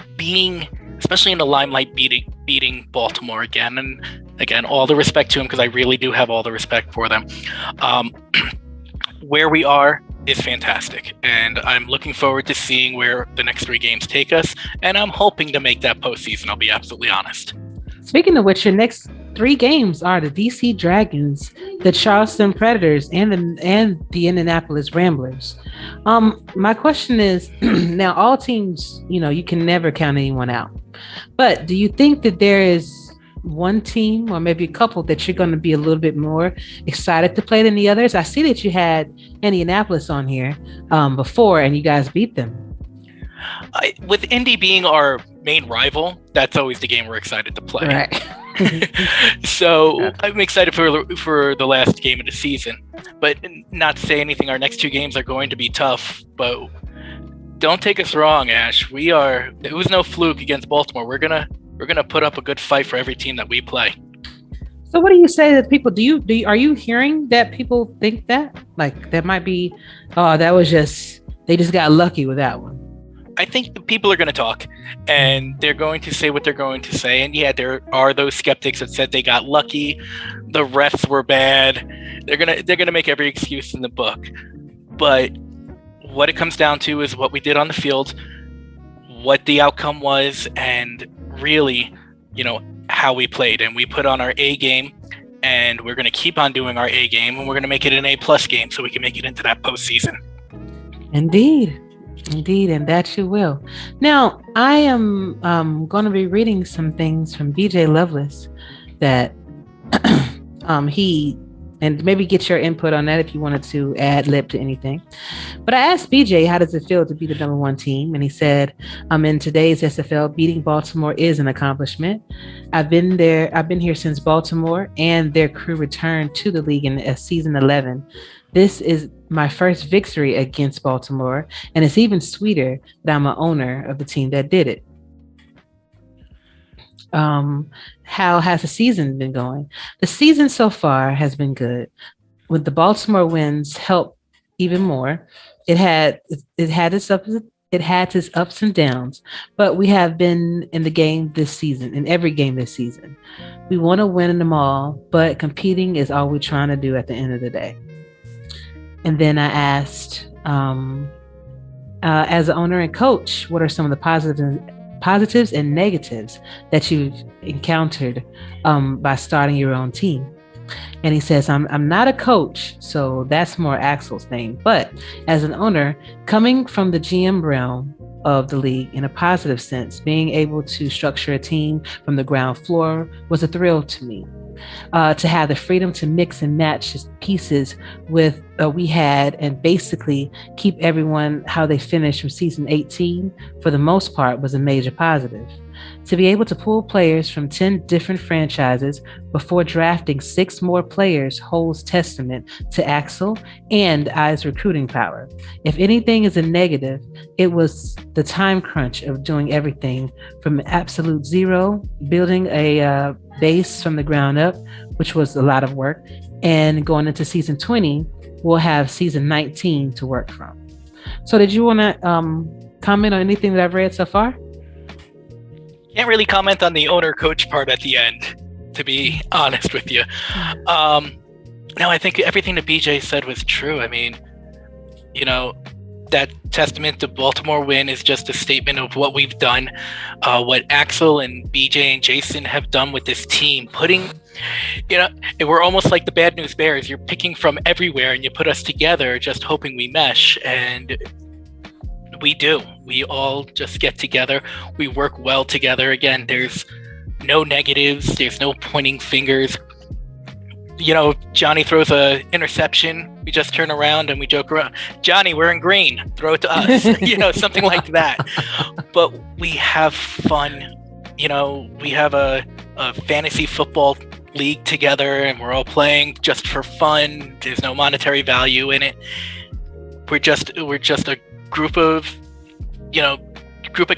especially in the limelight, beating Baltimore again, and again, all the respect to them, because I really do have all the respect for them. Where we are is fantastic, and I'm looking forward to seeing where the next 3 games take us, and I'm hoping to make that postseason, I'll be absolutely honest.
Speaking of which, your next 3 games are the DC Dragons, the Charleston Predators, and the Indianapolis Ramblers. My question is, now all teams, you can never count anyone out. But do you think that there is one team or maybe a couple that you're going to be a little bit more excited to play than the others? I see that you had Indianapolis on here before, and you guys beat them.
With Indy being our main rival, that's always the game we're excited to play.
Right.
So I'm excited for the last game of the season, but not to say anything. Our next 2 games are going to be tough, but don't take us wrong, Ash. It was no fluke against Baltimore. We're gonna put up a good fight for every team that we play.
So what do you say that people are you hearing that people think that that might be, they just got lucky with that one?
I think the people are going to talk, and they're going to say what they're going to say. And yeah, there are those skeptics that said they got lucky, the refs were bad. They're gonna make every excuse in the book. But what it comes down to is what we did on the field, what the outcome was, and really, how we played. And we put on our A game, and we're going to keep on doing our A game, and we're going to make it an A+ game so we can make it into that postseason.
Indeed, and that you will. Now, I am going to be reading some things from J.R.Lawless that and maybe get your input on that if you wanted to ad lib to anything. But I asked BJ, how does it feel to be the number 1 team? And he said, in today's SFL, beating Baltimore is an accomplishment. I've been here since Baltimore and their crew returned to the league in season 11. This is my first victory against Baltimore, and it's even sweeter that I'm an owner of the team that did it. How has the season been going? The season so far has been good. With the Baltimore wins help even more. It had its it had its ups and downs, but we have been in the game this season, in every game this season. We want to win in them all, but competing is all we're trying to do at the end of the day. And then I asked, as an owner and coach, what are some of the positives and negatives that you've encountered by starting your own team? And he says, I'm not a coach, so that's more Axel's thing. But as an owner, coming from the GM realm of the league in a positive sense, being able to structure a team from the ground floor was a thrill to me. To have the freedom to mix and match pieces with we had and basically keep everyone how they finished from season 18 for the most part was a major positive. To be able to pull players from 10 different franchises before drafting 6 more players holds testament to Axel and I's recruiting power. If anything is a negative, it was the time crunch of doing everything from absolute zero, building a base from the ground up, which was a lot of work, and going into season 20, we'll have season 19 to work from. So did you want to comment on anything that I've read so far?
Can't really comment on the owner coach part at the end, to be honest with you. No, I think everything that BJ said was true. I mean, that testament to Baltimore win is just a statement of what we've done, what Axel and BJ and Jason have done with this team, we're almost like the Bad News Bears. You're picking from everywhere and you put us together just hoping we mesh, and we do. We all just get together. We work well together. Again, there's no negatives. There's no pointing fingers. Johnny throws a interception. We just turn around and we joke around. Johnny, we're in green. Throw it to us. Something like that. But we have fun. We have a fantasy football league together and we're all playing just for fun. There's no monetary value in it. We're just a group of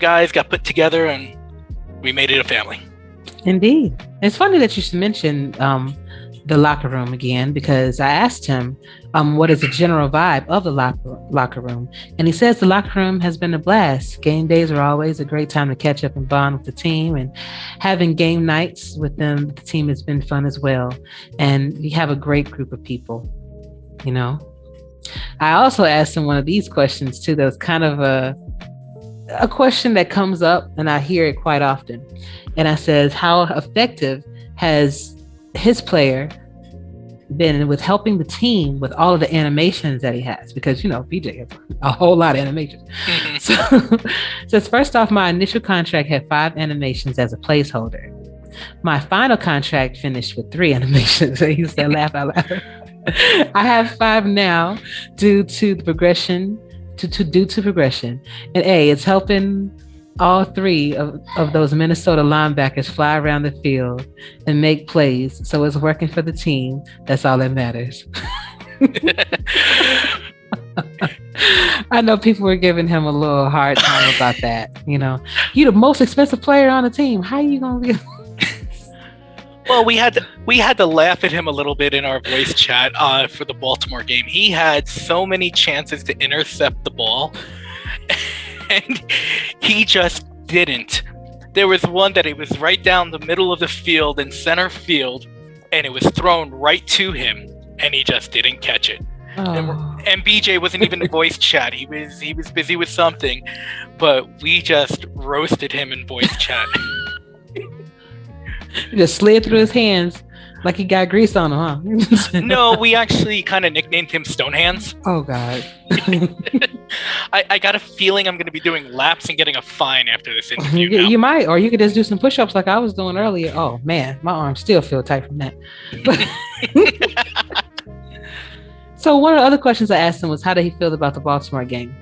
guys got put together and we made it a family.
Indeed. It's funny that you should mention the locker room again, because I asked him what is the general vibe of the locker room, and he says the locker room has been a blast. Game days are always a great time to catch up and bond with the team, and having game nights with them, the team has been fun as well, and we have a great group of people. I also asked him one of these questions too. That was kind of a question that comes up, and I hear it quite often. And I says, how effective has his player been with helping the team with all of the animations that he has? Because BJ has a whole lot of animations. So first off, my initial contract had 5 animations as a placeholder. My final contract finished with 3 animations. So he said, laugh out loud. I have 5 now due to the progression, due to progression. And it's helping all 3 of those Minnesota linebackers fly around the field and make plays. So it's working for the team. That's all that matters. I know people were giving him a little hard time about that. You're the most expensive player on the team. How are you going to be?
Well, we had to laugh at him a little bit in our voice chat for the Baltimore game. He had so many chances to intercept the ball, and he just didn't. There was one that it was right down the middle of the field in center field, and it was thrown right to him, and he just didn't catch it. Oh. And BJ wasn't even in voice chat. He was busy with something, but we just roasted him in voice chat.
He just slid through his hands like he got grease on him, huh?
No, we actually kind of nicknamed him Stonehands.
Oh, God.
I got a feeling I'm going to be doing laps and getting a fine after this interview.
You might, or you could just do some push-ups like I was doing earlier. Oh, man, my arms still feel tight from that. So one of the other questions I asked him was, how did he feel about the Baltimore game?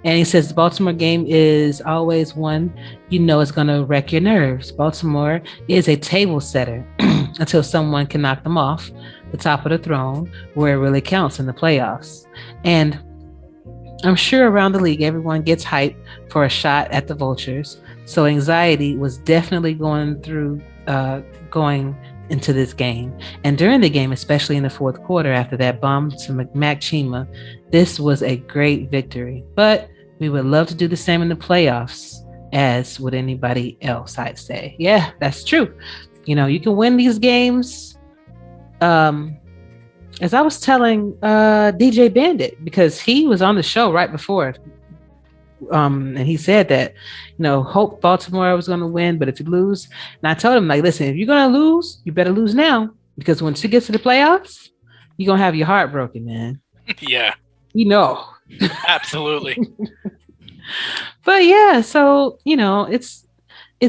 And he says the Baltimore game is always one it's going to wreck your nerves. Baltimore is a table setter until someone can knock them off the top of the throne where it really counts in the playoffs. And I'm sure around the league, everyone gets hyped for a shot at the Vultures. So anxiety was definitely going into this game. And during the game, especially in the fourth quarter, after that bomb to Mac Chima, this was a great victory. But We would love to do the same in the playoffs as would anybody else, I'd say. Yeah, that's true. You can win these games. As I was telling DJ Bandit, because he was on the show right before, and he said that, hope Baltimore was going to win, but if you lose, and I told him, like, listen, if you're going to lose, you better lose now, because once you get to the playoffs, you're going to have your heart broken, man.
Yeah. Absolutely.
But yeah, so, it's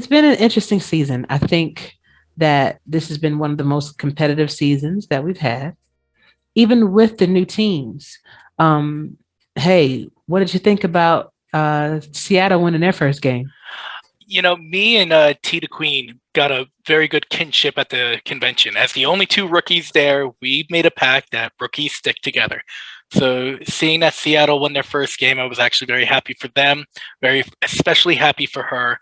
been an interesting season. I think that this has been one of the most competitive seasons that we've had, even with the new teams. Hey, what did you think about Seattle winning their first game?
Me and T the Queen got a very good kinship at the convention. As the only two rookies there, we made a pact that rookies stick together. So seeing that Seattle won their first game, I was actually very happy for them, especially happy for her.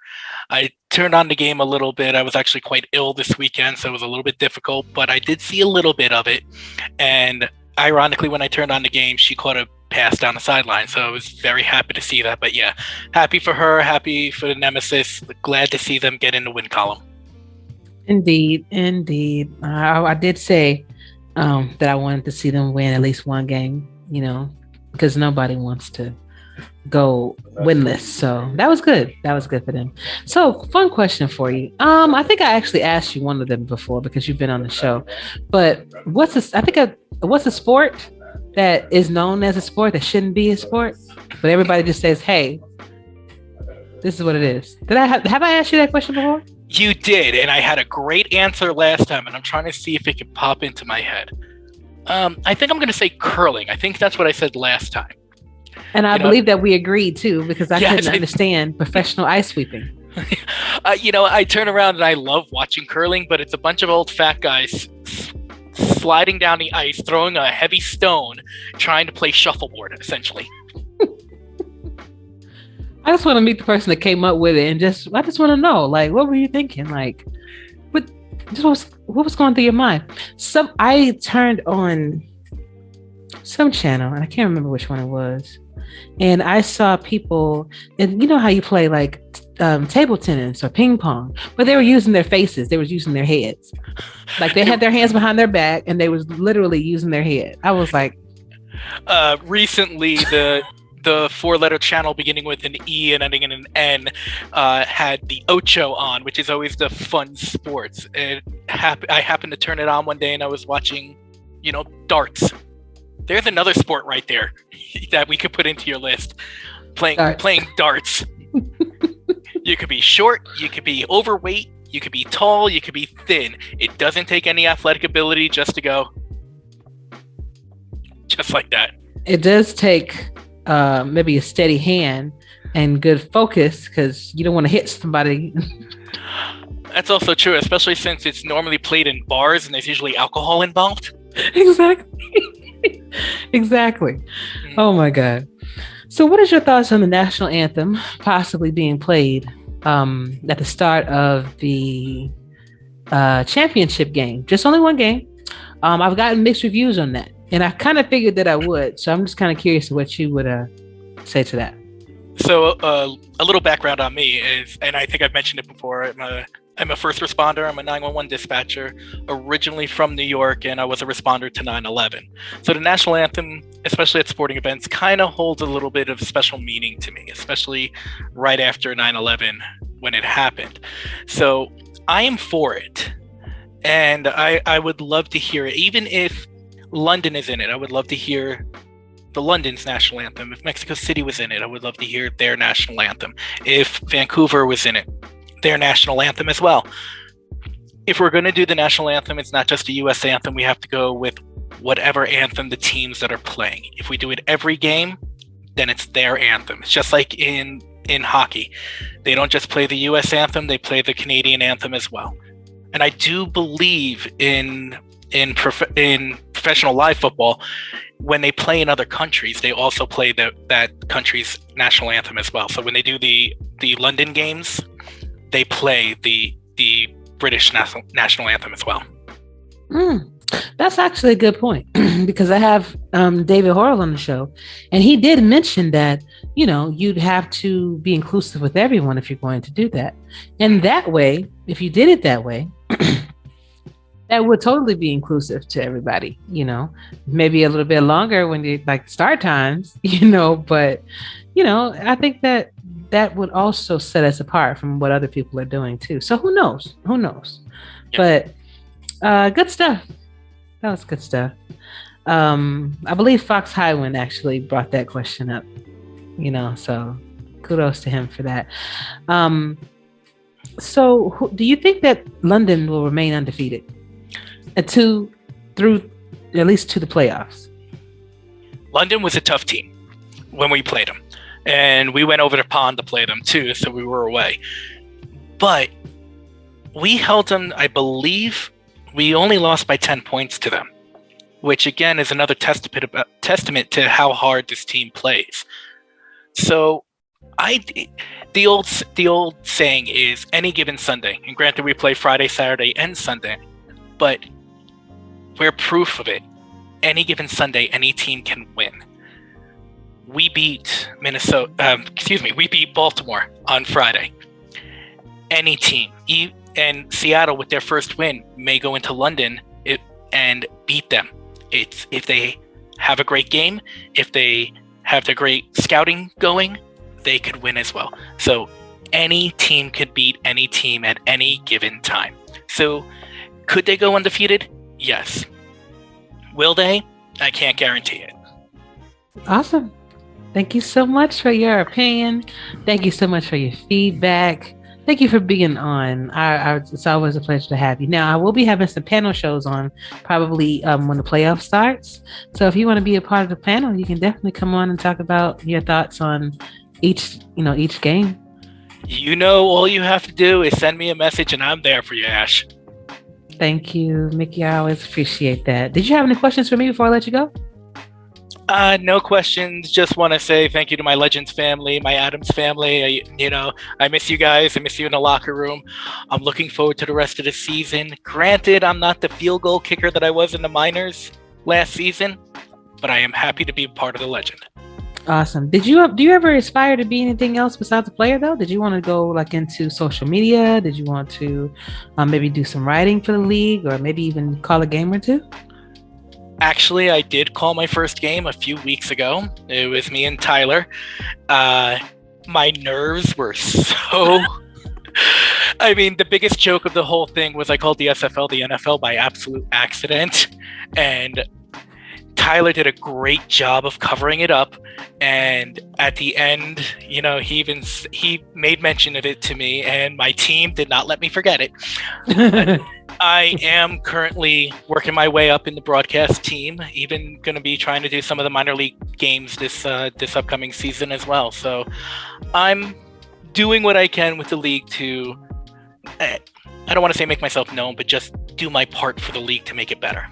I turned on the game a little bit. I was actually quite ill this weekend, so it was a little bit difficult, but I did see a little bit of it. And ironically, when I turned on the game, she caught a pass down the sideline. So I was very happy to see that. But yeah, happy for her, happy for the Nemesis. Glad to see them get in the win column.
Indeed. I did say that I wanted to see them win at least one game, because nobody wants to go winless. So that was good. That was good for them. So fun question for you. I think I actually asked you one of them before because you've been on the show, but what's a sport that is known as a sport that shouldn't be a sport, but everybody just says, hey, this is what it is? Have I asked you that question before?
You did, and I had a great answer last time, and I'm trying to see if it can pop into my head. I think I'm going to say curling. I think that's what I said last time.
And I believe that we agreed too, because I couldn't understand professional ice sweeping.
I turn around and I love watching curling, but it's a bunch of old fat guys sliding down the ice, throwing a heavy stone, trying to play shuffleboard, essentially.
I just want to meet the person that came up with it, and I just want to know, like, what were you thinking? Like, what was going through your mind? I turned on some channel, and I can't remember which one it was, and I saw people, and you know how you play like table tennis or ping pong, but they were using their faces, they were using their heads, like they had their hands behind their back, and they was literally using their head. I was like,
recently the four-letter channel beginning with an E and ending in an N had the Ocho on, which is always the fun sports. I happened to turn it on one day and I was watching, darts. There's another sport right there that we could put into your list. Playing darts. You could be short, you could be overweight, you could be tall, you could be thin. It doesn't take any athletic ability just to go just like that.
It does take maybe a steady hand and good focus, because you don't want to hit somebody.
That's also true, especially since it's normally played in bars and there's usually alcohol involved.
Exactly. Oh my God. So what is your thoughts on the national anthem possibly being played at the start of the championship game? Just only one game. I've gotten mixed reviews on that, and I kind of figured that I would. So I'm just kind of curious what you would say to that.
So a little background on me is, and I think I've mentioned it before, I'm a first responder. I'm a 911 dispatcher, originally from New York, and I was a responder to 9/11. So the national anthem, especially at sporting events, kind of holds a little bit of special meaning to me, especially right after 9/11 when it happened. So I am for it, and I would love to hear it. Even if London is in it, I would love to hear the London's national anthem. If Mexico City was in it, I would love to hear their national anthem. If Vancouver was in it, their national anthem as well. If we're going to do the national anthem, it's not just a US anthem. We have to go with whatever anthem the teams that are playing. If we do it every game, then it's their anthem. It's just like in hockey. They don't just play the US anthem, they play the Canadian anthem as well. And I do believe in professional live football, when they play in other countries, they also play that country's national anthem as well. So when they do the London games, they play the British national anthem as well.
That's actually a good point because I have David Horrell on the show, and he did mention that, you'd have to be inclusive with everyone if you're going to do that. And that way, if you did it that way, that would totally be inclusive to everybody, maybe a little bit longer when you like start times, but, I think that would also set us apart from what other people are doing too. So who knows? Yep. But good stuff. That was good stuff. I believe Fox Highwind actually brought that question up, so kudos to him for that. So do you think that London will remain undefeated through at least to the playoffs?
London was a tough team when we played them, and we went over the pond to play them too, so we were away. But we held them, I believe, we only lost by 10 points to them, which again is another testament to how hard this team plays. So the old saying is any given Sunday, and granted we play Friday, Saturday, and Sunday, but we're proof of it. Any given Sunday, any team can win. We beat we beat Baltimore on Friday. Any team, and Seattle with their first win may go into London and beat them. It's if they have a great game, if they have the great scouting going, they could win as well. So any team could beat any team at any given time. So could they go undefeated? Yes. Will they? I can't guarantee it.
Awesome. Thank you so much for your opinion. Thank you so much for your feedback. Thank you for being on. It's always a pleasure to have you. Now, I will be having some panel shows on probably when the playoff starts. So if you want to be a part of the panel, you can definitely come on and talk about your thoughts on each game.
All you have to do is send me a message and I'm there for you, Ash.
Thank you, Mickey. I always appreciate that. Did you have any questions for me before I let you go?
No questions. Just want to say thank you to my Legends family, my Adams family. I miss you guys. I miss you in the locker room. I'm looking forward to the rest of the season. Granted, I'm not the field goal kicker that I was in the minors last season, but I am happy to be part of the Legend.
Awesome. Do you ever aspire to be anything else besides a player though? Did you want to go into social media? Did you want to maybe do some writing for the league, or maybe even call a game or two?
Actually, I did call my first game a few weeks ago. It was me and Tyler. My nerves were so... the biggest joke of the whole thing was I called the SFL the NFL by absolute accident. And Tyler did a great job of covering it up. And at the end, he made mention of it to me, and my team did not let me forget it. I am currently working my way up in the broadcast team, even going to be trying to do some of the minor league games this upcoming season as well. So I'm doing what I can with the league to, I don't want to say make myself known, but just do my part for the league to make it better.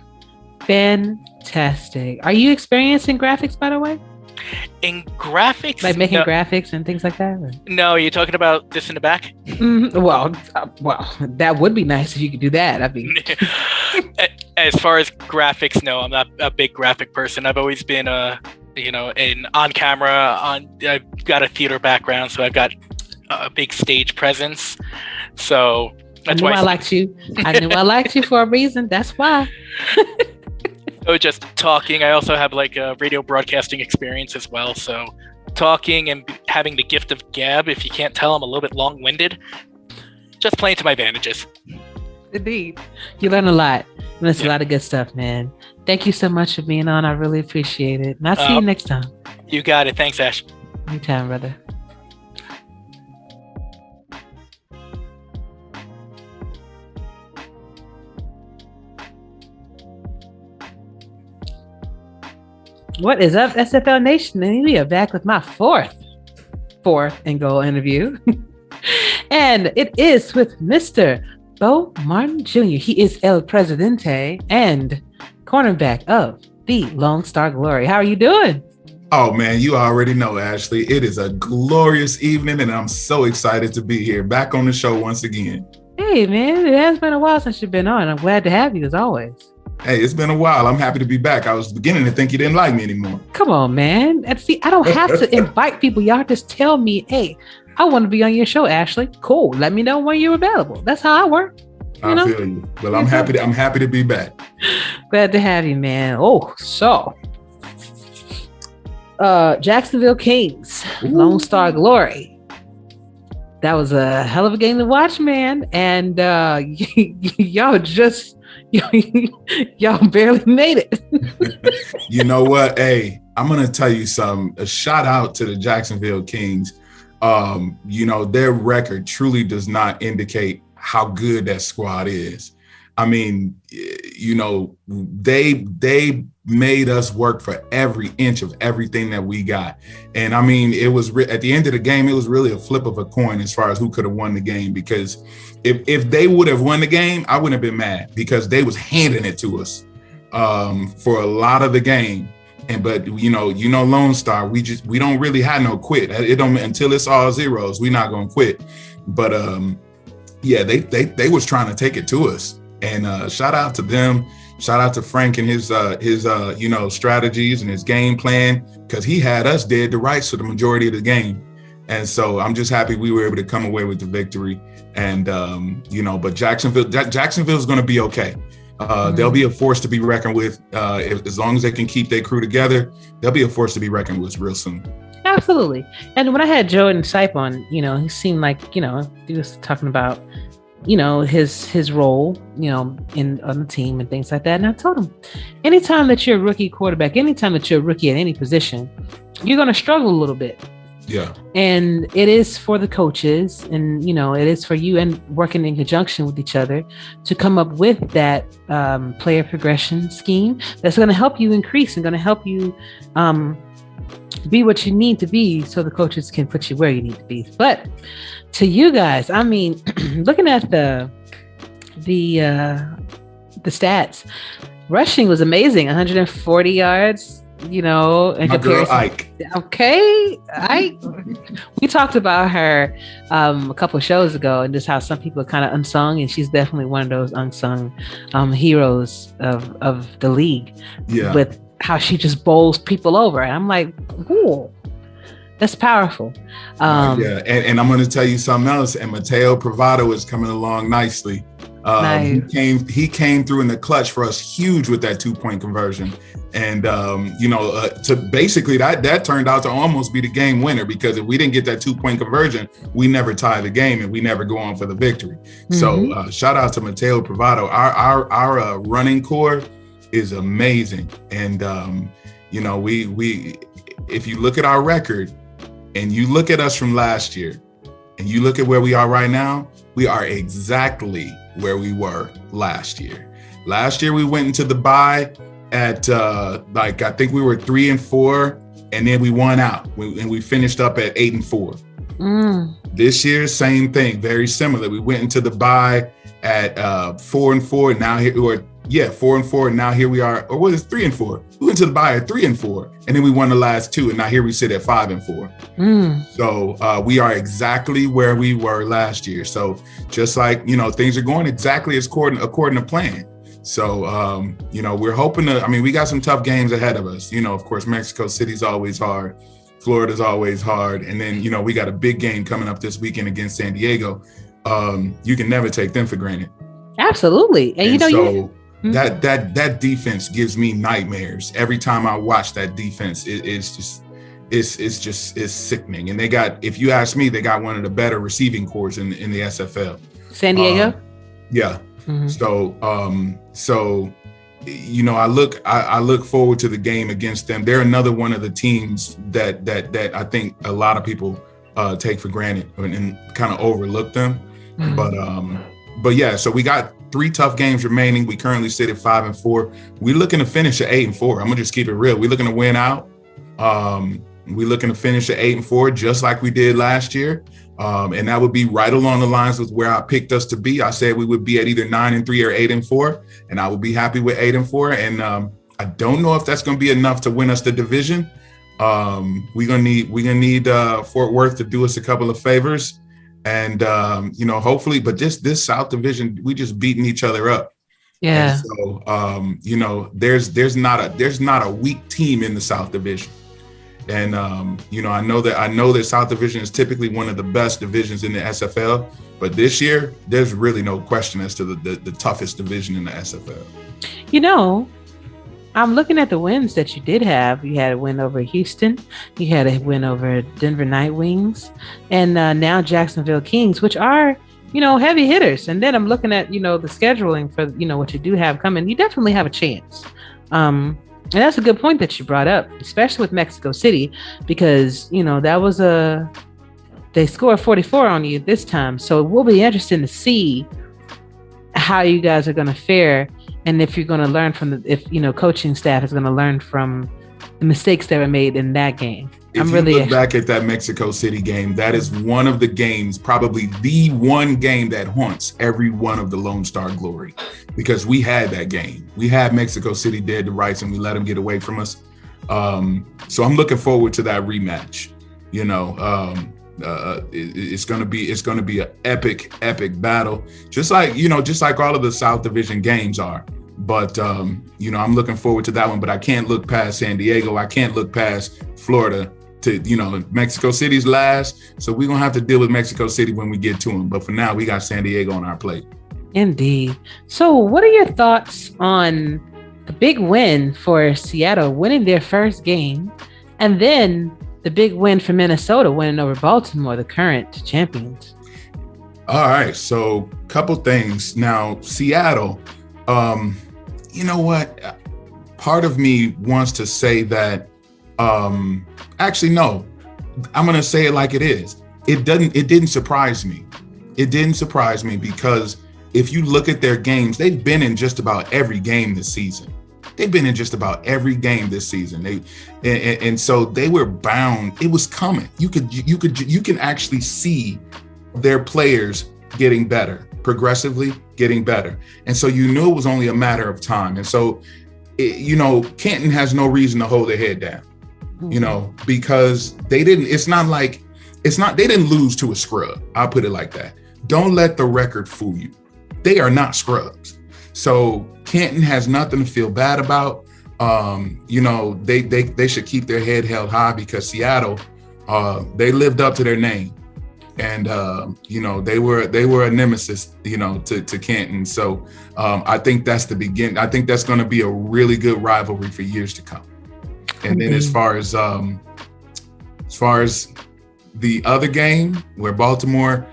Fantastic. Are you experiencing graphics, by the way?
In graphics?
Like making graphics and things like that? Or?
No, you're talking about this in the back?
Mm-hmm. Well, that would be nice if you could do that.
As far as graphics, no, I'm not a big graphic person. I've always been in on camera. I've got a theater background, so I've got a big stage presence. So that's why
I liked you. I knew I liked you for a reason. That's why.
So just talking. I also have a radio broadcasting experience as well. So talking and having the gift of gab. If you can't tell, I'm a little bit long-winded. Just playing to my advantages.
Indeed. You learn a lot. And that's a lot of good stuff, man. Thank you so much for being on. I really appreciate it. And I'll see you next time.
You got it. Thanks, Ash.
Anytime, brother. What is up, SFL Nation? And we are back with my fourth and goal interview. And it is with Mr. Bo Martin Jr. He is El Presidente and cornerback of the Lone Star Glory. How are you doing?
Oh, man, you already know, Ashley. It is a glorious evening, and I'm so excited to be here, back on the show once again.
Hey, man, it has been a while since you've been on. I'm glad to have you, as always.
Hey, it's been a while. I'm happy to be back. I was beginning to think you didn't like me anymore.
Come on, man. And see, I don't have to invite people. Y'all just tell me, hey, I want to be on your show, Ashley. Cool. Let me know when you're available. That's how I work.
I feel you. Well, I'm happy to be back.
Glad to have you, man. Oh, so Jacksonville Kings, Lone Star Glory. That was a hell of a game to watch, man. And y'all barely made it.
You know what? Hey, I'm going to tell you something. A shout out to the Jacksonville Kings. Their record truly does not indicate how good that squad is. I mean, they made us work for every inch of everything that we got. And I mean, it was at the end of the game, it was really a flip of a coin as far as who could have won the game, because if they would have won the game, I wouldn't have been mad, because they was handing it to us for a lot of the game. But Lone Star, we don't really have no quit. It don't, until it's all zeros, we're not gonna quit. But they was trying to take it to us. And shout out to them. Shout out to Frank and his strategies and his game plan, because he had us dead to rights for the majority of the game. And so I'm just happy we were able to come away with the victory. And but Jacksonville's going to be okay. They'll be a force to be reckoned with. As long as they can keep their crew together, they'll be a force to be reckoned with real soon. Absolutely.
And when I had Joe and Sipe on, he seemed like, he was talking about, his role, on the team and things like that. And I told him, anytime that you're a rookie quarterback, anytime that you're a rookie at any position, you're going to struggle a little bit.
Yeah.
And it is for the coaches, and, it is for you, and working in conjunction with each other to come up with that player progression scheme that's going to help you increase and going to help you be what you need to be, so the coaches can put you where you need to be. But to you guys, I mean, looking at the stats, rushing was amazing, 140 yards, and
my girl Ike.
Okay, Ike. We talked about her a couple of shows ago, and just how some people are kind of unsung, and she's definitely one of those unsung heroes of the league.
Yeah.
With how she just bowls people over. And I'm like, ooh, that's powerful.
And I'm going to tell you something else. And Mateo Privado is coming along nicely. Nice. He came through in the clutch for us huge with that 2-point conversion. And, to basically that turned out to almost be the game winner, because if we didn't get that 2-point conversion, we never tie the game and we never go on for the victory. Mm-hmm. So shout out to Mateo Privado. Our running core is amazing. And, we if you look at our record and you look at us from last year and you look at where we are right now, we are exactly where we were last year. Last year, we went into the bye at I think we were 3-4, and then we won out, and we finished up at 8-4. This year, same thing, very similar. We went into the bye at 4-4, and now here we are. 4-4, and now here we are. Or what is 3-4? We went to the bye at 3-4, and then we won the last 2, and now here we sit at 5-4. So we are exactly where we were last year. So just like things are going exactly as according to plan. So we're hoping to. I mean, we got some tough games ahead of us. Of course, Mexico City's always hard. Florida's always hard, and then we got a big game coming up this weekend against San Diego. You can never take them for granted.
Absolutely, and
that defense gives me nightmares every time I watch that defense. It's sickening. And they got, if you ask me, they got one of the better receiving corps in the SFL.
San Diego.
Yeah. Mm-hmm. So I look forward to the game against them. They're another one of the teams that I think a lot of people take for granted and kind of overlook them. Mm-hmm. But yeah, so we got 3 tough games remaining. We currently sit at 5-4. We're looking to finish at 8-4. I'm gonna just keep it real. We're looking to win out. We're looking to finish at 8-4, just like we did last year. And that would be right along the lines with where I picked us to be. I said we would be at either 9-3 or 8-4, and I would be happy with 8-4. And I don't know if that's going to be enough to win us the division. We're gonna need Fort Worth to do us a couple of favors. And hopefully, but this South Division, we just beating each other up.
Yeah.
And so, you know, there's not a weak team in the South Division. And, you know, I know that South Division is typically one of the best divisions in the SFL, but this year there's really no question as to the toughest division in the SFL.
You know, I'm looking at the wins that you did have. You had a win over Houston. You had a win over Denver Nightwings, and now Jacksonville Kings, which are, you know, heavy hitters. And then I'm looking at, you know, the scheduling for, you know, what you do have coming. You definitely have a chance. And that's a good point that you brought up, especially with Mexico City, because, you know, they scored 44 on you this time. So it will be interesting to see how you guys are going to fare. And if you're going to learn from if, you know, coaching staff is going to learn from the mistakes that were made in that game.
If you look back at that Mexico City game, that is one of the games, probably the one game that haunts every one of the Lone Star Glory, because we had that game. We had Mexico City dead to rights and we let them get away from us. So I'm looking forward to that rematch. You know, it's going to be an epic battle, just like all of the South Division games are. But you know, I'm looking forward to that one. But I can't look past San Diego. I can't look past Florida. To, you know, Mexico City's last, so we're gonna have to deal with Mexico City when we get to them. But for now, we got San Diego on our plate.
Indeed. So, what are your thoughts on the big win for Seattle, winning their first game, and then the big win for Minnesota, winning over Baltimore, the current champions?
All right, so couple things. Now, Seattle, you know what? Part of me wants to say that, actually, no, I'm going to say it like it is. It didn't surprise me. It didn't surprise me because if you look at their games, they've been in just about every game this season. They've been in just about every game this season. And so they were bound. It was coming. You can actually see their players getting better, progressively getting better. And so you knew it was only a matter of time. And so, you know, Canton has no reason to hold their head down, you know, because they didn't lose to a scrub. I'll put it like that. Don't let the record fool you. They are not scrubs. So Canton has nothing to feel bad about. You know, they should keep their head held high because Seattle, they lived up to their name. And, you know, they were a nemesis, you know, to Canton. So I think that's the beginning. I think that's going to be a really good rivalry for years to come. And then as far as the other game where Baltimore,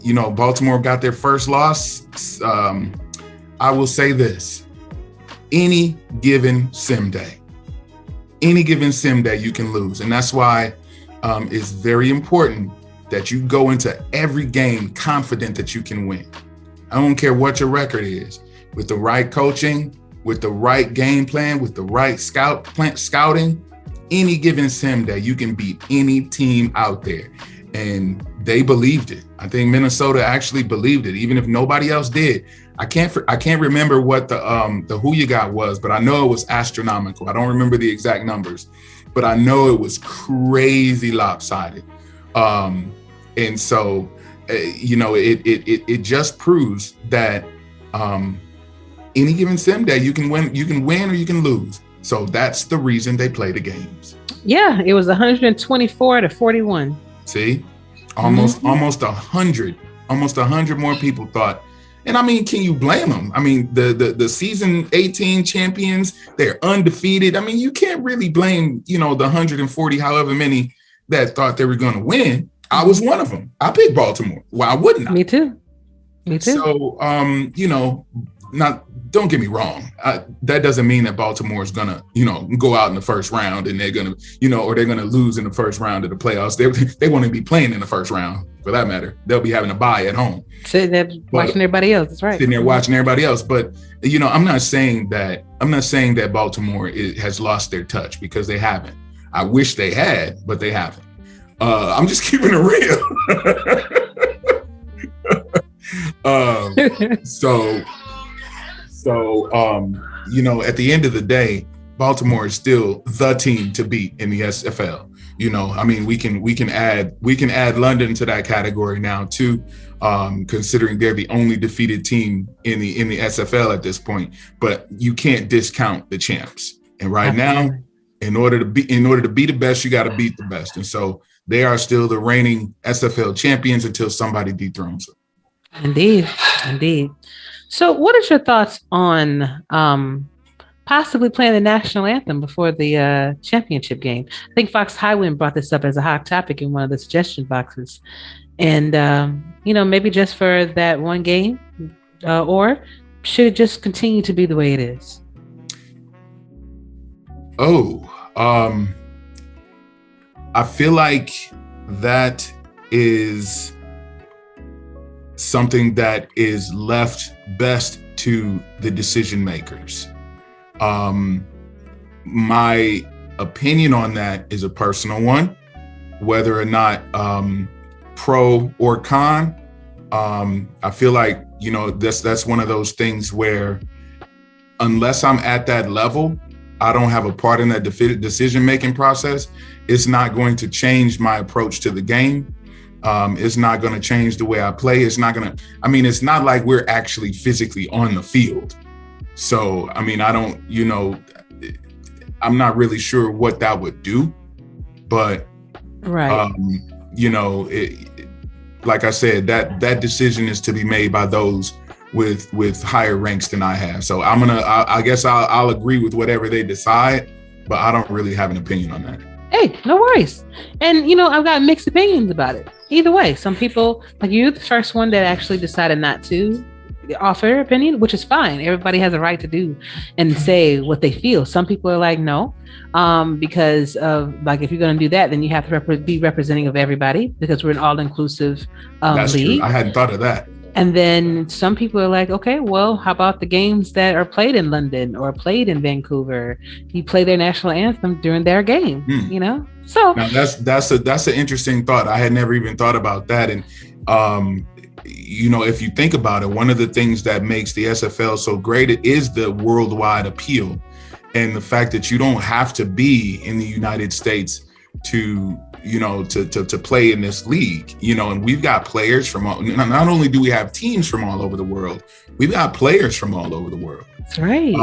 you know, Baltimore got their first loss. I will say this: any given sim day, you can lose, and that's why it's very important that you go into every game confident that you can win. I don't care what your record is. With the right coaching, with the right game plan, with the right scouting, any given sim day, you can beat any team out there. And they believed it. I think Minnesota actually believed it, even if nobody else did. I can't remember what the who you got was, but I know it was astronomical. I don't remember the exact numbers, but I know it was crazy lopsided. And so, you know, it just proves that any given sim day, you can win or you can lose. So that's the reason they play the games.
Yeah, it was 124-41.
See, almost 100 more people thought. And I mean, can you blame them? I mean, the season 18 champions, they're undefeated. I mean, you can't really blame, you know, the 140, however many that thought they were going to win. I was one of them. I picked Baltimore. Why wouldn't I?
Me too.
So, you know, don't get me wrong. That doesn't mean that Baltimore is going to, you know, go out in the first round and they're going to, you know, or they're going to lose in the first round of the playoffs. They won't even be playing in the first round for that matter. They'll be having a bye at home.
Sitting there watching everybody else. That's right.
Sitting there watching everybody else. But, you know, I'm not saying that Baltimore has lost their touch because they haven't. I wish they had, but they haven't. I'm just keeping it real. So, you know, at the end of the day, Baltimore is still the team to beat in the SFL. I mean, we can add London to that category now too, considering they're the only defeated team in the SFL at this point. But you can't discount the champs. And right now, in order to be the best, you got to beat the best. And so they are still the reigning SFL champions until somebody dethrones them.
Indeed. So what is your thoughts on possibly playing the national anthem before the championship game? I think Fox Highwind brought this up as a hot topic in one of the suggestion boxes. And, maybe just for that one game, or should it just continue to be the way it is?
I feel like that is something that is left best to the decision makers. My opinion on that is a personal one, whether or not pro or con. I feel like, that's one of those things where unless I'm at that level, I don't have a part in that decision-making process. It's not going to change my approach to the game. It's not going to change the way I play. It's not like we're actually physically on the field. So, I mean, I'm not really sure what that would do, but,
right.
Like I said, that decision is to be made by those with higher ranks than I have. So I guess I'll agree with whatever they decide, but I don't really have an opinion on that.
Hey, no worries. And, I've got mixed opinions about it. Either way, some people, like you, the first one that actually decided not to offer their opinion, which is fine. Everybody has a right to do and say what they feel. Some people are like, no, because of like, if you're going to do that, then you have to be representing of everybody because we're an all-inclusive
That's
league.
True. I hadn't thought of that.
And then some people are like, okay, well, how about the games that are played in London or played in Vancouver? You play their national anthem during their game, So
now that's an interesting thought. I had never even thought about that. And if you think about it, one of the things that makes the SFL so great is the worldwide appeal, and the fact that you don't have to be in the United States to play in this league, and we've got players from not only do we have teams from all over the world, we've got players from all over the world.
That's right.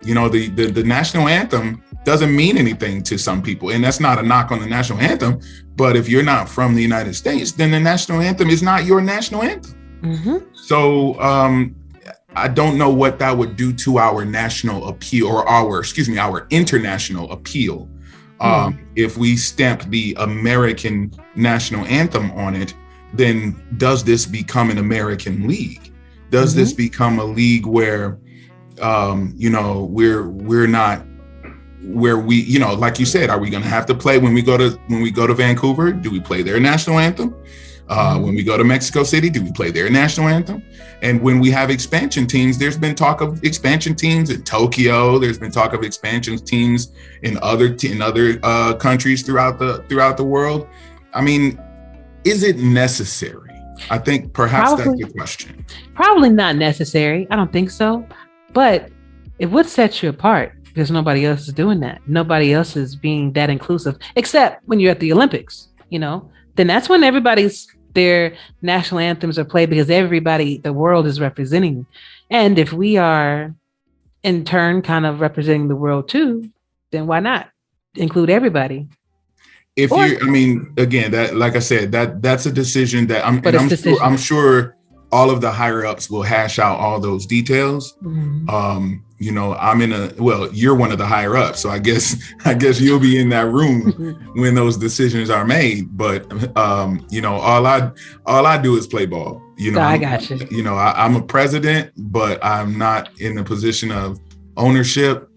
The national anthem doesn't mean anything to some people, and that's not a knock on the national anthem, but if you're not from the United States, then the national anthem is not your national anthem.
Mm-hmm.
So I don't know what that would do to our national appeal or our international appeal. If we stamp the American national anthem on it, then does this become an American league? Does this become a league where, we're not where we, like you said, are we going to have to play when we go to Vancouver? Do we play their national anthem? When we go to Mexico City, do we play their national anthem? And when we have expansion teams, there's been talk of expansion teams in Tokyo. There's been talk of expansion teams in other countries throughout the world. I mean, is it necessary? I think perhaps that's the question.
Probably not necessary. I don't think so. But it would set you apart because nobody else is doing that. Nobody else is being that inclusive, except when you're at the Olympics, then that's when their national anthems are played because the world is representing. And if we are in turn kind of representing the world too, then why not include everybody?
That, like I said, that's a decision that I'm sure all of the higher ups will hash out all those details. Mm-hmm. You're one of the higher ups, so I guess you'll be in that room when those decisions are made. But all I do is play ball.
I got you.
I'm a president, but I'm not in the position of ownership.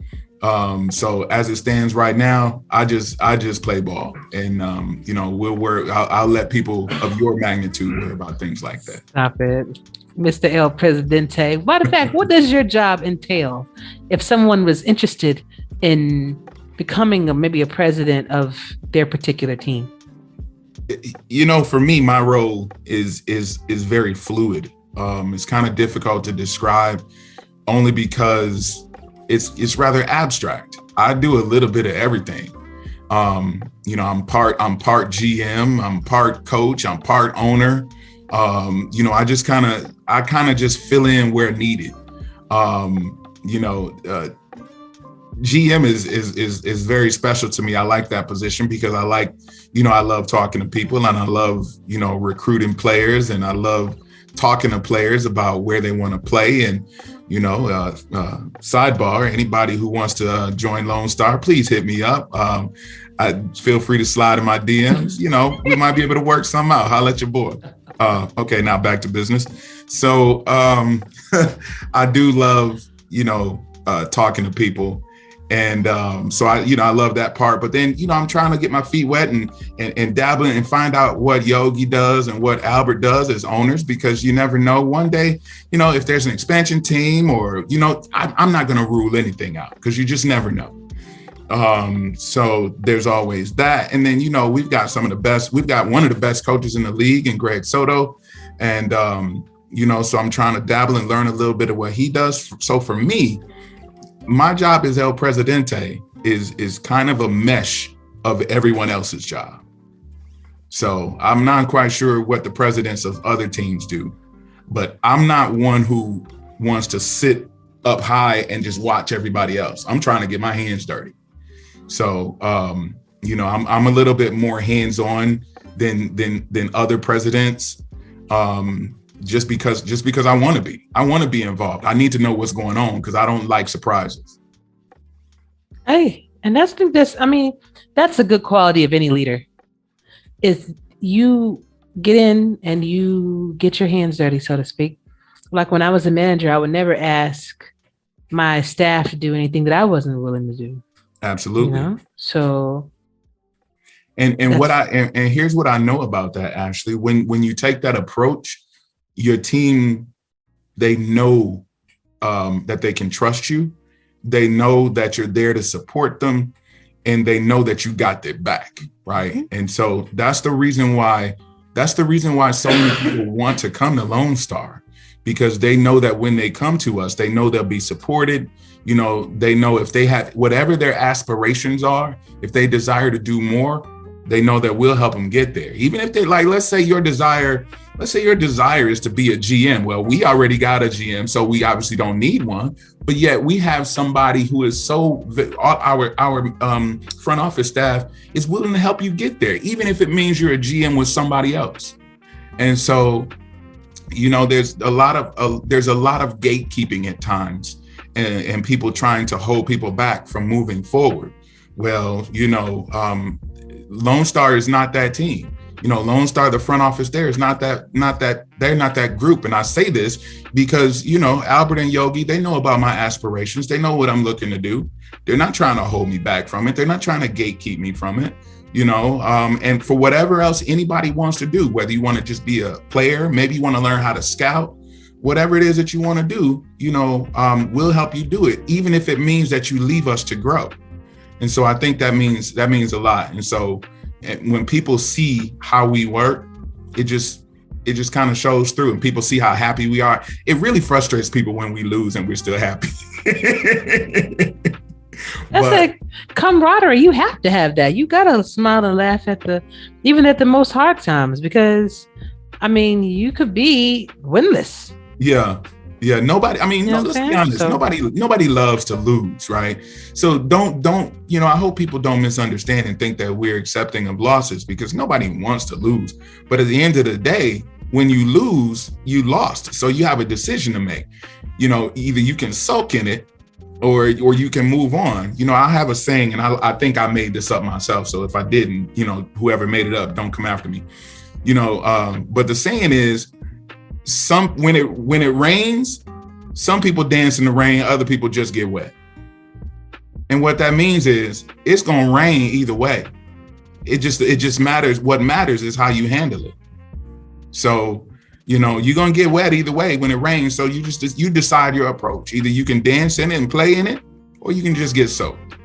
So as it stands right now, I just play ball, and we'll work. I'll let people of your magnitude worry about things like that.
Stop it, Mr. El Presidente. Matter of fact, what does your job entail? If someone was interested in becoming maybe a president of their particular team,
for me, my role is very fluid. It's kind of difficult to describe, only because it's rather abstract. I do a little bit of everything. You know, I'm part GM, I'm part coach, I'm part owner. You know, I kind of just fill in where needed. You know, GM is very special to me. I like that position because I love talking to people, and I love, you know, recruiting players, and I love talking to players about where they want to play. And, you know, sidebar, anybody who wants to join Lone Star, please hit me up. I feel free to slide in my DMs. You know, we might be able to work something out. Holla at your boy. Okay, now back to business. So I do love, you know, talking to people. And so I love that part. But then, you know, I'm trying to get my feet wet and dabbling and find out what Yogi does and what Albert does as owners, because you never know. One day, you know, if there's an expansion team or, you know, I'm not going to rule anything out because you just never know. So there's always that. And then, you know, we've got one of the best coaches in the league in Greg Soto. And, you know, so I'm trying to dabble and learn a little bit of what he does. So for me, my job as El Presidente is kind of a mesh of everyone else's job. So I'm not quite sure what the presidents of other teams do, but I'm not one who wants to sit up high and just watch everybody else. I'm trying to get my hands dirty. So, you know, I'm a little bit more hands-on than other presidents. Just because I want to be involved. I need to know what's going on because I don't like surprises.
Hey, and that's a good quality of any leader, is you get in and you get your hands dirty, so to speak. Like when I was a manager, I would never ask my staff to do anything that I wasn't willing to do.
Absolutely.
You know? So
and here's what I know about that, Ashley. When you take that approach, your team, they know that they can trust you. They know that you're there to support them, and they know that you got their back, right? Mm-hmm. And so that's the reason why so many people want to come to Lone Star, because they know that when they come to us, they know they'll be supported. You know, they know if they have whatever their aspirations are, if they desire to do more, they know that we'll help them get there. Even if they, like, let's say your desire is to be a GM. Well, we already got a GM, so we obviously don't need one. But yet we have somebody who is our front office staff is willing to help you get there, even if it means you're a GM with somebody else. And so, you know, there's a lot of gatekeeping at times, and people trying to hold people back from moving forward. Well, you know, Lone Star is not that team. You know, Lone Star, the front office there is not that they're not that group. And I say this because, you know, Albert and Yogi, they know about my aspirations. They know what I'm looking to do. They're not trying to hold me back from it. They're not trying to gatekeep me from it, you know, and for whatever else anybody wants to do, whether you want to just be a player, maybe you want to learn how to scout, whatever it is that you want to do, you know, we'll help you do it, even if it means that you leave us to grow. And so I think that means a lot. And so when people see how we work, it just kind of shows through, and people see how happy we are. It really frustrates people when we lose and we're still happy.
That's like camaraderie. You have to have that. You gotta smile and laugh even at the most hard times, because I mean, you could be winless.
Yeah. Nobody, I mean, let's be honest. So, nobody loves to lose, right? So don't, you know, I hope people don't misunderstand and think that we're accepting of losses, because nobody wants to lose. But at the end of the day, when you lose, you lost. So you have a decision to make. You know, either you can sulk in it or you can move on. You know, I have a saying, and I think I made this up myself. So if I didn't, you know, whoever made it up, don't come after me. You know, but the saying is, when it rains, some people dance in the rain, other people just get wet. And what that means is it's gonna rain either way. It just matters. What matters is how you handle it. So, you know, you're gonna get wet either way when it rains. So you decide your approach. Either you can dance in it and play in it, or you can just get soaked.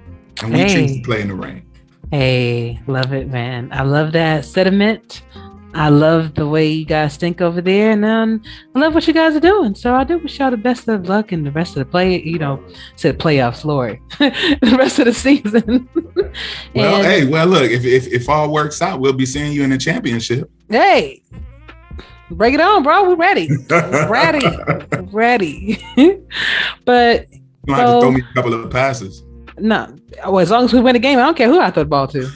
And we choose to play in the rain.
Hey, love it, man. I love that sentiment. I love the way you guys think over there, and I love what you guys are doing. So I do wish y'all the best of luck in the rest of the said playoffs, Lord, the rest of the season.
Well, hey, look, if all works out, we'll be seeing you in the championship.
Hey, bring it on, bro. We're ready. Ready. But
you have to throw me a couple of passes.
No, well, as long as we win the game, I don't care who I throw the ball to.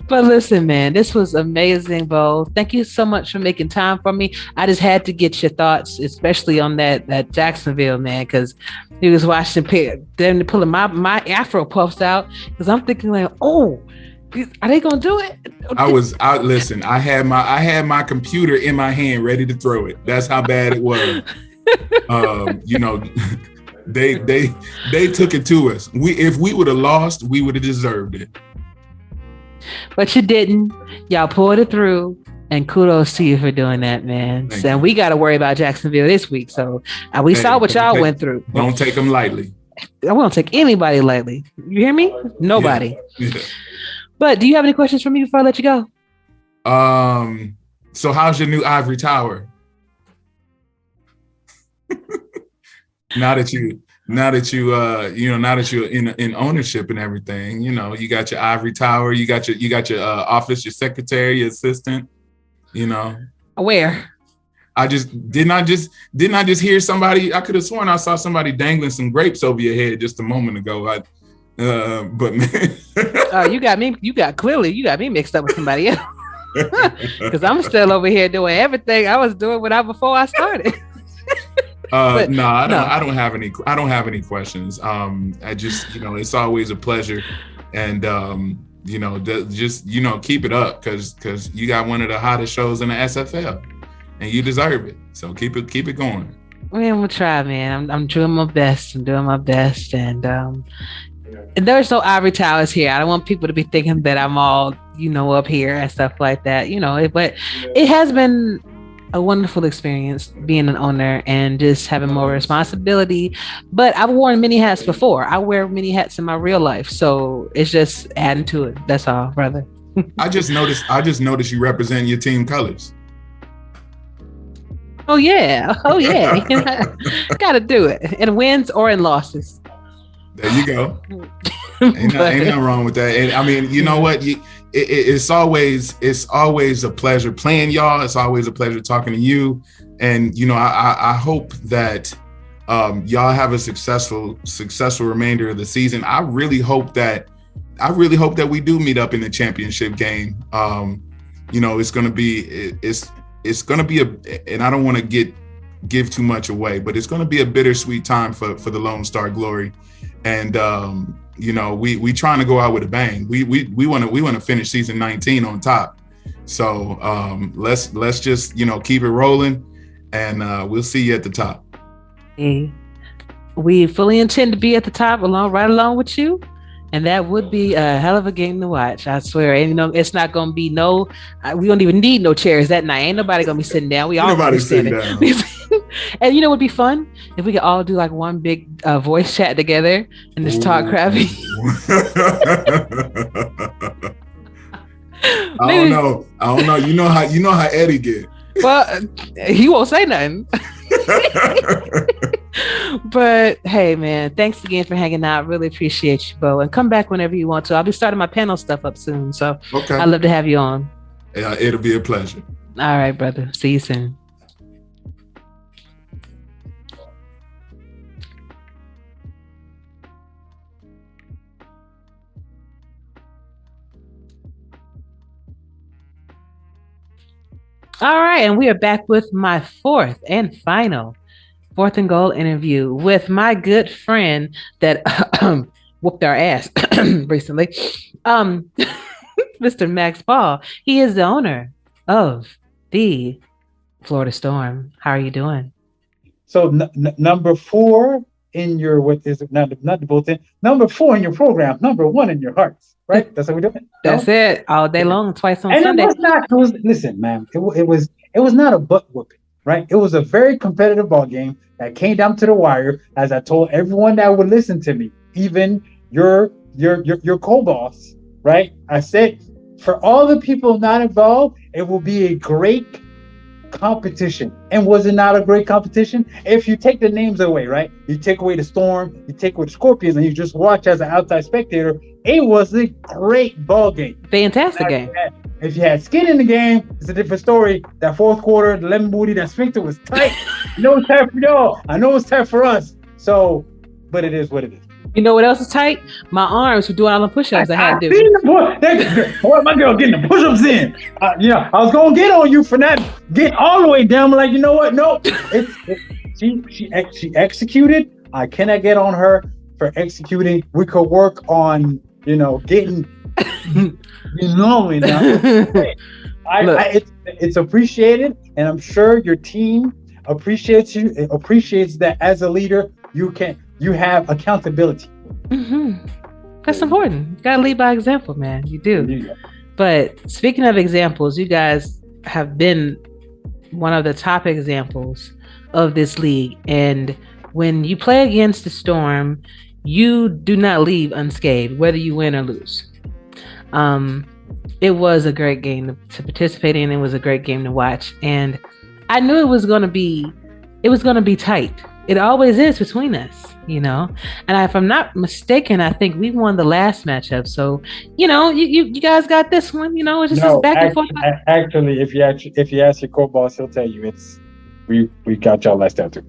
But listen, man, this was amazing, Bo. Thank you so much for making time for me. I just had to get your thoughts, especially on that Jacksonville, man, because he was watching them pulling my afro puffs out, because I'm thinking like, oh, are they gonna do it?
Listen, I had my computer in my hand ready to throw it. That's how bad it was. They took it to us. If we would have lost, we would have deserved it.
But you didn't. Y'all pulled it through, and kudos to you for doing that, man. And we got to worry about Jacksonville this week. So we saw what y'all went through.
Don't take them lightly.
I won't take anybody lightly. You hear me? Nobody. Yeah. But do you have any questions for me before I let you go?
So how's your new ivory tower? Now that you're in ownership and everything, you got your ivory tower, you got your office, your secretary, your assistant,
Where?
I didn't I just hear somebody. I could have sworn I saw somebody dangling some grapes over your head just a moment ago. But man,
you got me mixed up with somebody else. Because I'm still over here doing everything I was doing before I started.
I don't have any questions. I just, it's always a pleasure, and just keep it up, because you got one of the hottest shows in the SFL, and you deserve it. So keep it going.
Man, we'll try, man. I'm doing my best. And there's no ivory towers here. I don't want people to be thinking that I'm all, up here and stuff like that. But it has been a wonderful experience being an owner and just having more responsibility. But I've worn many hats before. I wear many hats in my real life, so it's just adding to it. That's all, brother.
I just noticed you represent your team colors.
Oh yeah. Gotta do it in wins or in losses.
There you go. Ain't nothing wrong with that. And I mean, you know what? It's always a pleasure playing y'all. It's always a pleasure talking to you. And I hope that y'all have a successful remainder of the season. I really hope that we do meet up in the championship game. It's gonna be and I don't want to give too much away, but it's gonna be a bittersweet time for the Lone Star Glory. And we trying to go out with a bang. We want to finish season 19 on top. So let's just keep it rolling, and we'll see you at the top.
Hey, we fully intend to be at the top right along with you, and that would be a hell of a game to watch. I swear. And it's not gonna be we don't even need no chairs that night. Ain't nobody gonna be sitting down. We all gonna be sitting down. And it would be fun if we could all do like one big voice chat together and just talk crappy.
I don't know. You know how Eddie get.
Well, he won't say nothing. But hey, man, thanks again for hanging out. Really appreciate you, Bo. And come back whenever you want to. I'll be starting my panel stuff up soon, so okay. I'd love to have you on.
Yeah, it'll be a pleasure.
All right, brother. See you soon. All right, and we are back with my fourth and goal interview with my good friend that whooped our ass recently, Mr. Max Ball. He is the owner of the Florida Storm. How are you doing?
So number 4 in your, what is it? Not the bulletin. Number 4 in your program. Number 1 in your hearts. Right? That's how we do it.
That's it. All day long, twice on Sunday.
Listen, man. It was not a butt whooping, right? It was a very competitive ball game that came down to the wire. As I told everyone that would listen to me, even your co-boss, right? I said, for all the people not involved, it will be a great competition. And was it not a great competition? If you take the names away, right? You take away the Storm, you take away the Scorpions, and you just watch as an outside spectator, it was a great ball game.
Fantastic game.
If you had skin in the game, it's a different story. That fourth quarter, the lemon booty, that sphincter was tight. I know it's tight for y'all. I know it's tight for us. So, but it is what it is.
You know what else is tight? My arms for doing all the push-ups I had to do.
Boy, my girl getting the push-ups in. I was gonna get on you for not getting all the way down. I'm like, you know what? No, she executed. I cannot get on her for executing. We could work on, getting normally now. It's appreciated, and I'm sure your team appreciates you. It appreciates that as a leader, you have accountability.
Mm-hmm. That's important. You gotta lead by example, man. You do. Yeah. But speaking of examples, you guys have been one of the top examples of this league. And when you play against the Storm, you do not leave unscathed, whether you win or lose. It was a great game to participate in. It was a great game to watch. And I knew it was gonna be tight. It always is between us, And if I'm not mistaken, I think we won the last matchup. So, you guys got this one. It's just back and forth.
Actually, if you ask your court boss, he'll tell you we got y'all last time too.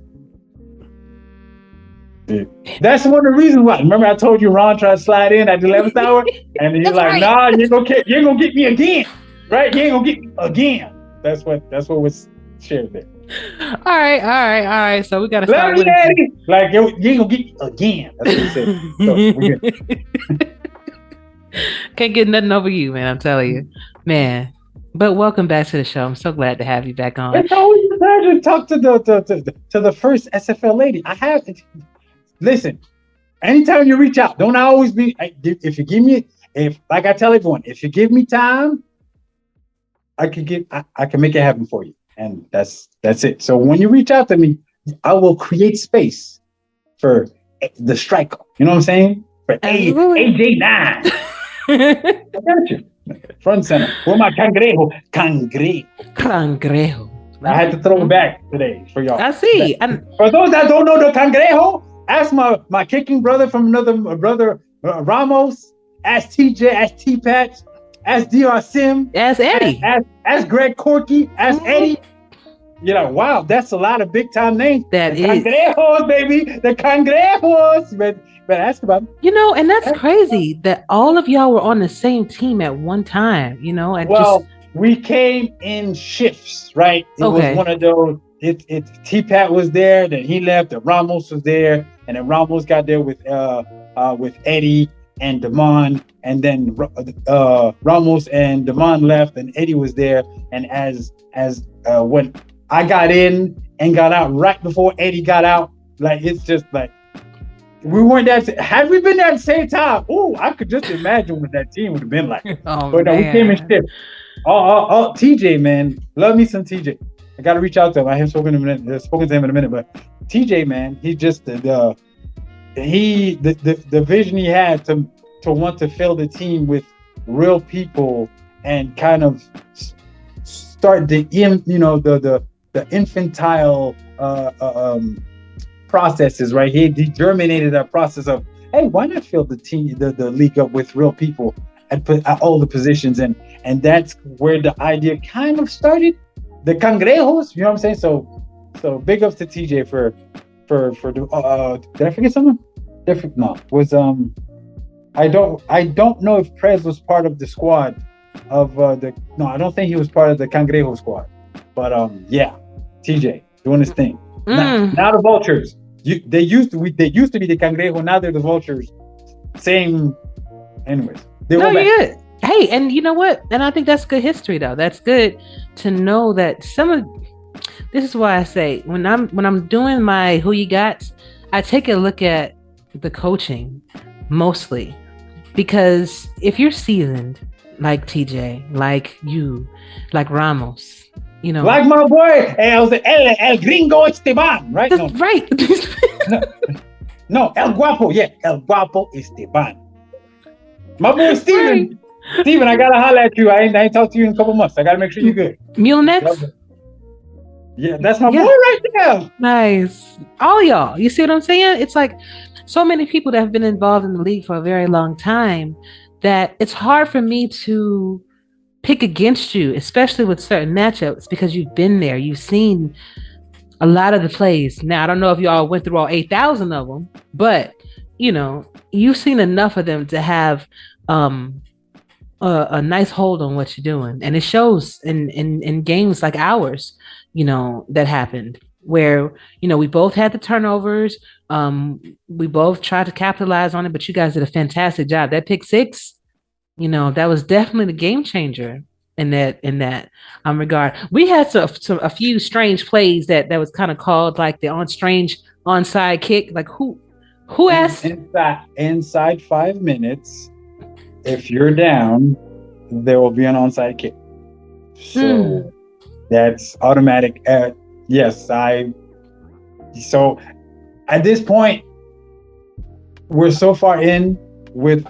Yeah. That's one of the reasons why. Remember, I told you Ron tried to slide in at the 11th hour, and he's like, right. "Nah, you ain't gonna get me again, right? You ain't gonna get me again." That's what was shared there.
All right. So we gotta start
with like you ain't gonna get again. That's what he said. So we good.
Can't get nothing over you, man. I'm telling you, man. But welcome back to the show. I'm so glad to have you back on.
It's always a pleasure to talk to the first SFL lady. Listen. Anytime you reach out, don't always be. If you give me, like I tell everyone, if you give me time, I can make it happen for you. And that's it. So when you reach out to me, I will create space for the striker. You know what I'm saying? For AJ9. I got you. Front center. Where my cangrejo? Cangrejo. I had to throw it back today for y'all.
I see.
For those that don't know the cangrejo, ask my kicking brother from another brother, Ramos. Ask TJ. Ask T-Patch. Ask DR Sim.
Ask Eddie.
Ask Greg Corky. Ask Eddie. Wow, that's a lot of big time names.
That is.
Cangrejos, baby. The Cangrejos. But ask about them.
And that's crazy that all of y'all were on the same team at one time, and
we came in shifts, right? It was one of those. T-Pat was there, then he left, and Ramos was there, and then Ramos got there with Eddie and Damon, and then Ramos and Damon left, and Eddie was there. And as when I got in and got out right before Eddie got out, like it's just like we weren't that. Had we been there at the same time, I could just imagine what that team would have been like. But no, we came in shift. TJ, man, love me some TJ. I got to reach out to him. I haven't spoken to him in a minute, but TJ, man, he just the vision he had to want to fill the team with real people and kind of start the infantile processes, right? He germinated that process of, hey, why not fill the team, the league up with real people and put all the positions in, and that's where the idea kind of started. The cangrejos, you know what I'm saying? So big ups to TJ for did I forget someone? I don't know if Prez was part of the squad of I don't think he was part of the Cangrejo squad. But TJ doing his thing. Now the Vultures. They used to be the Cangrejo, now they're the Vultures. Same. Anyways.
Yeah. Hey, and you know what? And I think that's good history though. That's good to know that this is why I say when I'm doing my who you got, I take a look at the coaching mostly, because if you're seasoned like TJ, like you, like Ramos,
like my boy El Gringo Esteban, right?
That's right.
No, El Guapo, El Guapo Esteban. My boy Steven, Steven, I gotta holler at you. I ain't talked to you in a couple months. I gotta make sure you're good.
Mule Nets?
Yeah, that's my boy right there.
Nice. All y'all. You see what I'm saying? It's like so many people that have been involved in the league for a very long time that it's hard for me to pick against you, especially with certain matchups, because you've been there. You've seen a lot of the plays. Now, I don't know if y'all went through all 8,000 of them, but, you know, you've seen enough of them to have a nice hold on what you're doing. And it shows in games like ours, you know, that happened where, you know, we both had the turnovers. We both tried to capitalize on it, but you guys did a fantastic job. That pick six, you know, that was definitely the game changer in that regard. We had a few strange plays that was kind of called like the strange onside kick. Like who asked?
Inside 5 minutes, if you're down, there will be an onside kick. So that's automatic. Yes, so at this point, we're so far in with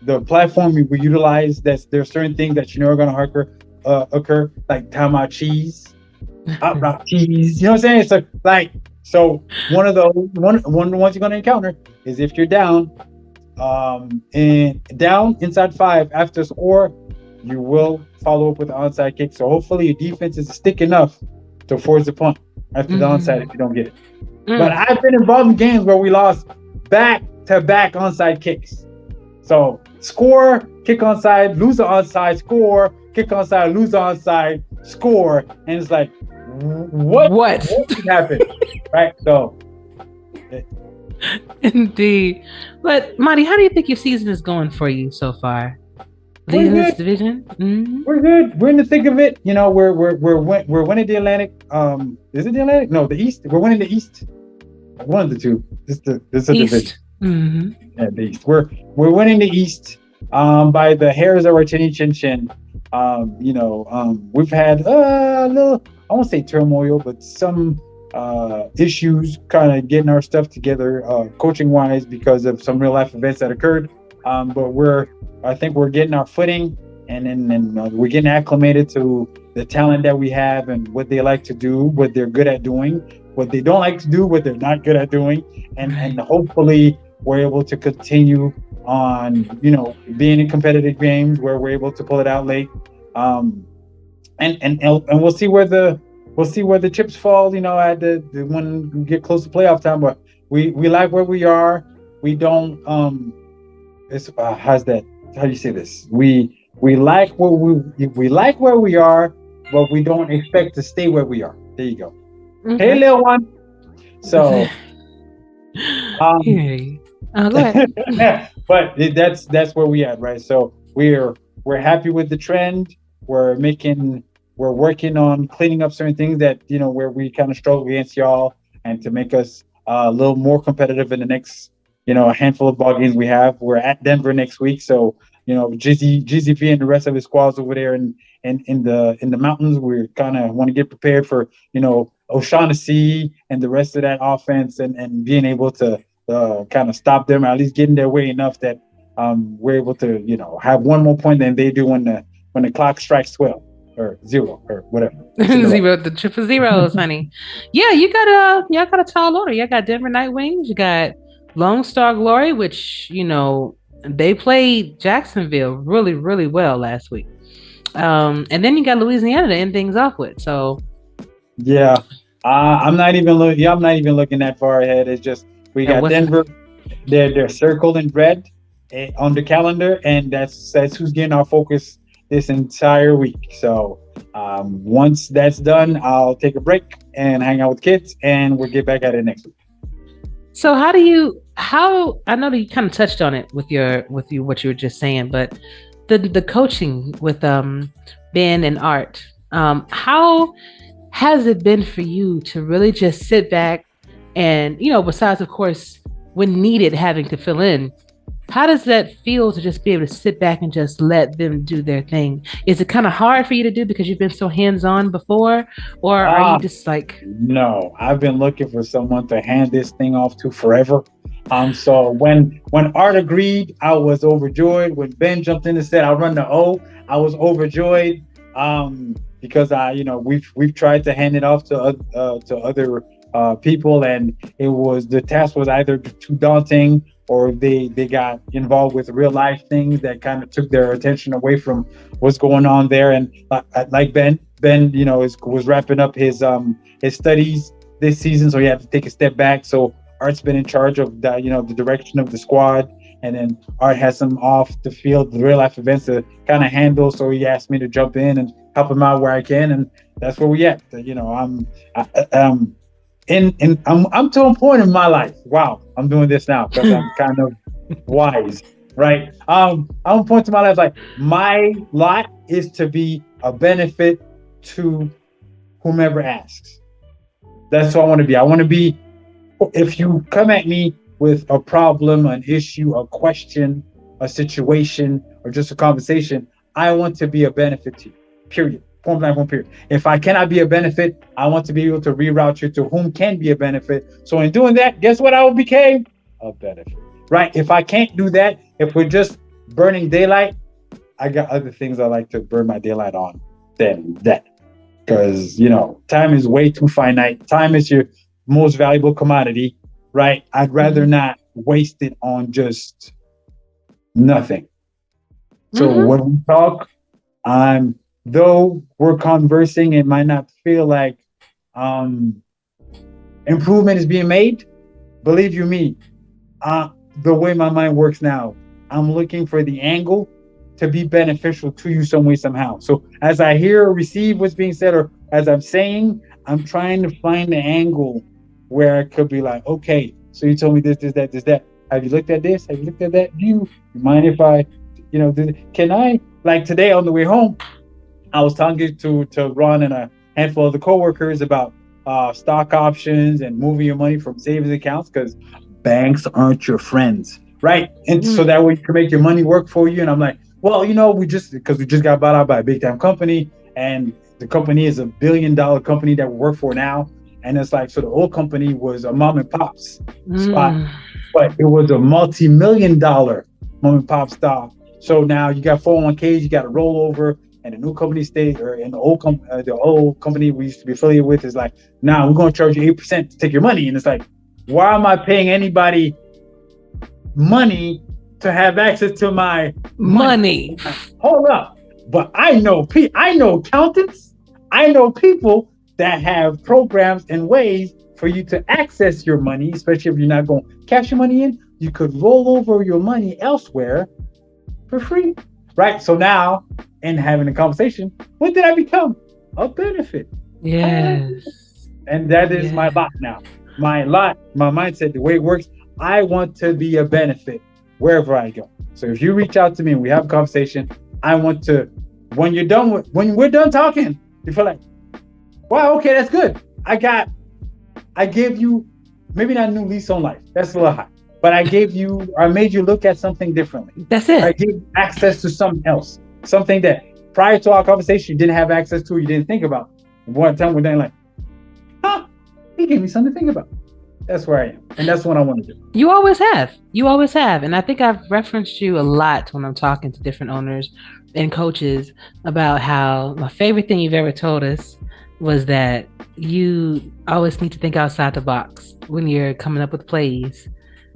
the platform we utilize that there's certain things that you know are going to occur, like timeout cheese, out route cheese. You know what I'm saying? So one of the ones you're going to encounter is if you're down, and down inside 5 after score, you will follow up with the onside kick. So hopefully your defense is thick enough to force the punt after the onside if you don't get it. But I've been involved in games where we lost back-to-back onside kicks. So score, kick onside, lose the onside, score, kick onside, lose the onside, score, and it's like, what happened? Right? So.
Indeed. But Monty, how do you think your season is going for you so far? Leading this division? Mm-hmm.
We're good. We're in the thick of it. You know, we're winning the Atlantic. Is it the Atlantic? No, the East. We're winning the East. One of the two. This is a division.
Mm-hmm.
Yeah, the East. We're winning the East by the hairs of our chinny chin chin. We've had a little, I won't say turmoil, but some issues kind of getting our stuff together coaching wise because of some real life events that occurred. But I think we're getting our footing, and then we're getting acclimated to the talent that we have and what they like to do, what they're good at doing, what they don't like to do, what they're not good at doing, and hopefully we're able to continue on, being in competitive games where we're able to pull it out late, and we'll see where the chips fall, at the when we get close to playoff time. But we like where we are. We don't how do you say this? We like where we are, but we don't expect to stay where we are. There you go. Okay. Hey, little one. So,
go ahead.
But that's where we at, right? So we're happy with the trend. We're working on cleaning up certain things that where we kind of struggle against y'all, and to make us a little more competitive in the next a handful of ball games we have. We're at Denver next week, so GZP and the rest of his squads over there in the mountains. We kind of want to get prepared for O'Shaughnessy and the rest of that offense, and being able to kind of stop them, or at least get in their way enough that we're able to have one more point than they do when the clock strikes 12 or 0 or whatever.
Zero, the triple zeros, honey. Yeah, y'all got a tall order. Y'all got Denver Nightwings. You got Lone Star Glory, which they played Jacksonville really, really well last week. And then you got Louisiana to end things off with. So
yeah, I'm not even looking that far ahead. It's just we got Denver. They're circled in red on the calendar, and that's who's getting our focus this entire week. So once that's done, I'll take a break and hang out with kids, and we'll get back at it next week.
So how I know that you kind of touched on it with what you were just saying, but the coaching with Ben and Art, how has it been for you to really just sit back and besides of course when needed having to fill in, how does that feel to just be able to sit back and just let them do their thing? Is it kind of hard for you to do because you've been so hands-on before, or are you just like...
No, I've been looking for someone to hand this thing off to forever. So when Art agreed, I was overjoyed. When Ben jumped in and said I'll run the O, I was overjoyed. Because we've tried to hand it off to other people, and the task was either too daunting, or they got involved with real life things that kind of took their attention away from what's going on there. And like Ben, was wrapping up his studies this season, so he had to take a step back. So Art's been in charge of the direction of the squad, and then Art has some off the field, the real life events to kind of handle. So he asked me to jump in and help him out where I can, and that's where we at. I'm to a point in my life. Wow, I'm doing this now because I'm kind of wise, right? I'm a point in my life like my lot is to be a benefit to whomever asks. That's what I want to be. I want to be. If you come at me with a problem, an issue, a question, a situation, or just a conversation, I want to be a benefit to you. Period. Point blank, one period. If I cannot be a benefit, I want to be able to reroute you to whom can be a benefit. So in doing that, guess what I became? A benefit. Right? If I can't do that, if we're just burning daylight, I got other things I like to burn my daylight on than that. Because, time is way too finite. Time is your most valuable commodity, right? I'd rather not waste it on just nothing. So when we talk, though we're conversing, it might not feel like improvement is being made. Believe you me, the way my mind works now, I'm looking for the angle to be beneficial to you some way, somehow. So as I hear or receive what's being said, or as I'm saying, I'm trying to find the angle where I could be like, okay, so you told me this, that. Have you looked at this? Have you looked at that? Do you mind if I, can I, like today on the way home, I was talking to Ron and a handful of the coworkers about stock options and moving your money from savings accounts, because banks aren't your friends, right? And so that way you can make your money work for you. And I'm like, well, we just got bought out by a big time company, and the company is $1 billion company that we work for now. And it's like, so the old company was a mom and pop's spot, but it was a multi-million-dollar mom and pop stock. So now you got 401ks, you got a rollover, and the new company the old company we used to be affiliated with is like, now we're going to charge you 8% to take your money. And it's like, why am I paying anybody money to have access to my money? Hold up. But I know accountants, I know people that have programs and ways for you to access your money, especially if you're not going to cash your money in. You could roll over your money elsewhere for free, right? So now, in having a conversation, what did I become? A benefit.
Yes.
And that is my lot now. My mindset, the way it works, I want to be a benefit wherever I go. So if you reach out to me and we have a conversation, I want to, when we're done talking, you feel like, wow, okay, that's good. I gave you maybe not a new lease on life. That's a little high. But I made you look at something differently.
That's it.
I gave you access to something else. Something that prior to our conversation, you didn't have access to, you didn't think about. And one time we're then like, he gave me something to think about. That's where I am. And that's what I want to do.
You always have. And I think I've referenced you a lot when I'm talking to different owners and coaches about how my favorite thing you've ever told us was that you always need to think outside the box when you're coming up with plays,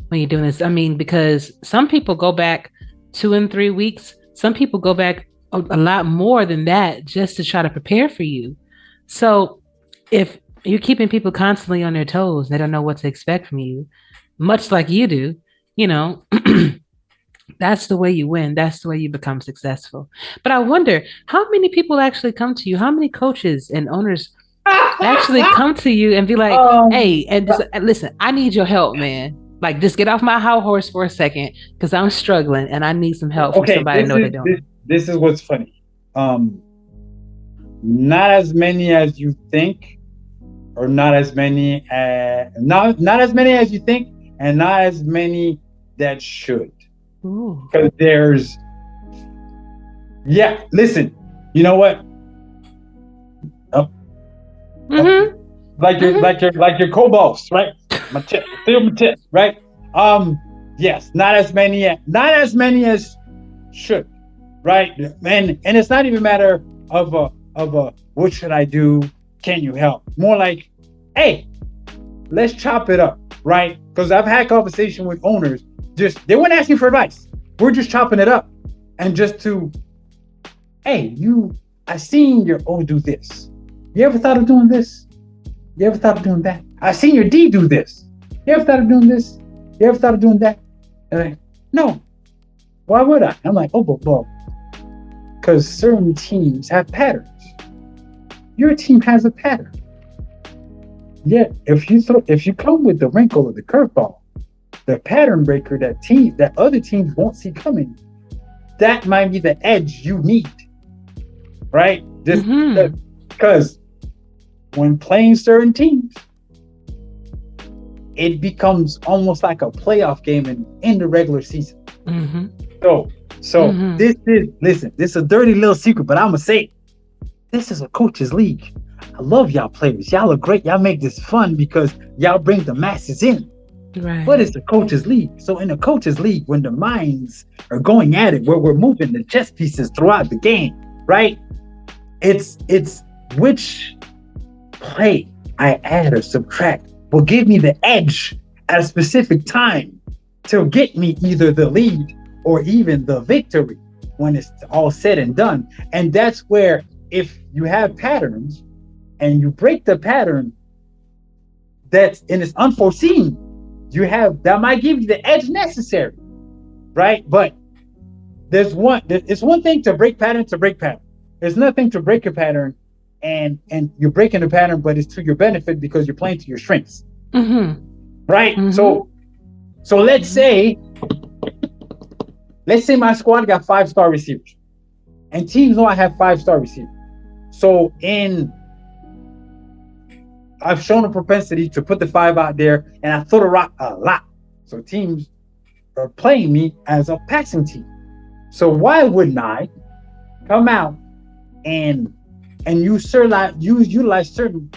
when you're doing this. I mean, because some people go back 2 and 3 weeks. Some people go back a lot more than that just to try to prepare for you. So if you're keeping people constantly on their toes, they don't know what to expect from you, much like you do, that's the way you win. That's the way you become successful. But I wonder how many people actually come to you, how many coaches and owners actually come to you and be like, hey, and listen, I need your help, man. Like, just get off my high horse for a second, because I'm struggling and I need some help from somebody I know they don't.
This is what's funny. Not as many as you think, or not as many not as many as you think, and not as many that should. Because there's, listen, you know what? Like your co-boss, right? Steal my tip, right? Yes, not as many as should, right? And it's not even a matter of a what should I do? Can you help? More like, hey, let's chop it up, right? Because I've had conversation with owners, they weren't asking for advice. We're just chopping it up, and just to, hey, I seen your O do this. You ever thought of doing this? You ever thought of doing that? I seen your D do this. You ever thought of doing this? You ever thought of doing that? And I'm like, no. Why would I? I'm like, well, because certain teams have patterns. Your team has a pattern. Yeah, if you come with the wrinkle of the curveball, the pattern breaker that other teams won't see coming, that might be the edge you need, right? Just because when playing certain teams, it becomes almost like a playoff game in the regular season. So this is a dirty little secret, but I'm gonna say it. This is a coach's league. I love y'all players. Y'all are great. Y'all make this fun because y'all bring the masses in.
Right.
But it's a coach's league. So in a coach's league, when the minds are going at it, where we're moving the chess pieces throughout the game, right? It's which play I add or subtract will give me the edge at a specific time to get me either the lead or even the victory when it's all said and done. And that's where, if you have patterns and you break the pattern and it's unforeseen, that might give you the edge necessary, right? But it's one thing to break pattern. There's nothing to break a pattern and you're breaking the pattern, but it's to your benefit because you're playing to your strengths, right? So let's say my squad got 5-star receivers, and teams know I have 5-star receivers. So I've shown a propensity to put the 5 out there, and I throw the rock a lot. So teams are playing me as a passing team. So why wouldn't I come out and utilize certain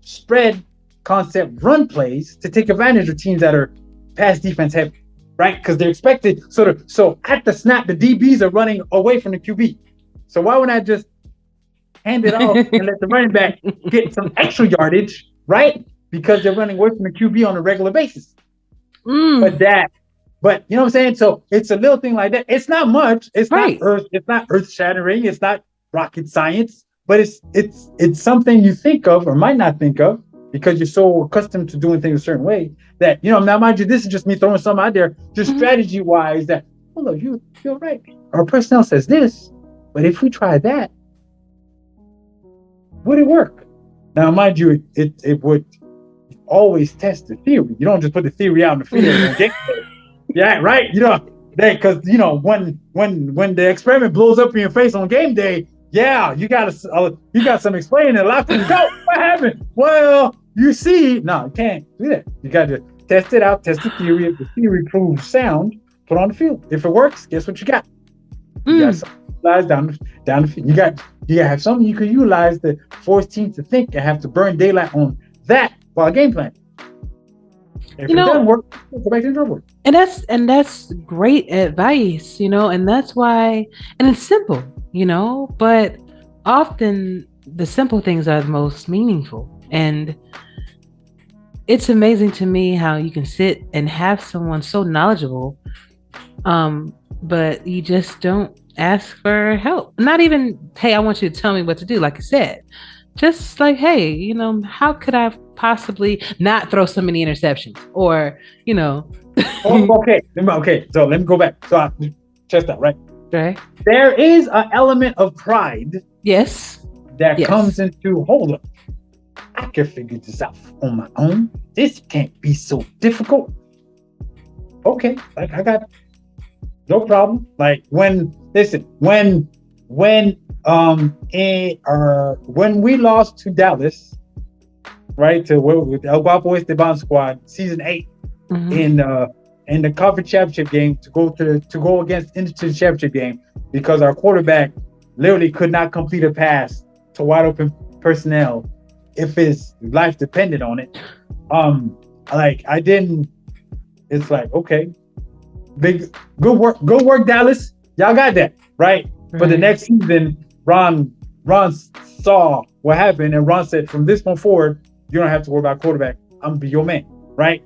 spread concept run plays to take advantage of teams that are pass defense heavy, right? Because they're expected so at the snap, the DBs are running away from the QB. So why wouldn't I just hand it off and let the running back get some extra yardage, right? Because they're running away from the QB on a regular basis. But you know what I'm saying? So it's a little thing like that. It's not much. It's not earth shattering. It's not rocket science, but it's something you think of or might not think of because you're so accustomed to doing things a certain way that, now mind you, this is just me throwing something out there, just strategy wise that, look, you're right. Our personnel says this, but if we try that, would it work? Now, mind you, it would always test the theory. You don't just put the theory out in the field and get there. Yeah, right. Because when the experiment blows up in your face on game day, you got some explaining. A lot of people go, what happened? Well, you see, no, you can't do that. You got to test it out, test the theory. If the theory proves sound, put it on the field. If it works, guess what you got? You got something down the field. You got to have something you can utilize to force teams to think and have to burn daylight on that while game plan. If it doesn't work, go back to the drawing board.
And that's great advice, and that's why, and it's simple, but often the simple things are the most meaningful. And it's amazing to me how you can sit and have someone so knowledgeable, but you just don't ask for help. Not even, hey, I want you to tell me what to do, like I said. Just like, hey, how could I possibly not throw so many interceptions? Or,
Okay. So let me go back. So I test that, right?
Right.
There is an element of pride.
Yes.
That comes into, hold up, I can figure this out on my own. This can't be so difficult. Okay, like I got no problem. Like when we lost to Dallas, right, with El Guapo Esteban squad, season 8, in the conference championship game to go against into the championship game because our quarterback literally could not complete a pass to wide open personnel if his life depended on it. it's like, okay, good work, Dallas. Y'all got that, right? But the next season, Ron saw what happened, and Ron said, from this point forward, you don't have to worry about quarterback. I'm gonna be your man, right?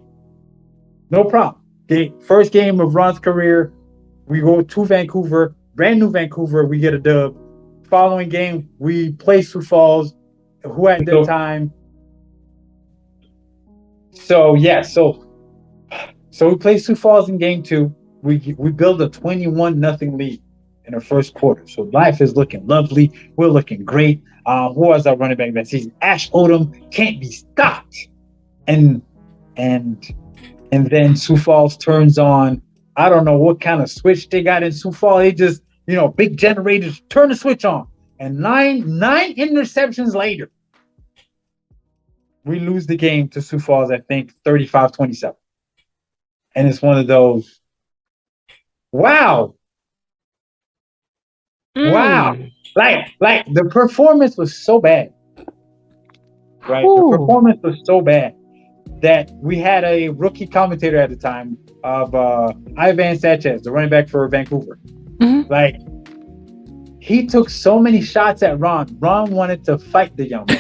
No problem. Okay, first game of Ron's career, we go to Vancouver, brand new Vancouver, we get a dub. Following game, we play Sioux Falls, who at the time. So we play Sioux Falls in game 2. We build a 21-0 lead in the first quarter. So life is looking lovely. We're looking great. Who was our running back that season? Ash Odom can't be stopped. And then Sioux Falls turns on. I don't know what kind of switch they got in Sioux Falls. They just, big generators turn the switch on. And nine interceptions later, we lose the game to Sioux Falls, I think, 35-27. And it's one of those, wow. Wow. Like the performance was so bad. Right? Ooh. The performance was so bad that we had a rookie commentator at the time of Ivan Sanchez, the running back for Vancouver. Mm-hmm. Like, he took so many shots at Ron. Ron wanted to fight the young man.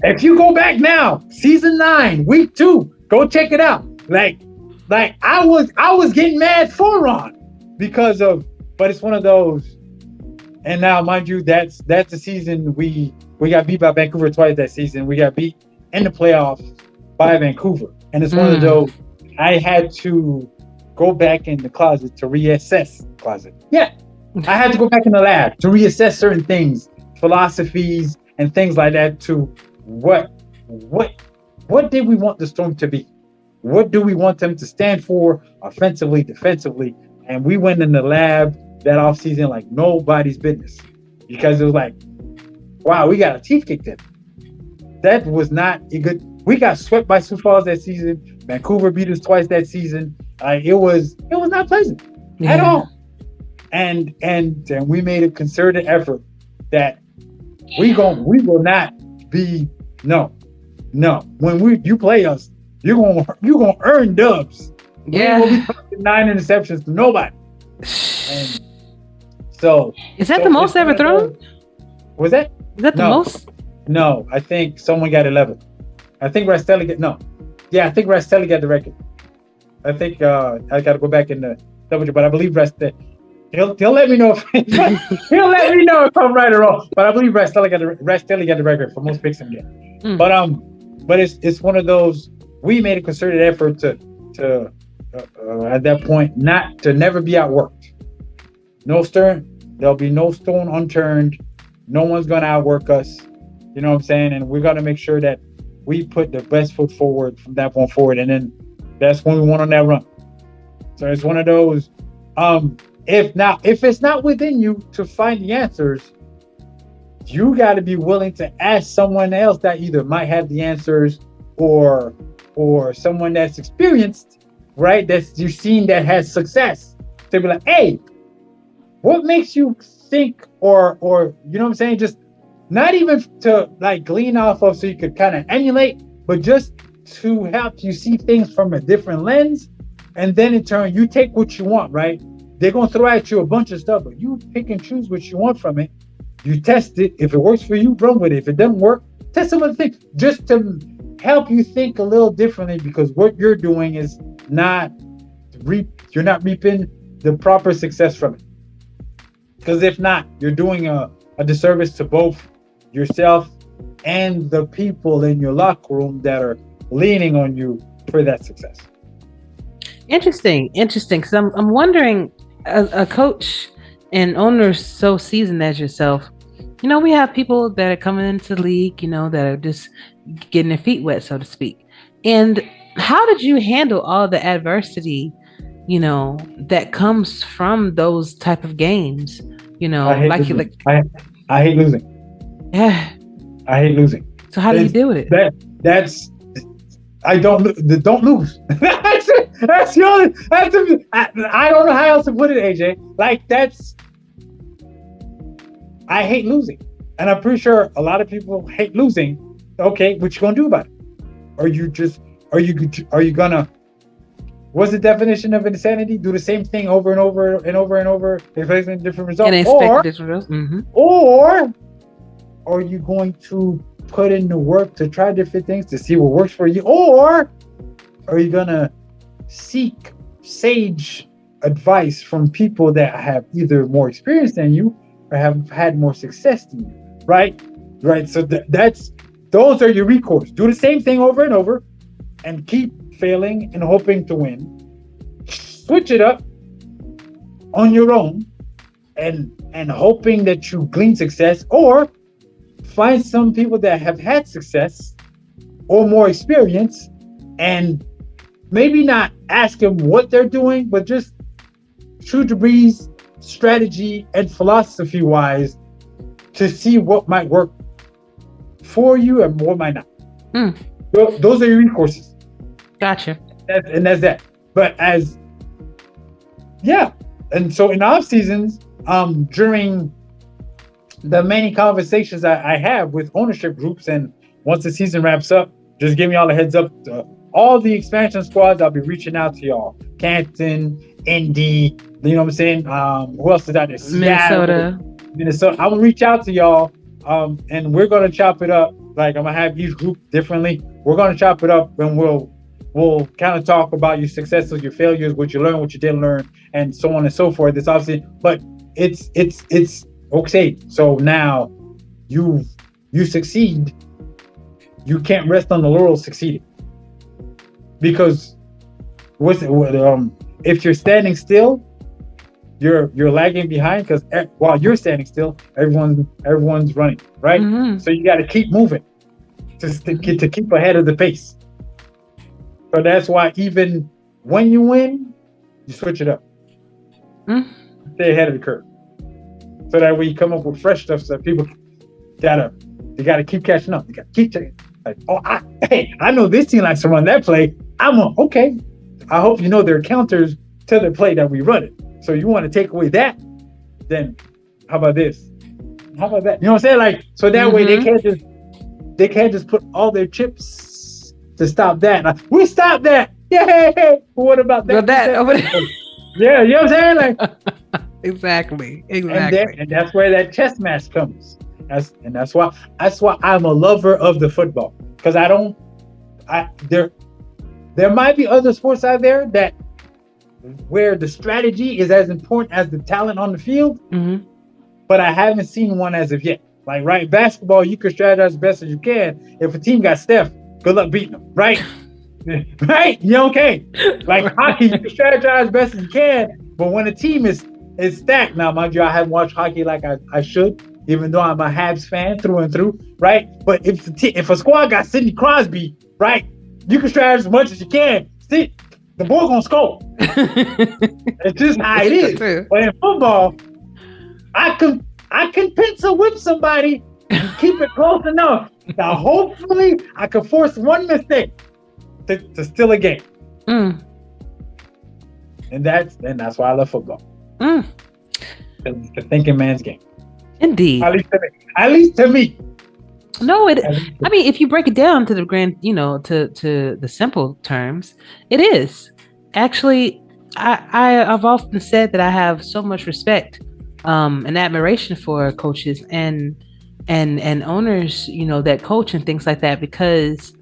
If you go back now, season 9, week 2, go check it out. Like I was getting mad for Ron because of, but it's one of those. And now, mind you, that's the season we got beat by Vancouver twice that season. We got beat in the playoffs by Vancouver, and it's one of those. I had to go back in the closet to reassess Yeah, I had to go back in the lab to reassess certain things, philosophies, and things like that. To what did we want the Storm to be? What do we want them to stand for offensively, defensively? And we went in the lab that offseason like nobody's business, because it was like, wow, we got our teeth kicked in. That was not a good. We got swept by Sioux Falls that season. Vancouver beat us twice that season. It was not pleasant at all. And we made a concerted effort that we will not be no. When you play us, you're gonna earn dubs.
Yeah.
We will be talking 9 interceptions to nobody. And so
is that the most ever thrown?
Was that?
Is that the most?
No, I think someone got 11. I think Rastelli I think Rastelli got the record. I think I got to go back in the double, but I believe Rastelli. He'll let me know if he'll let me know if I'm right or wrong. But I believe Rastelli got the record for most picks in the game. But it's one of those. We made a concerted effort to at that point never be outworked. There'll be no stone unturned. No one's gonna outwork us. You know what I'm saying? And we're gonna make sure that we put the best foot forward from that point forward. And then that's when we went on that run. So it's one of those. If it's not within you to find the answers, you got to be willing to ask someone else that either might have the answers or someone that's experienced, right? That's you've seen that has success. To be like, hey, what makes you think or you know what I'm saying? Just not even to like glean off of so you could kind of emulate, but just to help you see things from a different lens. And then in turn, you take what you want, right? They're going to throw at you a bunch of stuff, but you pick and choose what you want from it. You test it. If it works for you, run with it. If it doesn't work, test some other things just to help you think a little differently, because what you're doing is you're not reaping the proper success from it. Because if not, you're doing a disservice to both yourself and the people in your locker room that are leaning on you for that success.
Interesting. Because I'm wondering, a coach and owner so seasoned as yourself, we have people that are coming into the league, that are just getting their feet wet, so to speak. And how did you handle all the adversity, that comes from those type of games?
I hate losing.
Yeah.
I hate losing.
So how do you deal with it?
Don't lose. That's the only. I don't know how else to put it, AJ. Like I hate losing, and I'm pretty sure a lot of people hate losing. Okay, what you gonna do about it? Are you gonna What's the definition of insanity? Do the same thing over and over and over and over, expecting different results.
And expect different results. Mm-hmm.
Or are you going to put in the work to try different things to see what works for you? Or are you gonna seek sage advice from people that have either more experience than you or have had more success than you? Right? So those are your recourse. Do the same thing over and over and keep failing and hoping to win. Switch it up on your own and hoping that you glean success, or find some people that have had success or more experience and maybe not ask them what they're doing, but just shoot the breeze, strategy and philosophy wise to see what might work for you and what might not. Those are your recourses.
Gotcha.
That's that. But and so in off seasons, during the many conversations I have with ownership groups, and once the season wraps up, just give me all a heads up. All the expansion squads, I'll be reaching out to y'all. Canton, Indy, you know what I'm saying? Who else is out there? Minnesota. I'm gonna reach out to y'all, and we're gonna chop it up. Like, I'm gonna have each group differently. We're gonna chop it up, and we'll kind of talk about your successes, your failures, what you learned, what you didn't learn, and so on and so forth. It's obviously, but it's okay. So now you succeed. You can't rest on the laurels succeeding, because if you're standing still, you're lagging behind, because while you're standing still, everyone's running, right? Mm-hmm. So you got to keep moving to keep ahead of the pace. So that's why even when you win, you switch it up. Stay ahead of the curve. So that way you come up with fresh stuff, so that people gotta keep catching up. You gotta keep checking. Like, I know this team likes to run that play. Okay. I hope you know there are counters to the play that we run it. So you want to take away that, then how about this? How about that? You know what I'm saying? Like, so that way they can't just put all their chips to stop that. Like, we stop that. Yeah. What about that? Yeah, you know what I'm saying? Like,
exactly.
And that's where that chess match comes. That's why I'm a lover of the football, because there might be other sports out there where the strategy is as important as the talent on the field, but I haven't seen one as of yet. Like, right, basketball, you can strategize as best as you can. If a team got Steph, good luck beating them, right? Right? You okay? Like hockey, you can strategize as best as you can, but when a team is stacked, now mind you, I haven't watched hockey like I should, even though I'm a Habs fan through and through, right? But if a squad got Sidney Crosby, right, you can strategize as much as you can. See, the boy gonna score. It's just how it is. But in football, I can pencil whip somebody and keep it close enough. Now, hopefully, I can force one mistake to steal a game. And that's why I love football. It's the thinking man's game.
Indeed.
At least to me.
No, I mean, if you break it down to the grand, to the simple terms, it is. Actually, I've often said that I have so much respect and admiration for coaches and owners, that coach and things like that, because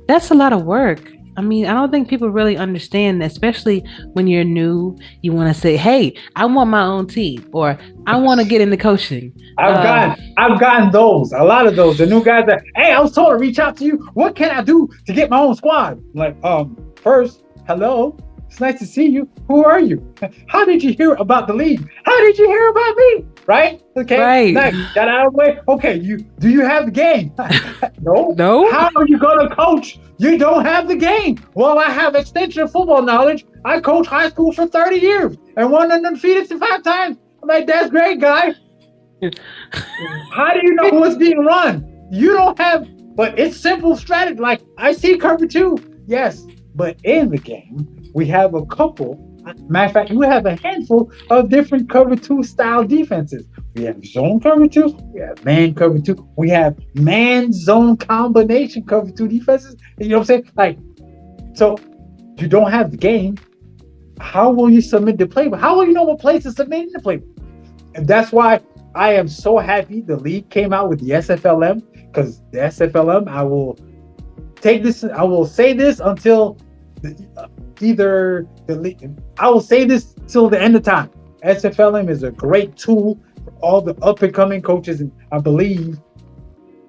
that's a lot of work. I mean, I don't think people really understand, especially when you're new. You want to say, "Hey, I want my own team," or "I want to get into coaching."
I've gotten those, a lot of those. The new guys that, "Hey, I was told to reach out to you. What can I do to get my own squad?" Like, first, hello, it's nice to see you. Who are you? How did you hear about the league? How did you hear about me? Right? Okay.
Right.
Nice. Got out of the way. Okay. Do you have the game?
No.
How are you gonna coach? You don't have the game. Well, I have extensive football knowledge. I coached high school for 30 years and won undefeated 5 times. I'm like, that's great, guy. How do you know what's being run? You don't have, but it's simple strategy. Like, I see cover 2. Yes, but in the game, we have a couple. Matter of fact, we have a handful of different cover 2 style defenses. We have zone cover 2. We have man cover 2. We have man zone combination cover 2 defenses. You know what I'm saying? Like, so you don't have the game. how will you submit the playbook? How will you know what plays to submit in the playbook? And that's why I am so happy the league came out with the SFLm, because the SFLm, I will say this until I will say this till the end of time. SFLm is a great tool for all the up and coming coaches, and I believe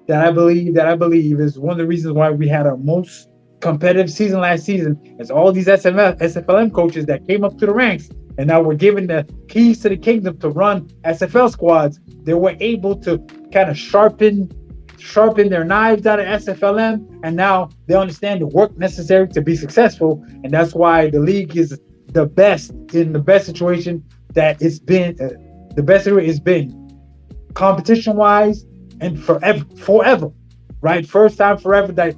is one of the reasons why we had our most competitive season last season. Is all these SFLm coaches that came up to the ranks, and now we're given the keys to the kingdom to run SFL squads. They were able to kind of sharpen their knives down at SFLm, and now they understand the work necessary to be successful. And that's why the league is the best situation that it's been. The best it's been competition wise and forever, right? First time forever that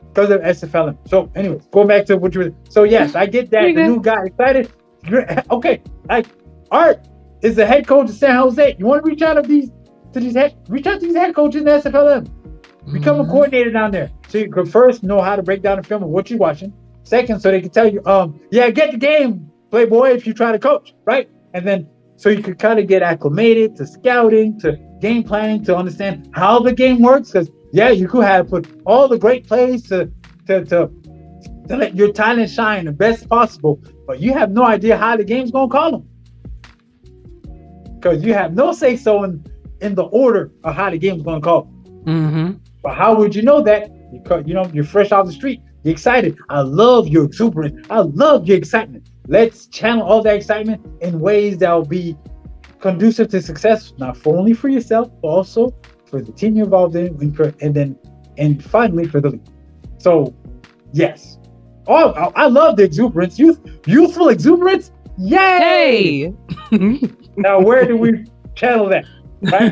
because of SFLm. So anyway, going back to what you were. So yes, I get that. The new guy excited. Okay, like Art is the head coach of San Jose. You want to reach out to these head coaches in the SFLm. Become a coordinator down there. So you could first know how to break down the film of what you're watching. Second, so they can tell you, get the game, Playboy, if you try to coach, right? And then so you could kind of get acclimated to scouting, to game planning, to understand how the game works. Because you could have put all the great plays to let your talent shine the best possible, but you have no idea how the game's gonna call them. Because you have no say so in the order of how the game's gonna call. But how would you know that? Because you're fresh off the street, you're excited. I love your exuberance. I love your excitement. Let's channel all that excitement in ways that will be conducive to success, not only for yourself, but also for the team you're involved in, and finally for the league. So, yes. Oh, I love the exuberance, youthful exuberance. Yay! Now, where do we channel that? Right?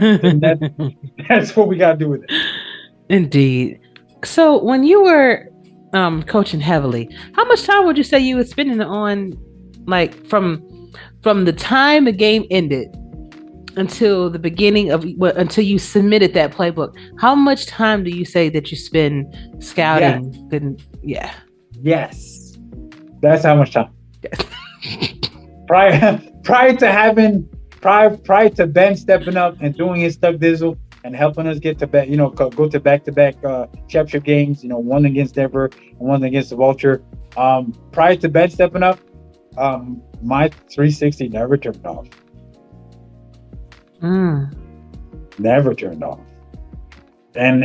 That's what we got to do with it.
Indeed. So, when you were coaching heavily, how much time would you say you were spending on, like, from the time the game ended until the beginning of until you submitted that playbook? How much time do you say that you spend scouting?
Yes, that's how much time. prior to Ben stepping up and doing his stuff dizzle and helping us get to go to back-to-back championship games, one against Denver and one against the Vulture. Prior to Ben stepping up, my 360 never turned off. Never turned off. And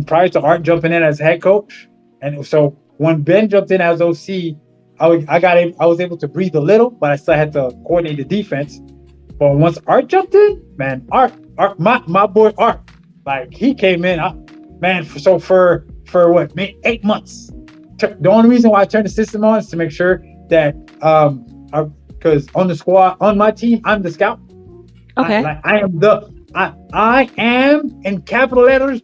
prior to Art jumping in as head coach, and so when Ben jumped in as OC, I was able to breathe a little, but I still had to coordinate the defense. But once Art jumped in, man, Art, my boy Art, like he came in, for what, 8 months. The only reason why I turned the system on is to make sure that because on the squad, on my team, I'm the scout.
Okay.
I am in capital letters,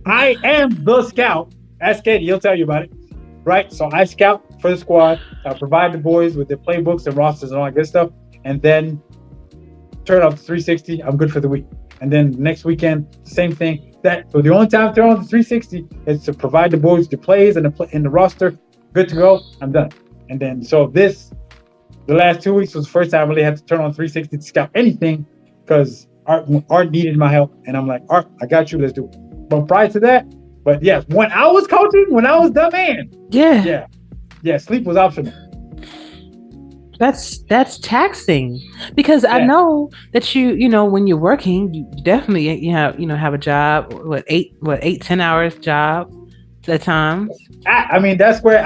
I am the scout. Ask Eddie, he'll tell you about it. Right? So I scout for the squad. I provide the boys with their playbooks and rosters and all that good stuff. And then turn off the 360. I'm good for the week. And then next weekend, same thing. So the only time I turn on the 360 is to provide the boys the plays and the roster. Good to go. I'm done. And then the last 2 weeks was the first time I really had to turn on 360 to scout anything because Art needed my help. And I'm like, Art, I got you. Let's do it. But prior to that, but yes, when I was coaching, when I was the man. Yeah, sleep was optional.
That's taxing because I know that you when you're working, you definitely have a job, 8-10 hours job at times.
I mean that's where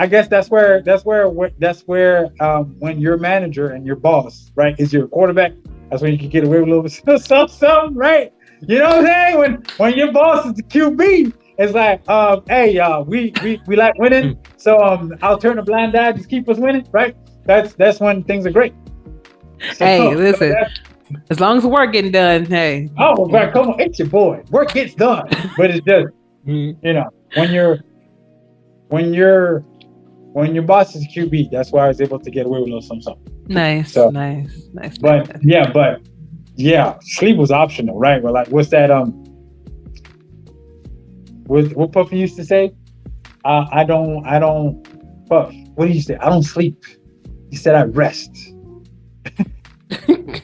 when your manager and your boss, right, is your quarterback, that's when you can get away with a little bit something, right? You know what I'm saying? When your boss is the QB, it's like, hey, we like winning, so I'll turn a blind eye, just keep us winning, right? That's when things are great. So,
hey, listen, as long as the work getting done, hey.
Oh, God, come on, it's your boy. Work gets done, but it's just when your boss is QB, that's why I was able to get away with a little something.
Nice.
But yeah, sleep was optional, right? Well, like, what's that? What Puffy used to say? I don't Puff. what did you say? I don't sleep. He said I rest.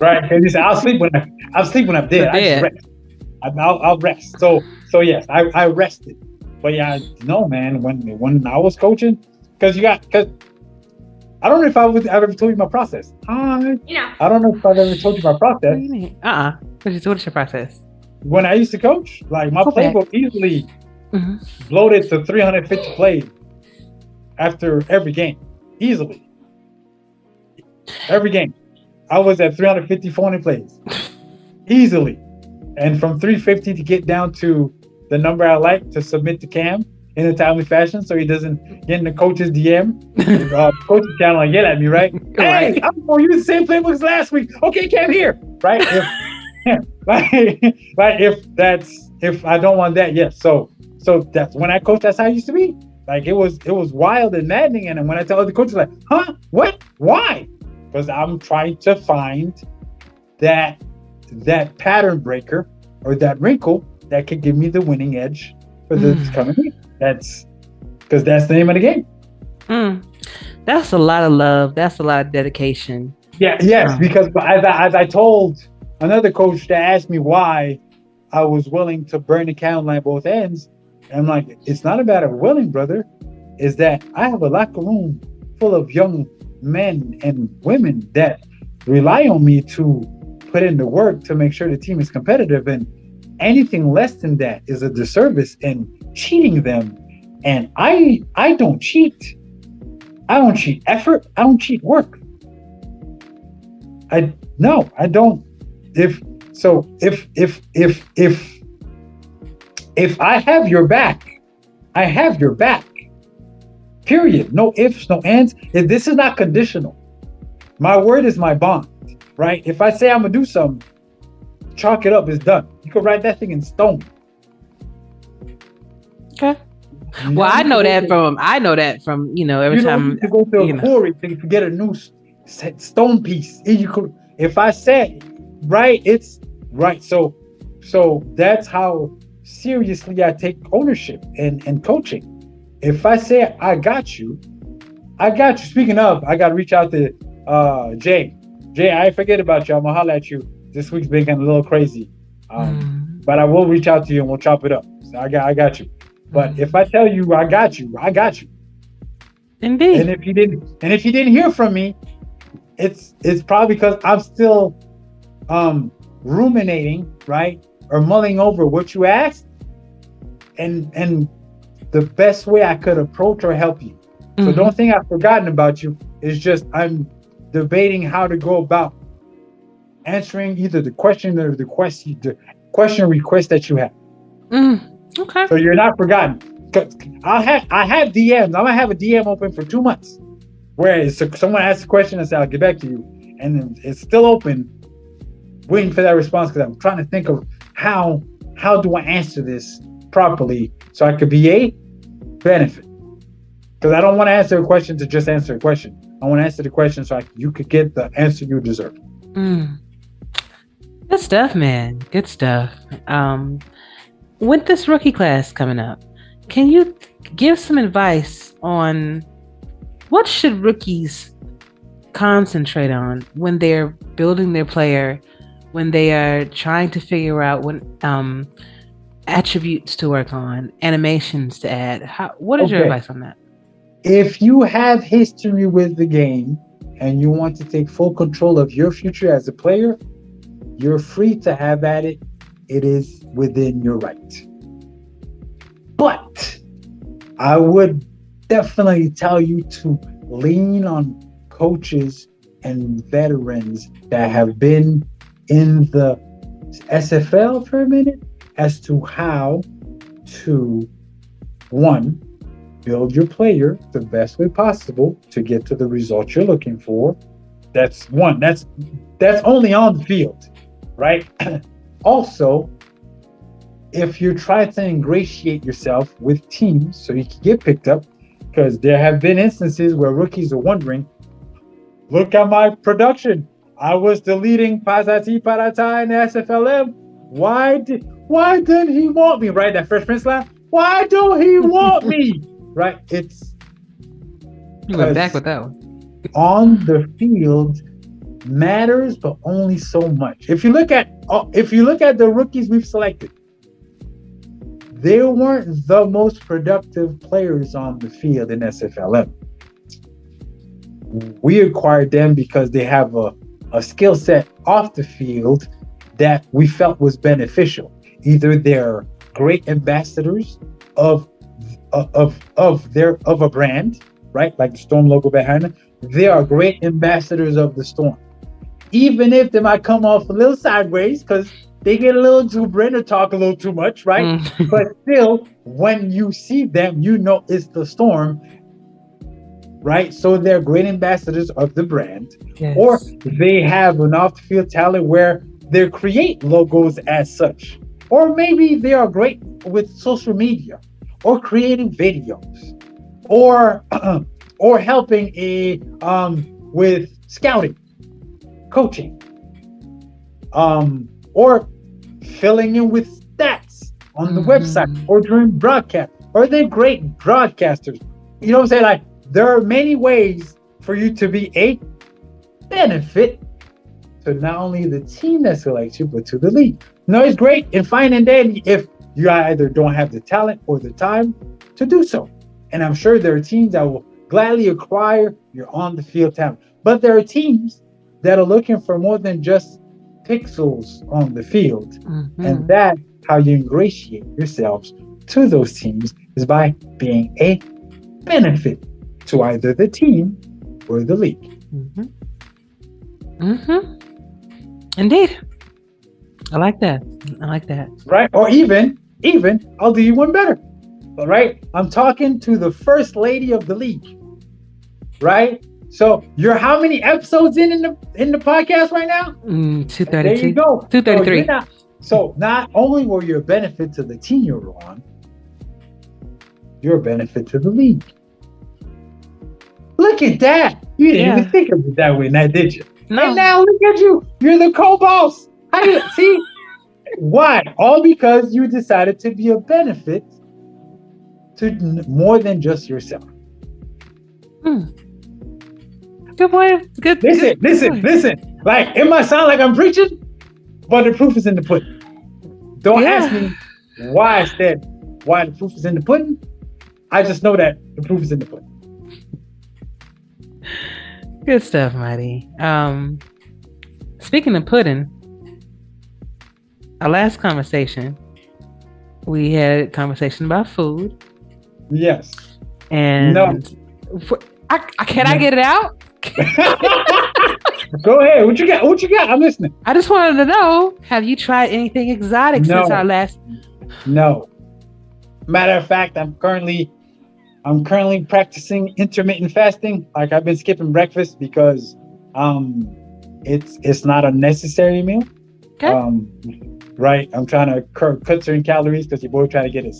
Right? Because he said I'll sleep when I'm dead. I just rest. I'll rest. So yes, I rested. But yeah, no, man. When I was coaching, because I don't know if I've ever told you my process. I don't know if I've ever told you my process.
What do you mean? What is your process?
When I used to coach, like my playbook easily bloated to 350 plays after every game. Easily. Every game. I was at 350, 400 plays. Easily. And from 350 to get down to the number I like to submit to Cam in a timely fashion so he doesn't get in the coach's DM. Coach's channel and yell at me, right? Hey, I'm going to use the same playbook as last week. Okay, Cam, here. Right? If I don't want that, yes. So that's when I coach, that's how I used to be. Like it was wild and maddening. And when I tell other coaches, like, huh? What? Why? Because I'm trying to find that pattern breaker or that wrinkle that could give me the winning edge for this coming week. That's because that's the name of the game.
That's a lot of love. That's a lot of dedication.
Yeah, yes, because as I told another coach that asked me why I was willing to burn the candle at both ends, and I'm like, it's not about a willing, brother. Is that I have a locker room full of young men and women that rely on me to put in the work to make sure the team is competitive, and anything less than that is a disservice and cheating them. And I don't cheat. I don't cheat effort. I don't cheat work. I don't. If I have your back, I have your back. Period. No ifs, no ands. This is not conditional. My word is my bond, right? If I say I'm gonna do something, chalk it up, it's done. You can write that thing in stone.
Okay. Well, I know that from every time
you go to a quarry to get a new stone piece. If I say right, it's right. So that's how seriously I take ownership and coaching. If I say I got you. Speaking of, I got to reach out to Jay. Jay, I forget about you. I'm gonna holler at you. This week's been getting a little crazy, but I will reach out to you and we'll chop it up. So I got you. But if I tell you I got you.
Indeed.
And if you didn't hear from me, it's probably because I'm still ruminating, right, or mulling over what you asked, and the best way I could approach or help you. So don't think I've forgotten about you. It's just I'm debating how to go about answering either the question or the question request that you have.
Okay.
So you're not forgotten. I have DMs. I'm gonna have a DM open for 2 months. Where someone asks a question and say I'll get back to you, and then it's still open, waiting for that response because I'm trying to think of how do I answer this properly so I could be a benefit. Because I don't want to answer a question to just answer a question. I want to answer the question so you could get the answer you deserve.
Good stuff, man. Good stuff. With this rookie class coming up, can you give some advice on what should rookies concentrate on when they're building their player, when they are trying to figure out what attributes to work on, animations to add? What is your advice on that?
If you have history with the game and you want to take full control of your future as a player, you're free to have at it. It is within your right. But I would definitely tell you to lean on coaches and veterans that have been in the SFL for a minute as to how to, one, build your player the best way possible to get to the results you're looking for. That's one. That's only on the field, right? Also, if you're trying to ingratiate yourself with teams so you can get picked up, because there have been instances where rookies are wondering, look at my production. I was the leading Pasati Parata in the SFLm. Why didn't he want me? Right? That Fresh Prince line. Why don't he want me? Right?
You went back with that one.
On the field matters, but only so much. If you look at the rookies we've selected, they weren't the most productive players on the field in SFLm. We acquired them because they have a skill set off the field that we felt was beneficial. Either they're great ambassadors of a brand, right? Like the Storm logo behind them. They are great ambassadors of the Storm. Even if they might come off a little sideways because they get a little exuberant or talk a little too much, right? But still, when you see them, you know it's the Storm, right? So they're great ambassadors of the brand.
Yes.
Or they have an off-the-field talent where they create logos as such. Or maybe they are great with social media or creating videos or helping with scouting, coaching, or filling in with stats on the website or during broadcast, or they're great broadcasters. You know what I'm saying? Like, there are many ways for you to be a benefit to not only the team that selects you, but to the league. No, it's great and fine and dandy if you either don't have the talent or the time to do so. And I'm sure there are teams that will gladly acquire your on-the-field talent. But there are teams that are looking for more than just pixels on the field. And that's how you ingratiate yourselves to those teams, is by being a benefit to either the team or the league.
Indeed. I like that.
Right? Or even, I'll do you one better. All right? I'm talking to the first lady of the league. Right? So you're how many episodes in the podcast right now?
232.
There you go.
233.
So not only were you a benefit to the team you're on, you're a benefit to the league. Look at that. You didn't even think of it that way, now did you?
No.
And now look at you. You're the co-boss. How do you see? Why? All because you decided to be a benefit to more than just yourself.
Good point. Good.
Listen. Like, it might sound like I'm preaching, but the proof is in the pudding. Don't ask me why I said why the proof is in the pudding. I just know that the proof is in the pudding.
Good stuff, Mighty. Speaking of pudding, our last conversation, we had a conversation about food.
Yes.
And
no.
Can I get it out?
Go ahead. What you got? I'm listening.
I just wanted to know, have you tried anything exotic since our last?
No. Matter of fact, I'm currently practicing intermittent fasting. Like, I've been skipping breakfast because it's not a necessary meal.
Okay.
Right. I'm trying to cut certain calories because your boy trying to get his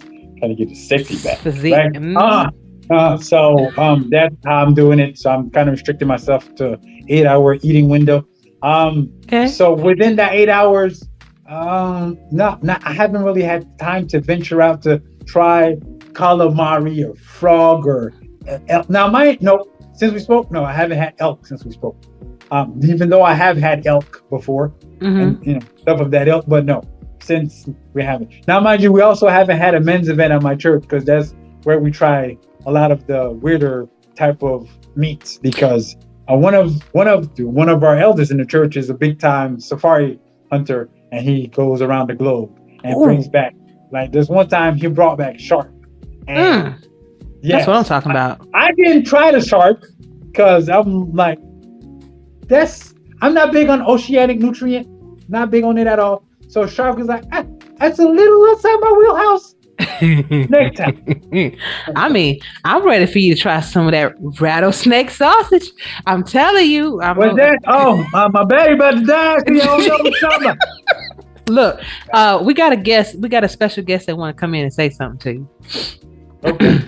safety back.
Physique.
Right? So that's how I'm doing it. So I'm kind of restricting myself to 8-hour eating window. So within that 8 hours, I haven't really had time to venture out to try calamari or frog or elk. Now, since we spoke, I haven't had elk since we spoke. Even though I have had elk before, and stuff of that elk, but no, since we haven't. Now, mind you, we also haven't had a men's event at my church because that's where we try a lot of the weirder type of meats. Because one of our elders in the church is a big time safari hunter, and he goes around the globe and brings back. Like, there's one time he brought back shark. And
that's what I'm talking about.
I didn't try the shark because I'm like, I'm not big on oceanic nutrient, not big on it at all. So shark was like, that's a little outside my wheelhouse. Next time.
I mean, I'm ready for you to try some of that rattlesnake sausage. I'm telling you.
What's that? Oh, my baby about to die. You don't know what I'm talking about.
Look, we got a guest. We got a special guest that want to come in and say something to you.
Okay.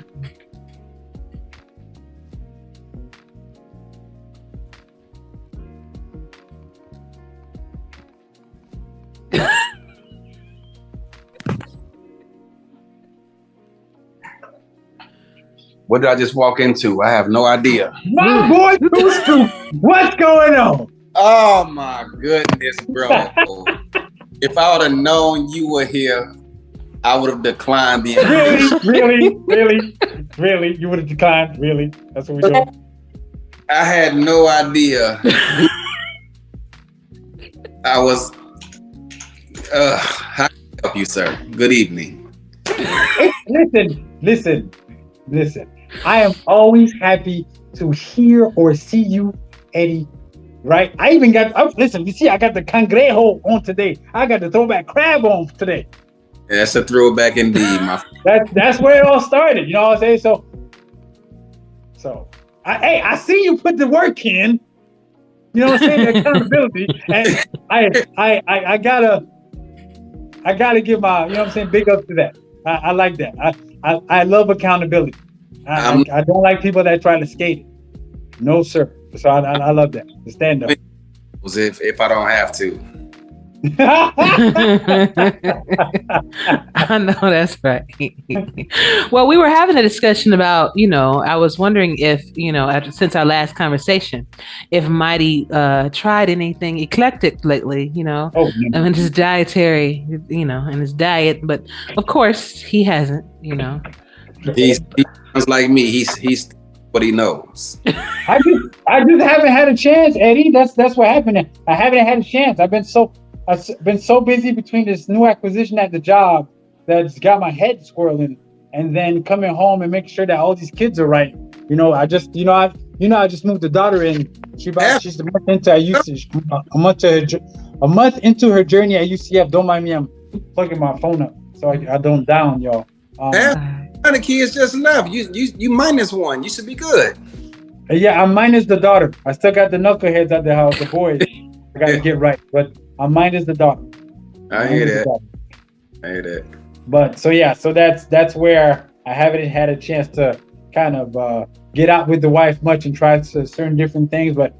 What did I just walk into? I have no idea.
My boy, what's going on?
Oh my goodness, bro. If I would have known you were here, I would have declined the invitation.
Really? You would have declined? Really? That's what we're doing?
I had no idea. I was, how can I help you, sir? Good evening.
Listen. I am always happy to hear or see you, Eddie. Right? I even got, listen, you see, I got the cangrejo on today. I got the throwback crab on today.
Yeah, that's a throwback indeed, my friend.
That's where it all started. You know what I'm saying? So, I see you put the work in. You know what I'm saying? The accountability. And I gotta give my, you know what I'm saying, big up to that. I like that. I love accountability. I don't like people that try to skate it. No, sir. So I love that. The stand up.
If I don't have to.
I know that's right. Well, we were having a discussion about, I was wondering if, since our last conversation, if Mighty tried anything eclectic lately, and his dietary, and his diet, but of course he hasn't,
He sounds like me. He's what he knows.
I just haven't had a chance, Eddie. That's what happened. I haven't had a chance. I've been so busy between this new acquisition at the job that's got my head swirling, and then coming home and making sure that all these kids are right. I just moved the daughter in. She's a month into a month into her journey at UCF. Don't mind me, I'm plugging my phone up so I don't down, y'all.
The kids just left. You minus one. You should be good.
Yeah, I'm minus the daughter. I still got the knuckleheads at the house, the boys. I gotta get right, but I'm minus the daughter.
I hear that.
But so that's where I haven't had a chance to kind of get out with the wife much and try certain different things. But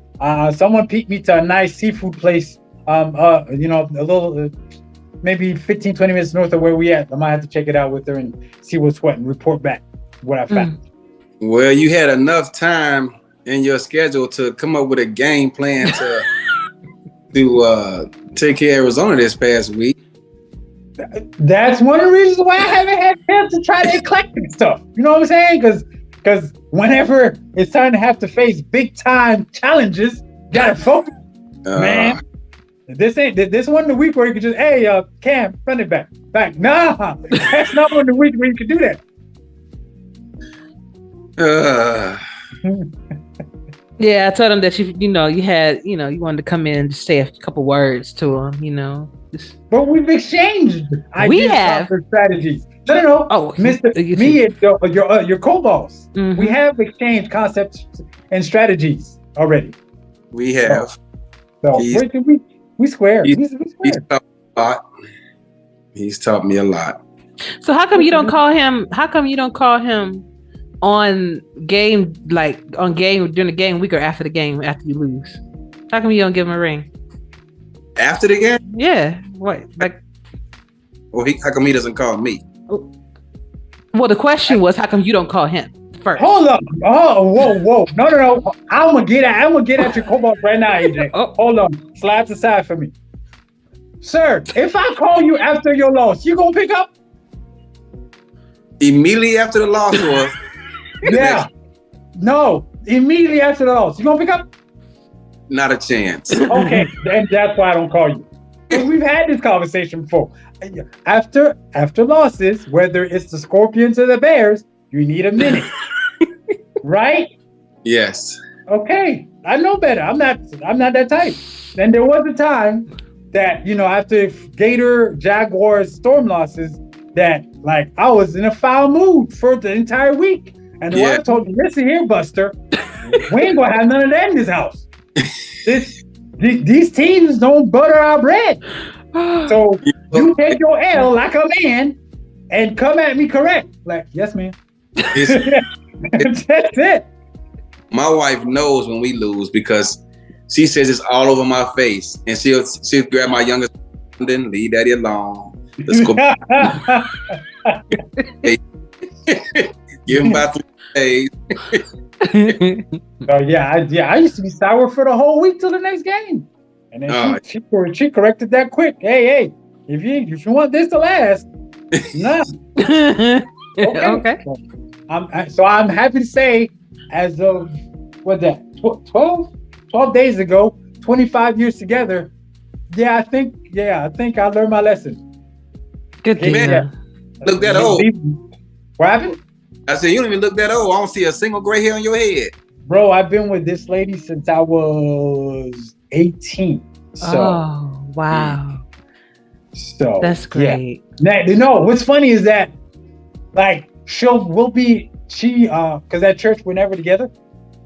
someone picked me to a nice seafood place. A little. Maybe 15, 20 minutes north of where we at. I might have to check it out with her and see what's what and report back what I found.
Well, you had enough time in your schedule to come up with a game plan to take care of Arizona this past week.
That's one of the reasons why I haven't had time to try the eclectic stuff. You know what I'm saying? Because whenever it's time to have to face big time challenges, gotta focus, man. This one the week where you could just, hey, Cam, run it back. Nah, that's not one of the week where you could do that.
Yeah, I told him that you wanted to come in and just say a couple words to him,
But we've exchanged ideas for strategies. No. Oh, Mr. Me and your co-boss. Mm-hmm. We have exchanged concepts and strategies already.
We have.
So we square.
He's taught me a lot. He's taught me a lot.
So how come you don't call him? How come you don't call him on game during the game week or after the game after you lose? How come you don't give him a ring
after the game?
Yeah. What?
Well, how come he doesn't call me?
Well, the question was, how come you don't call him first?
Hold up! Oh, whoa! No! I'm gonna get at your cobalt right now, AJ. Oh. Hold on, slide aside for me, sir. If I call you after your loss, you gonna pick up?
Immediately after the loss, or
yeah, no, immediately after the loss, you gonna pick up?
Not a chance.
Okay, and that's why I don't call you. We've had this conversation before. After losses, whether it's the Scorpions or the Bears, you need a minute, right?
Yes.
Okay, I know better. I'm not that type. And there was a time that after Gator, Jaguars, Storm losses, that I was in a foul mood for the entire week, and the wife told me, "Listen here, Buster, we ain't gonna have none of that in this house. These teams don't butter our bread. So you take your L like a man and come at me correct." Yes, man. That's it.
My wife knows when we lose because she says it's all over my face, and she'll grab my youngest and then leave daddy alone. Let's go. Give him about
Hey.
So I used to be sour for the whole week till the next game, and then she corrected that quick. Hey, if you want this to last, no.
Okay.
So I'm happy to say, as of 12 days ago, 25 years together. I think I learned my lesson.
Good to hear.
Look that old.
What happened?
I said, you don't even look that old. I don't see a single gray hair on your head.
Bro, I've been with this lady since I was 18. So,
wow.
So
that's great.
Yeah. Now, what's funny is that, like, because at church we're never together,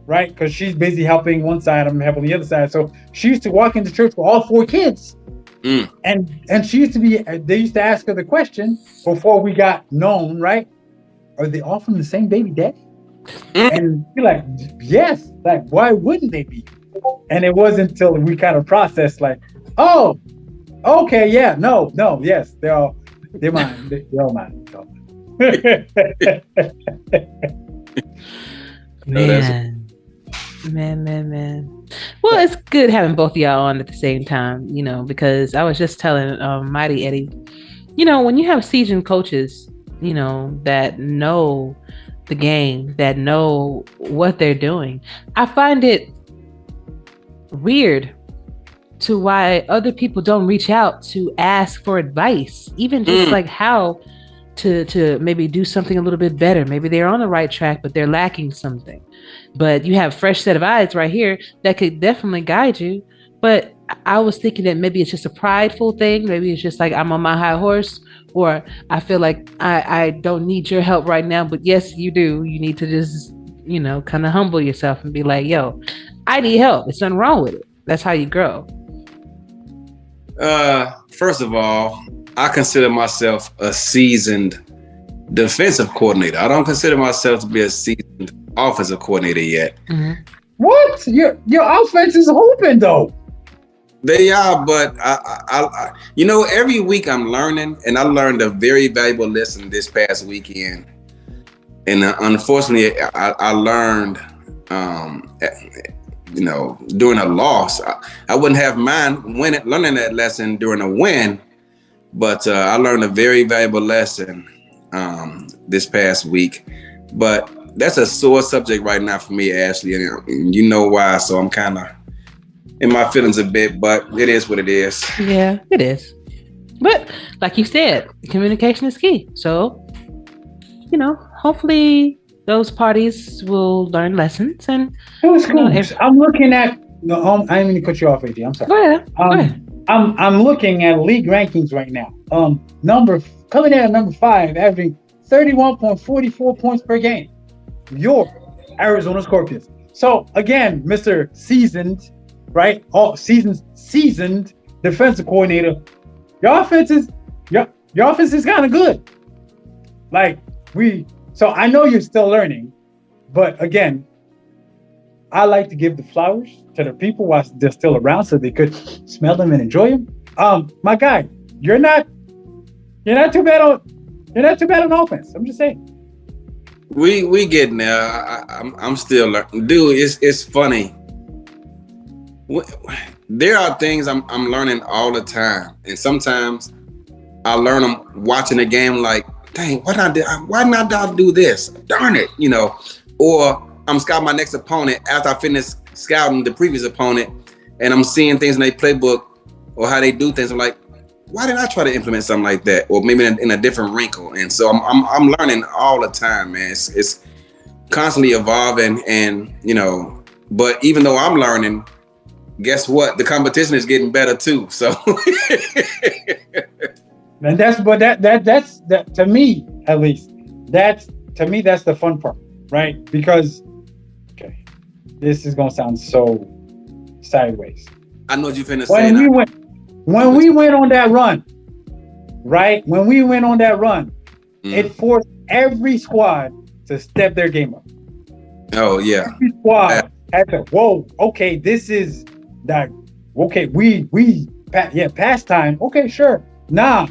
right? Because she's busy helping one side, I'm helping the other side. So she used to walk into church with all 4 kids. And she used to they used to ask her the question before we got known, right? Are they all from the same baby daddy? And you're like, yes. Like, why wouldn't they be? And it wasn't until we kind of processed, like, oh, okay, yeah, no, yes, they're mine. They're all mine.
Man. Well, it's good having both of y'all on at the same time, because I was just telling Mighty Eddie, when you have seasoned coaches, that know the game, that know what they're doing, I find it weird to why other people don't reach out to ask for advice, even just like how to maybe do something a little bit better. Maybe they're on the right track, but they're lacking something. But you have a fresh set of eyes right here that could definitely guide you. But I was thinking that maybe it's just a prideful thing. Maybe it's just like I'm on my high horse, or I feel like I don't need your help right now. But yes, you do. You need to just, kind of humble yourself and be like, yo, I need help. There's nothing wrong with it. That's how you grow.
First of all, I consider myself a seasoned defensive coordinator. I don't consider myself to be a seasoned offensive coordinator yet.
Mm-hmm. What? Your offense is hooping though.
They are, but I every week I'm learning, and I learned a very valuable lesson this past weekend. And unfortunately, I learned, during a loss. I wouldn't have mind learning that lesson during a win, but I learned a very valuable lesson this past week. But that's a sore subject right now for me, Ashley, and you know why. So I'm kind of in my feelings a bit, but it is what it is.
Yeah, it is. But like you said, communication is key. So, hopefully those parties will learn lessons. And
it was cool. I'm looking at. No, I didn't mean to cut you off, AJ. I'm sorry.
Go ahead.
I'm looking at league rankings right now. Coming in at number 5, averaging 31.44 points per game. Your Arizona Scorpions. So again, Mr. Seasoned, right? Seasoned defensive coordinator. Your offense is kind of good. So I know you're still learning, but again, I like to give the flowers to the people while they're still around so they could smell them and enjoy them. My guy, you're not too bad on offense. I'm just saying.
We getting there. I'm still learning. Dude, it's funny. There are things I'm learning all the time, and sometimes I learn them watching the game. Like, dang, why not I do this? Darn it, Or I'm scouting my next opponent after I finish scouting the previous opponent, and I'm seeing things in their playbook or how they do things. I'm like, why didn't I try to implement something like that, or maybe in a different wrinkle? And so I'm learning all the time, man. It's constantly evolving, and But even though I'm learning, guess what? The competition is getting better too. So.
And that's to me, at least. That's the fun part, right? Because, this is gonna sound so sideways.
I know what you're finna say.
When we went on that run, right? When we went on that run, it forced every squad to step their game up.
Oh yeah.
Every squad had to. Whoa. Okay, this is that. Okay, past time. Okay, sure. Nah,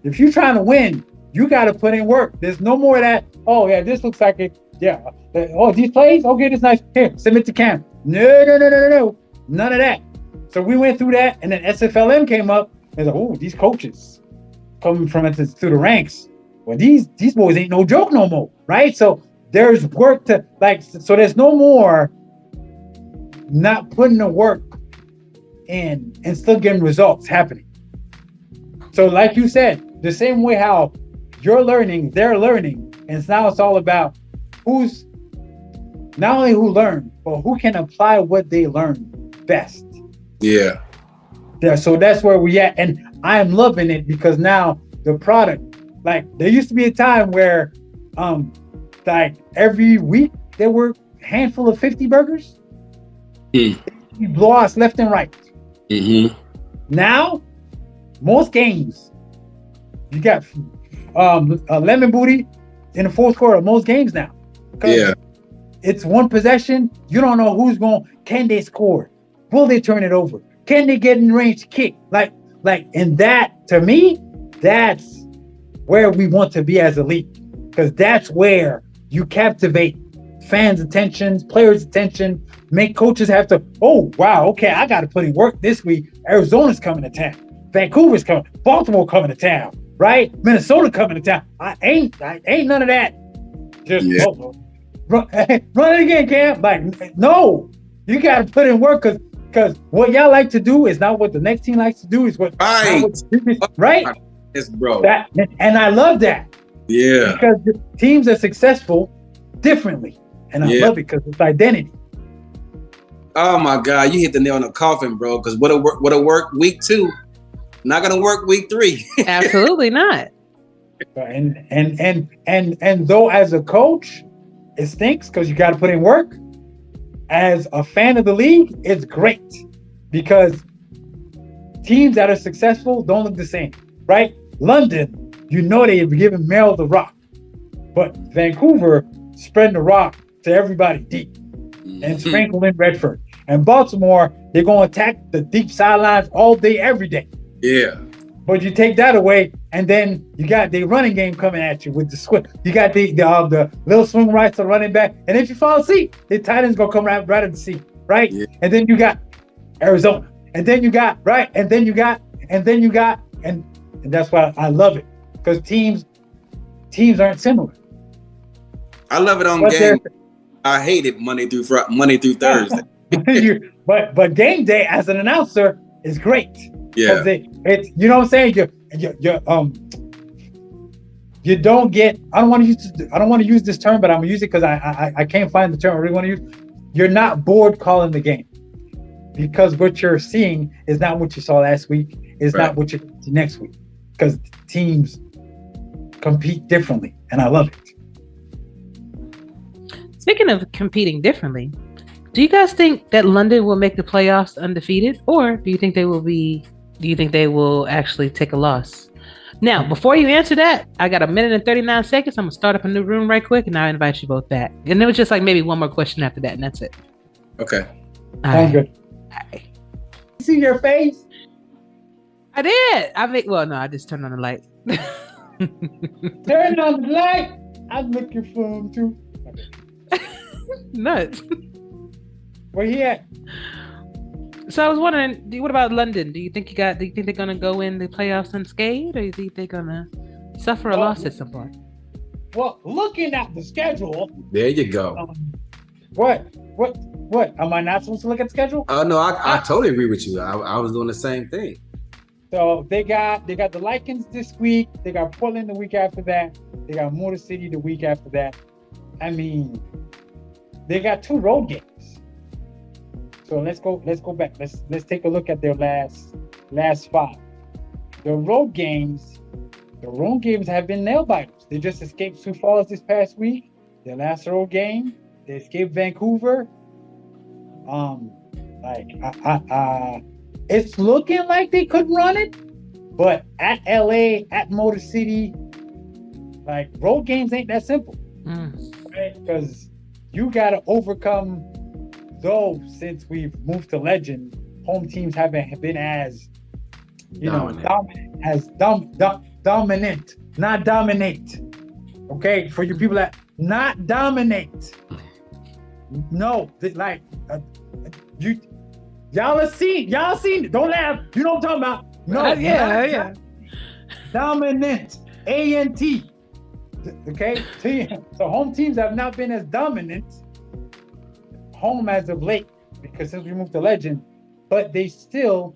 if you're trying to win, you got to put in work. There's no more of that. Oh yeah, this looks like Yeah. Oh, these plays? Okay, this nice. Here, submit to camp. No. None of that. So we went through that, and then SFLm came up. And like, oh, these coaches coming from through the ranks. Well, these boys ain't no joke no more, right? So there's work to so there's no more not putting the work in and still getting results happening. So like you said, the same way how you're learning, they're learning, and now it's all about who's not only who learned, but who can apply what they learned best.
Yeah.
So that's where we at, and I am loving it because now the product, there used to be a time where, every week there were a handful of 50 burgers. You blow us left and right.
Mm-hmm.
Now, most games, you got a lemon booty in the fourth quarter of most games now.
Yeah.
It's one possession. You don't know can they score? Will they turn it over? Can they get in range to kick? And that, to me, that's where we want to be as a league. Because that's where you captivate fans' attention, players' attention, make coaches have to, oh, wow, okay, I got to put in work this week. Arizona's coming to town. Vancouver's coming. Baltimore coming to town, right? Minnesota coming to town. I ain't none of that. Just run it again, Cam. No, you got to put in work because what y'all like to do is not what the next team likes to do. Is what right?
Yes, bro.
And I love that.
Yeah.
Because the teams are successful differently, and I love it because it's identity.
Oh my God, you hit the nail on the coffin, bro. Because what'll work week 2, not gonna work week 3.
Absolutely not.
And though as a coach, it stinks because you got to put in work. As a fan of the league, it's great because teams that are successful don't look the same, right? London, they've given Mel the rock, but Vancouver spreading the rock to everybody deep and sprinkle in Redford. And Baltimore, they're going to attack the deep sidelines all day, every day.
Yeah.
But you take that away, and then you got the running game coming at you with the swing. You got the little swing rights to running back, and if you fall asleep, the tight end's gonna come right at the seat, right? Yeah. And then you got Arizona, and then you got and that's why I love it because teams aren't similar.
I love it on game. I hate it Monday through Thursday.
but game day as an announcer is great.
Yeah,
it's you know what I'm saying. You don't get. I don't want to use this term, but I'm gonna use it because I can't find the term I really want to use. You're not bored calling the game because what you're seeing is not what you saw last week. Is not what you see next week because teams compete differently, and I love it.
Speaking of competing differently, do you guys think that London will make the playoffs undefeated, or do you think they will actually take a loss? Now, before you answer that, I got 1 minute and 39 seconds. I'm gonna start up a new room right quick, and I invite you both back. And it was just maybe one more question after that, and that's it.
Okay.
Sounds good. You see your face?
I did. I just turned on the light.
Turn on the light. I'm looking for him too.
Nuts.
Where he at?
So I was wondering, what about London? Do you think they're gonna go in the playoffs unscathed, or do you think they're gonna suffer a loss at some point?
Well, looking at the schedule.
There you go.
What? Am I not supposed to look at the schedule?
Oh no, I totally agree with you. I was doing the same thing.
So they got the Lycans this week. They got Portland the week after that. They got Motor City the week after that. I mean, they got 2 road games. So let's go back. Let's take a look at their last 5. The road games have been nail biters. They just escaped Sioux Falls this past week. Their last road game, they escaped Vancouver. It's looking like they could run it, but at LA, at Motor City, road games ain't that simple, right? Because you got to overcome. Though since we've moved to Legend, home teams haven't been as dominant, not dominate. Okay, for you people that not dominate. No, y'all have seen. Don't laugh. You know what I'm talking about? No,
yeah.
Dominant. A-N-T. Okay, so home teams have not been as dominant home as of late because since we moved to Legend, but they show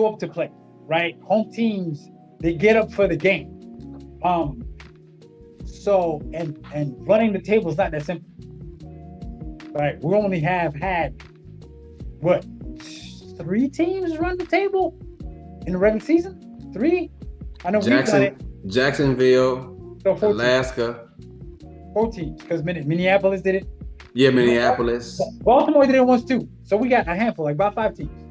up to play, right? Home teams, they get up for the game. So and running the table is not that simple, right? We only have had what 3 teams run the table in the regular season? 3? I know we've done it.
Jacksonville, so Alaska.
4 teams, because Minneapolis did it.
Yeah, Minneapolis.
Baltimore did it once too. So we got a handful, like about 5 teams.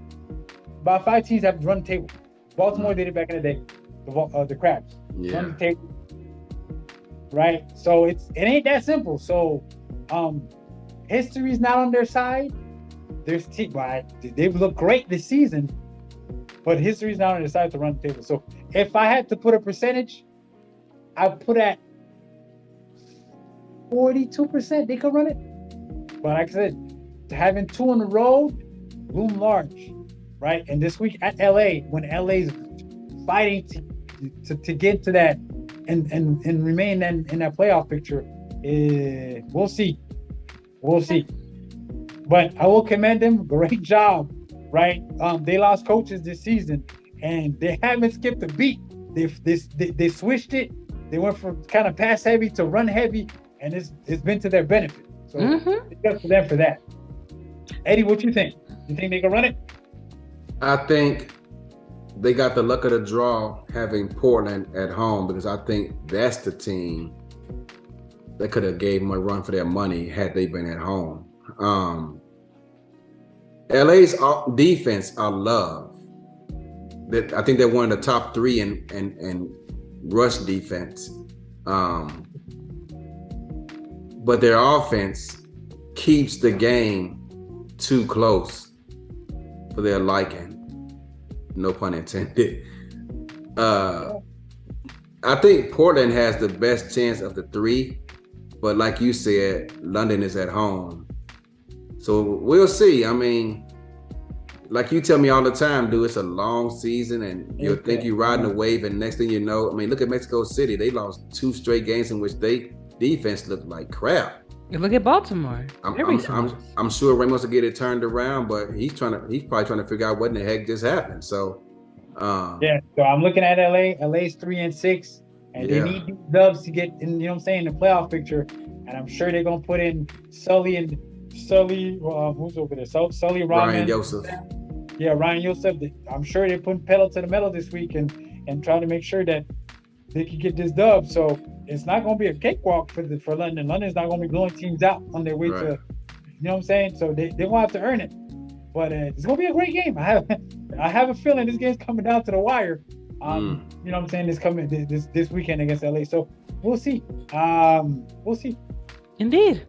About 5 teams have run the table. Baltimore did it back in the day. The Crabs.
Yeah.
Run the table. Right? So it ain't that simple. So history's not on their side. There's they've looked great this season, but history's not on their side to run the table. So if I had to put a percentage, I'd put at 42% they could run it. But like I said, having 2 on the road loom large, right? And this week at LA, when LA's fighting to get to that and remain in that playoff picture, we'll see. But I will commend them. Great job, right? They lost coaches this season, and they haven't skipped a beat. They switched it. They went from kind of pass heavy to run heavy, and it's been to their benefit. So it's good for them for that. Eddie, what you think? You think they can run it?
I think they got the luck of the draw having Portland at home, because I think that's the team that could have gave them a run for their money had they been at home. LA's defense, I love. I think they're one of the top 3 in rush defense. But their offense keeps the game too close for their liking. No pun intended. I think Portland has the best chance of the 3, but like you said, London is at home. So we'll see. I mean, like you tell me all the time, dude, it's a long season and you'll think you're riding a wave, and next thing you know, I mean, look at Mexico City. They lost 2 straight games in which they defense looked like crap.
You look at Baltimore.
I'm sure Ramos will get it turned around, but he's probably trying to figure out what in the heck just happened. So
so I'm looking at LA. LA's 3-6, and they need these dubs to get in, you know what I'm saying, the playoff picture. And I'm sure they're gonna put in Sully, who's over there? Sully
Ryan Joseph.
Yeah, Ryan Joseph. I'm sure they're putting pedal to the metal this week and trying to make sure that they can get this dub. So it's not going to be a cakewalk for London. London's not going to be blowing teams out on their way to, you know what I'm saying? So they're going to have to earn it. But it's going to be a great game. I have a feeling this game's coming down to the wire. You know what I'm saying? It's coming this weekend against LA. So we'll see. We'll see.
Indeed.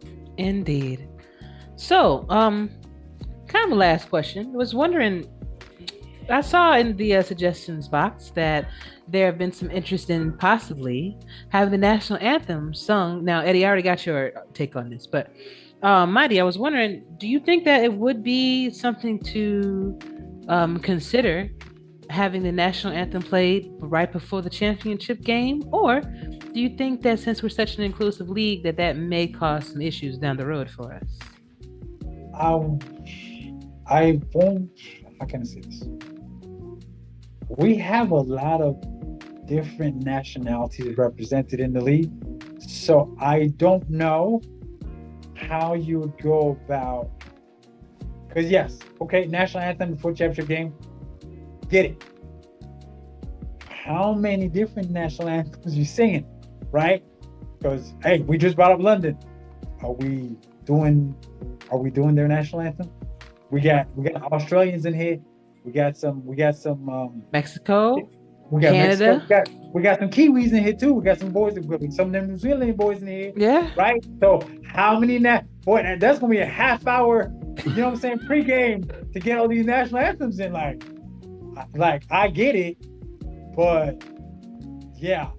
So, kind of a last question. I was wondering, I saw in the suggestions box that there have been some interest in possibly having the national anthem sung. Now, Eddie, I already got your take on this, but Mighty, I was wondering, do you think that it would be something to consider having the national anthem played right before the championship game? Or do you think that since we're such an inclusive league that may cause some issues down the road for us?
I won't, how can I say this? We have a lot of different nationalities represented in the league. So I don't know how you would go about, because yes, okay, national anthem before championship game, get it. How many different national anthems you singing, right? Because hey, we just brought up London. Are we doing their national anthem? We got Australians in here. We got some
Mexico.
We got
Canada.
Mexico. We got some Kiwis in here too. We got some boys, some of them New Zealand boys in here.
Yeah.
Right. So how many boy, that's gonna be a half hour, you know what I'm saying, pregame to get all these national anthems in. Like I get it, but yeah,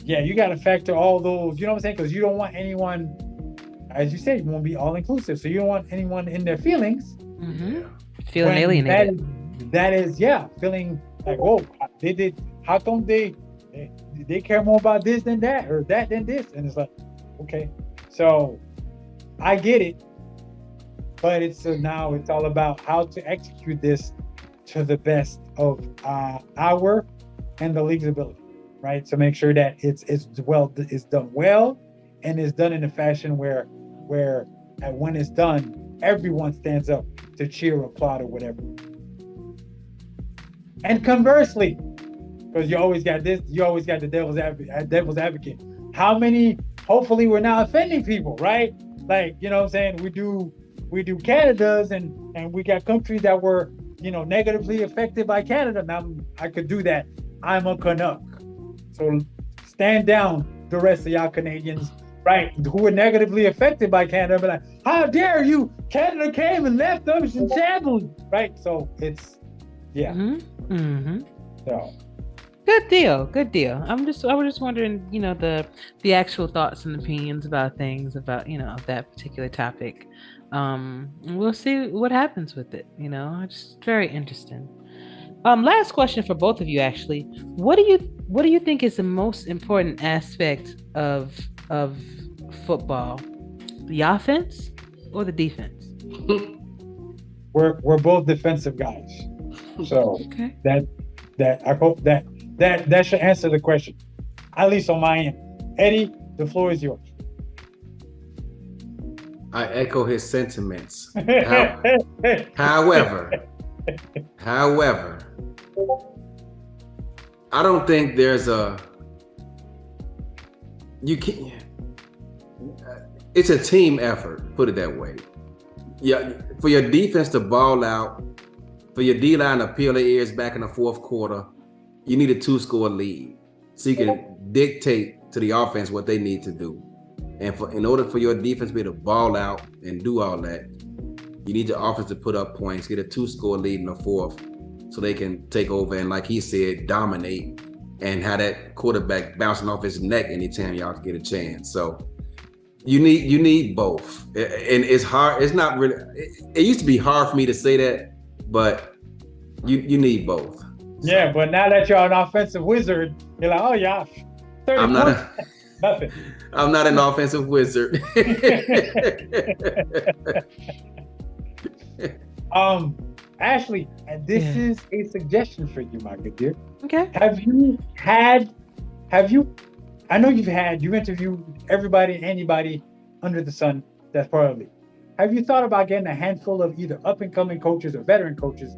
yeah, you got to factor all those. You know what I'm saying? Because you don't want anyone, as you said, you want to be all inclusive. So you don't want anyone in their feelings.
Feeling alienated.
That is, yeah, feeling like, whoa, how come they care more about this than that or that than this? And it's like, okay, so I get it, but now it's all about how to execute this to the best of our and the league's ability, right? To make sure that it's done well, and it's done in a fashion where when it's done, everyone stands up to cheer, applaud, or whatever. And conversely, because you always got the devil's advocate. How many? Hopefully, we're not offending people, right? Like, you know what I'm saying? We do Canada's, and we got countries that were, negatively affected by Canada. Now I could do that. I'm a Canuck, so stand down, the rest of y'all Canadians, right? Who were negatively affected by Canada, but like, how dare you? Canada came and left us in shambles, right? So it's, yeah. So.
Good deal. I was just wondering, the actual thoughts and opinions about things about, that particular topic. We'll see what happens with it. It's very interesting. Last question for both of you, actually. What do you think is the most important aspect of football? The offense or the defense?
We're both defensive guys, so
okay.
that I hope that should answer the question, at least on my end. Eddie, the floor is yours.
I echo his sentiments. However, I don't think there's it's a team effort, put it that way. Yeah, for your defense to ball out, for your D-line to peel their ears back in the fourth quarter, you need a 2-score lead so you can dictate to the offense what they need to do. And in order for your defense to be able to ball out and do all that, you need your offense to put up points, get a 2-score lead in the fourth so they can take over and, like he said, dominate and have that quarterback bouncing off his neck anytime y'all get a chance. So you need both. And it's hard. It's not really, it used to be hard for me to say that, but you need both.
Yeah, but now that you're an offensive wizard, you're like, oh yeah, 30 nothing.
I'm not an offensive wizard.
Ashley, and this is a suggestion for you, my good dear.
Okay.
I know you've interviewed everybody and anybody under the sun that's part of the league. Have you thought about getting a handful of either up-and-coming coaches or veteran coaches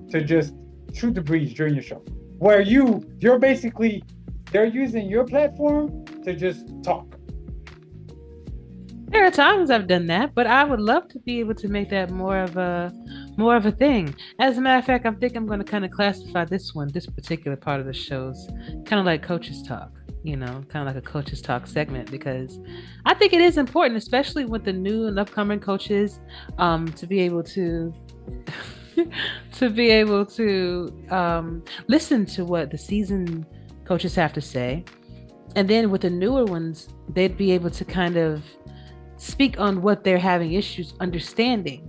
to just shoot the breeze during your show, where you're basically, they're using your platform to just talk?
There are times I've done that, but I would love to be able to make that more of a thing. As a matter of fact, I think I'm going to kind of classify this particular part of the shows kind of like Coaches Talk, kind of like a Coaches Talk segment, because I think it is important, especially with the new and upcoming coaches, to be able to listen to what the seasoned coaches have to say. And then with the newer ones, they'd be able to kind of speak on what they're having issues understanding,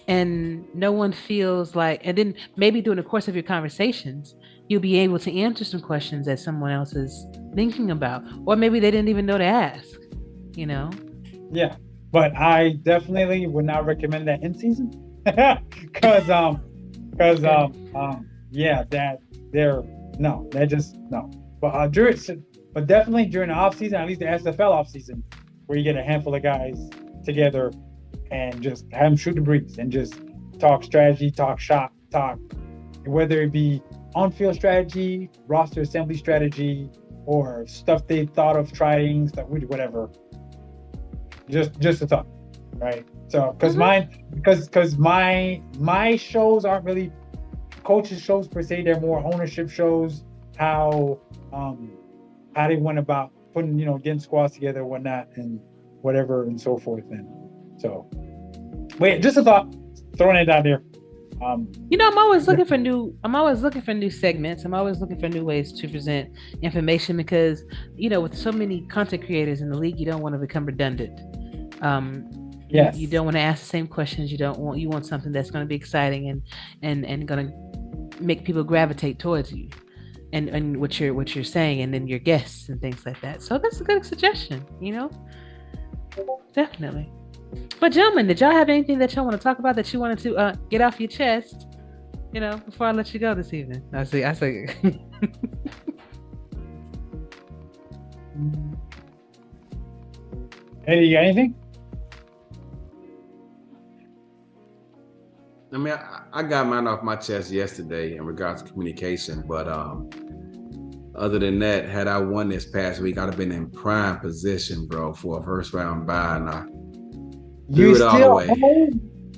and no one feels like, and then maybe during the course of your conversations, you'll be able to answer some questions that someone else is thinking about, or maybe they didn't even know to ask,
Yeah, but I definitely would not recommend that in season. Because but definitely during the off season, at least the SFL off season, where you get a handful of guys together and just have them shoot the breeze and just talk strategy, talk shop, talk whether it be on-field strategy, roster assembly strategy, or stuff they thought of trying, stuff, whatever. Just to talk, right? So, because my shows aren't really coaches shows per se; they're more ownership shows. How they went about putting, getting squads together, and whatnot, and whatever, and so forth. And so, wait, just a thought, throwing it out there.
I'm always looking for new segments. I'm always looking for new ways to present information because, with so many content creators in the league, you don't want to become redundant. You don't want to ask the same questions. You want something that's going to be exciting and going to make people gravitate towards you and what you're saying, and then your guests and things like that. So that's a good suggestion, definitely. But gentlemen, did y'all have anything that y'all want to talk about that you wanted to get off your chest, before I let you go this evening? I see.
Eddie, you got anything?
I mean, I got mine off my chest yesterday in regards to communication, but other than that, had I won this past week, I'd have been in prime position, bro, for a first round bye, and I threw it all away.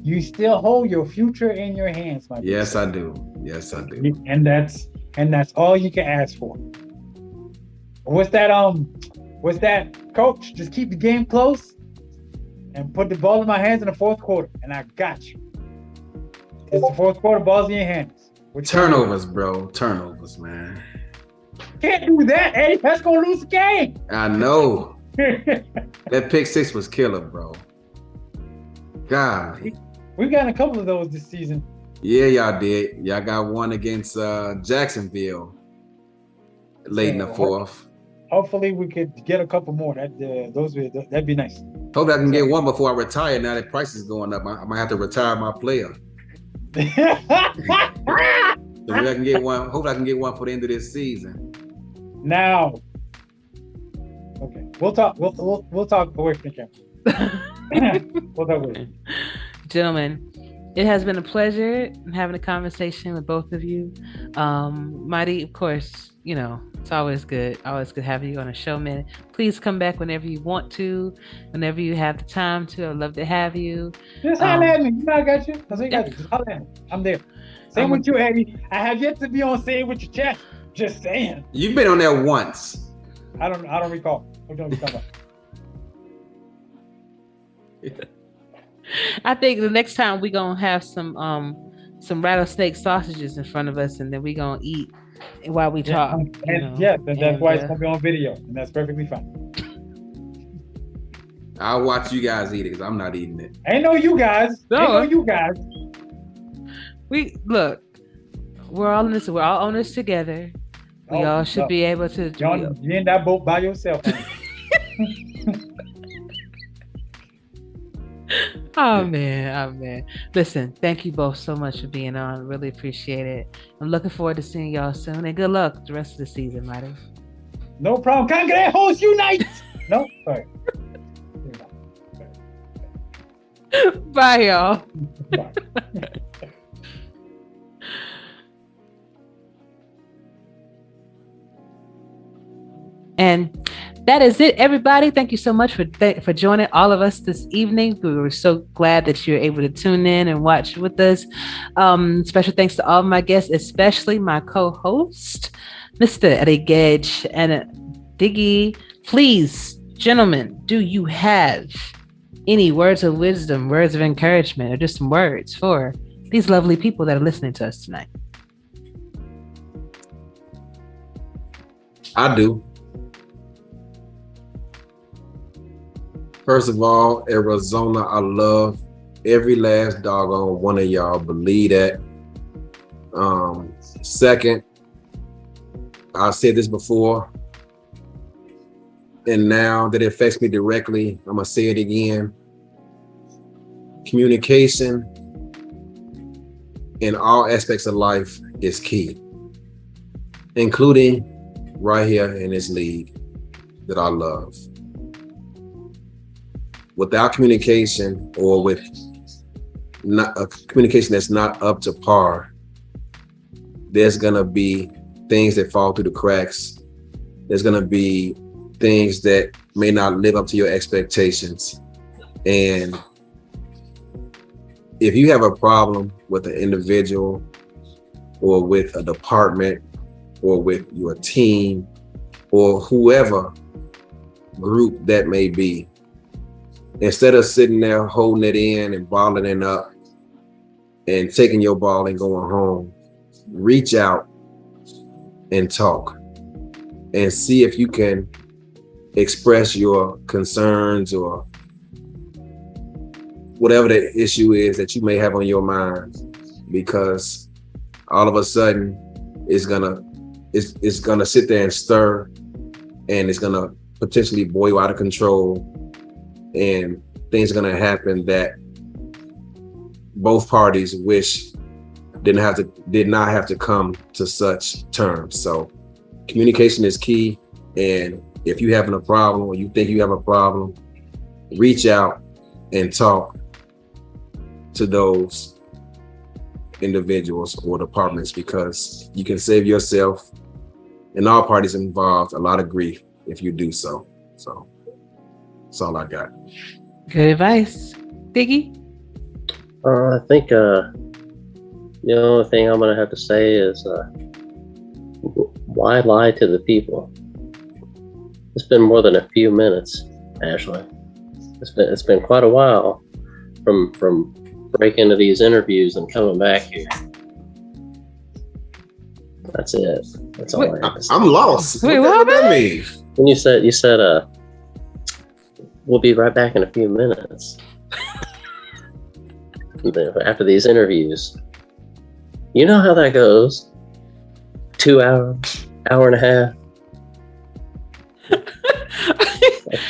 You still hold your future in your hands, my brother.
Yes, I do. Yes, I do.
And that's all you can ask for. What's that, coach? Just keep the game close and put the ball in my hands in the fourth quarter, and I got you. It's the fourth quarter, ball's in your hands.
Turnovers, bro. Turnovers, man.
Can't do that, Eddie. That's gonna lose the game.
I know. That pick six was killer, bro. God.
We've gotten a couple of those this season.
Yeah, y'all did. Y'all got one against Jacksonville late in the fourth.
Hopefully, we could get a couple more. That'd be nice.
Hope I can get one before I retire. Now that price is going up, I might have to retire my player. So maybe I can get one. Hope I can get one for the end of this season.
Now, okay, we'll talk. We'll talk away from the camera. We'll talk away.
Gentlemen, it has been a pleasure having a conversation with both of you. Mighty, of course, it's always good having you on a show, man. Please come back whenever you want to, whenever you have the time to. I'd love to have you.
Just holler at me. I got you. Just holler at me. I'm there. Same with you, Eddie. I have yet to be on Say It With Your Chest. Just saying.
You've been on there once.
I don't recall. What don't you talk about?
I think the next time we're gonna have some rattlesnake sausages in front of us, and then we're gonna eat while we talk.
That's why it's gonna be on video, and that's perfectly fine.
I'll watch you guys eat it because I'm not eating it.
Ain't no you guys.
We're all in this. We're all on this together. We all should be able to.
You in that boat by yourself.
Oh man. Listen, thank you both so much for being on. Really appreciate it. I'm looking forward to seeing y'all soon, and good luck the rest of the season, Mighty.
No problem. Cangrejos unite! No? Sorry.
Bye, y'all.
Bye.
And that is it, everybody. Thank you so much for joining all of us this evening. We were so glad that you're able to tune in and watch with us. Special thanks to all of my guests, especially my co-host, Mr. Eddie and Diggy. Please, gentlemen, do you have any words of wisdom, words of encouragement, or just some words for these lovely people that are listening to us tonight?
I do. First of all, Arizona, I love every last doggone one of y'all. Believe that. Second, I said this before, and now that it affects me directly, I'm gonna say it again. Communication in all aspects of life is key, including right here in this league that I love. Without communication, or with not a communication that's not up to par, there's gonna be things that fall through the cracks. There's gonna be things that may not live up to your expectations. And if you have a problem with an individual, or with a department, or with your team, or whoever group that may be, instead of sitting there holding it in and bottling it up and taking your ball and going home, reach out and talk and see if you can express your concerns or whatever the issue is that you may have on your mind, because all of a sudden it's gonna sit there and stir, and it's gonna potentially boil out of control, and things are gonna happen that both parties wish did not have to come to such terms. So communication is key, and if you're having a problem or you think you have a problem, reach out and talk to those individuals or departments, because you can save yourself and all parties involved a lot of grief if you do so. So that's all I got.
Good advice. Diggy?
I think the only thing I'm going to have to say is why lie to the people? It's been more than a few minutes, Ashley. It's been quite a while from breaking into these interviews and coming back here. That's it. That's all I have to say.
I'm lost.
Wait,
what does that mean?
When you said we'll be right back in a few minutes after these interviews. You know how that goes. 2 hours, hour and a half.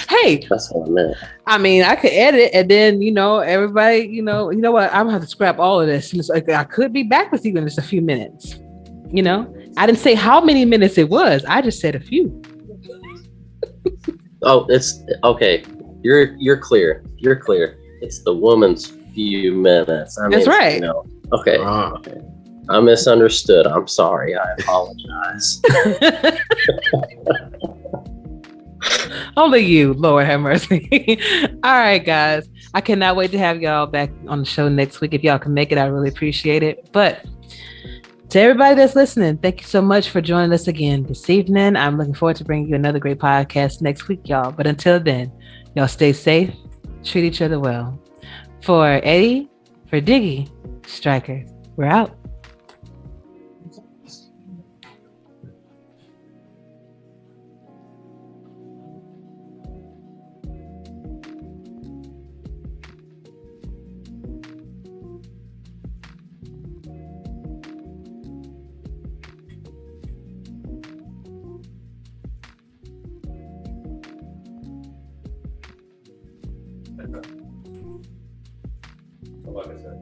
Hey,
that's what I meant.
I mean, I could edit, and then everybody, you know what? I'm gonna have to scrap all of this. And it's like, I could be back with you in just a few minutes. I didn't say how many minutes it was. I just said a few.
Oh, it's okay. You're clear. You're clear. It's the woman's few minutes.
That's right.
Okay. Okay. I misunderstood. I'm sorry. I apologize.
Only you, Lord have mercy. All right, guys. I cannot wait to have y'all back on the show next week. If y'all can make it, I really appreciate it. But to everybody that's listening, thank you so much for joining us again this evening. I'm looking forward to bringing you another great podcast next week, y'all. But until then, y'all stay safe, treat each other well. For Eddie, for Diggy, Striker, we're out.
Like I said,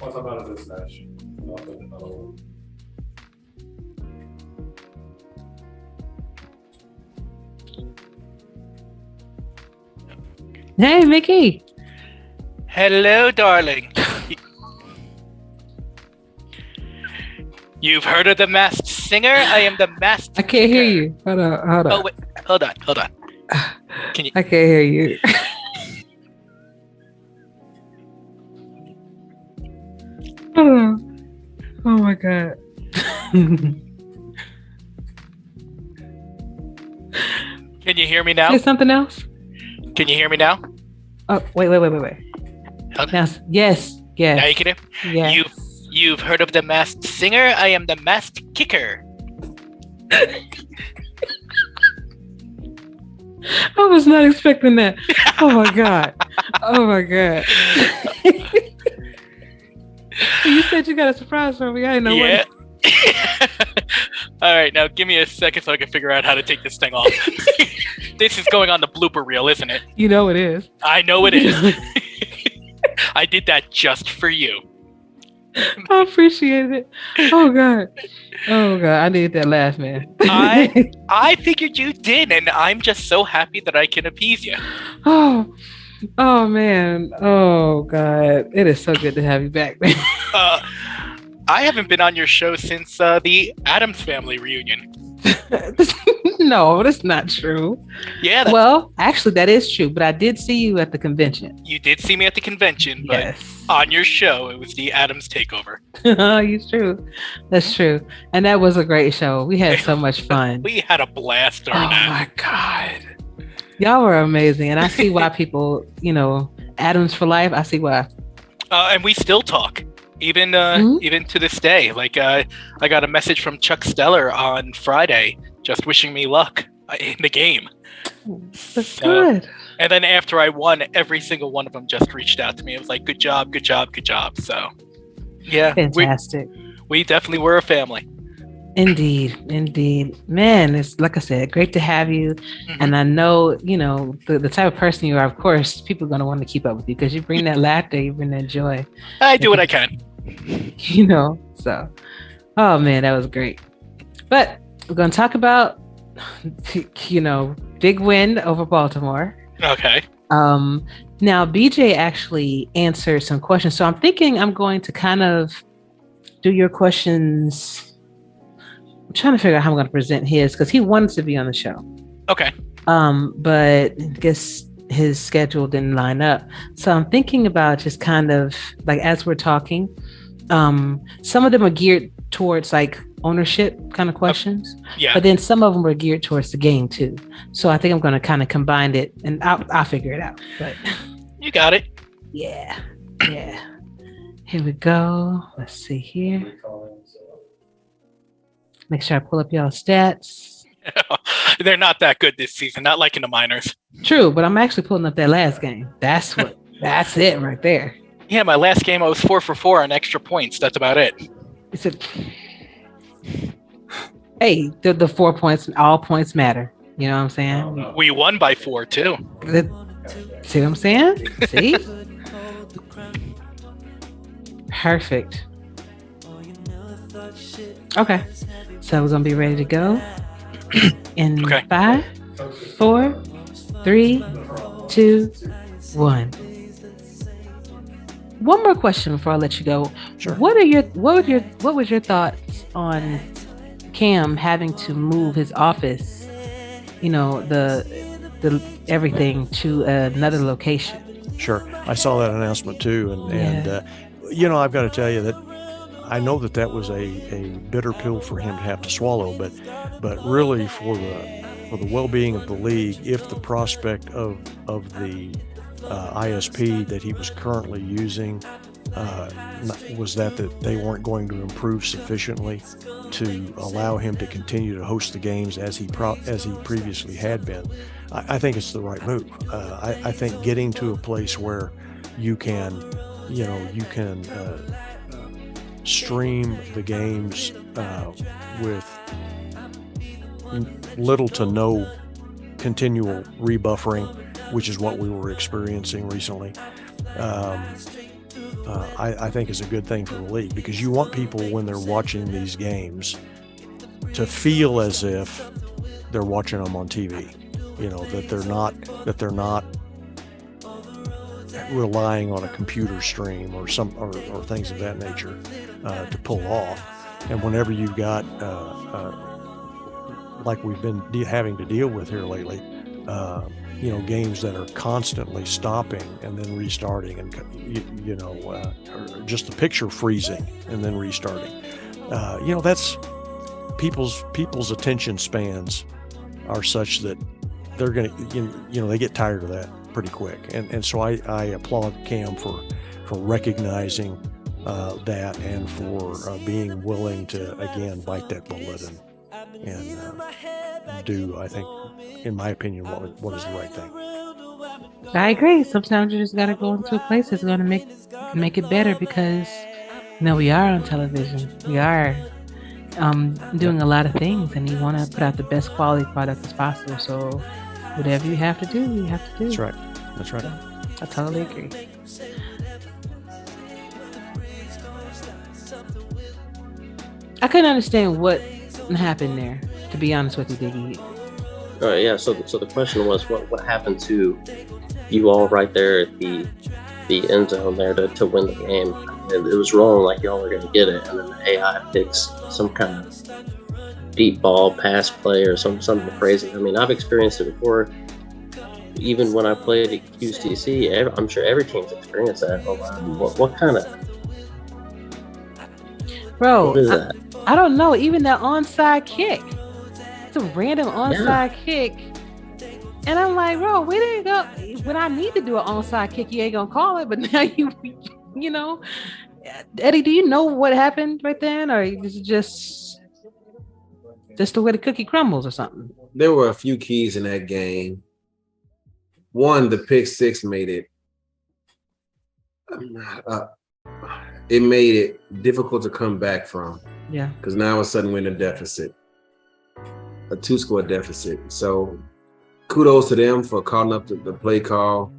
once I'm out of this match, I'll put another one.
Hey, Mickey.
Hello, darling. You've heard of the Masked Singer? I am the Masked
I can't hear you. Hold on.
Oh, wait. Hold on. Can you?
I can't hear you. Oh my God.
Can you hear me now?
Say something else?
Can you hear me now?
Oh, wait. Now, yes.
Now you can hear?
Yes.
You've heard of the Masked Singer? I am the Masked Kicker.
I was not expecting that. Oh my God. You said you got a surprise for me. I didn't know what.
All right, now give me a second so I can figure out how to take this thing off. This is going on the blooper reel, isn't it?
You know it is.
I know it is. I did that just for you.
I appreciate it. Oh God. I needed that laugh, man.
I figured you did, and I'm just so happy that I can appease you.
Oh man. Oh God. It is so good to have you back, man.
I haven't been on your show since the Addams Family reunion.
No, that's not true.
Yeah.
Well, actually, that is true. But I did see you at the convention.
You did see me at the convention, but
yes.
On your show, it was the Addams takeover.
It's true. That's true. And that was a great show. We had so much fun.
We had a blast during that.
Oh my God. Y'all were amazing. And I see why people, Addams for life. I see why.
And we still talk, even to this day. Like I got a message from Chuck Steller on Friday, just wishing me luck in the game.
That's good.
And then after I won, every single one of them just reached out to me. It was like, good job, good job, good job. So, yeah.
Fantastic.
We definitely were a family.
Indeed. Man, it's like I said, great to have you. Mm-hmm. And I know, the type of person you are, of course, people are going to want to keep up with you because you bring that laughter, you bring that joy.
I do what I can.
So, oh man, that was great. But we're going to talk about, big win over Baltimore.
Okay.
Now BJ actually answered some questions, so I'm thinking I'm going to kind of do your questions. I'm trying to figure out how I'm going to present his because he wanted to be on the show.
Okay.
But I guess his schedule didn't line up, so I'm thinking about just kind of like as we're talking. Some of them are geared towards like ownership kind of questions, but then some of them are geared towards the game too. So I think I'm going to kind of combine it, and I'll figure it out. But
you got it.
Yeah. Here we go. Let's see here. Make sure I pull up y'all stats.
They're not that good this season, not like in the minors.
True, but I'm actually pulling up that last game. That's it right there.
Yeah, my last game I was 4 for 4 on extra points. That's about it.
Hey, the 4 points, all points matter. You know what I'm saying?
We won by 4 too.
See what I'm saying? See? Perfect. Okay, so we're gonna be ready to go in 5, 4, 3, 2, 1. One more question before I let you go.
Sure.
What was your thoughts on Cam having to move his office, the everything to another location?
Sure. I saw that announcement too. And I've got to tell you that I know that was a bitter pill for him to have to swallow, but really for the well-being of the league, if the prospect of the ISP that he was currently using was that they weren't going to improve sufficiently to allow him to continue to host the games as he previously had been. I think it's the right move. I think getting to a place where you can stream the games with little to no continual rebuffering, which is what we were experiencing recently, I think is a good thing for the league, because you want people when they're watching these games to feel as if they're watching them on TV. That they're not relying on a computer stream or things of that nature to pull off. And whenever you've got like we've been having to deal with here lately, games that are constantly stopping and then restarting, and or just the picture freezing and then restarting. That's people's attention spans are such that they're gonna they get tired of that pretty quick. And so I applaud Cam for recognizing that, and for being willing to again bite that bullet and do, I think, in my opinion, what is the right thing.
I agree. Sometimes you just gotta go into a place that's gonna make it better, because we are on television. We are doing a lot of things, and you want to put out the best quality product as possible. So whatever you have to do, you have to do.
That's right. That's right.
I totally agree. I couldn't understand what happened there, to be honest with you, Diggy.
All right, yeah. So the question was, what happened to you all right there at the end zone there to win the game? And it was rolling like y'all were going to get it, and then the AI picks some kind of deep ball pass play or something crazy. I mean, I've experienced it before. Even when I played at QCC, I'm sure every team's experienced that. What kind of?
Bro,
what is that?
I don't know. Even that onside kick. It's a random onside kick. And I'm like, bro, we didn't go. When I need to do an onside kick, you ain't going to call it. But now You know, Eddie, do you know what happened right then, or is it just the way the cookie crumbles or something?
There were a few keys in that game. One, the pick six made it. It made it difficult to come back from.
Yeah.
Because now all of a sudden we're in a deficit, a 2-score deficit. So kudos to them for calling up the play call,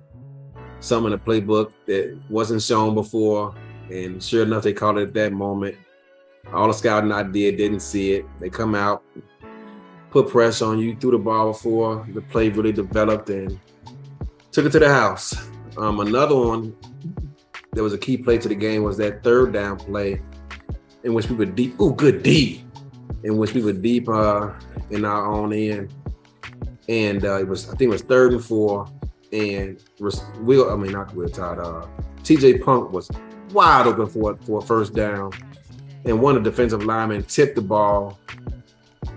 something in the playbook that wasn't shown before. And sure enough, they called it at that moment. All the scouting I didn't see it. They come out, put pressure on you, threw the ball before the play really developed and took it to the house. Another one that was a key play to the game was that third down play in which we were deep. Ooh, good deep. In which we were deep in our own end. And I think it was 3rd and 4. And Todd. TJ Punk was wide open for a first down. And one of the defensive linemen tipped the ball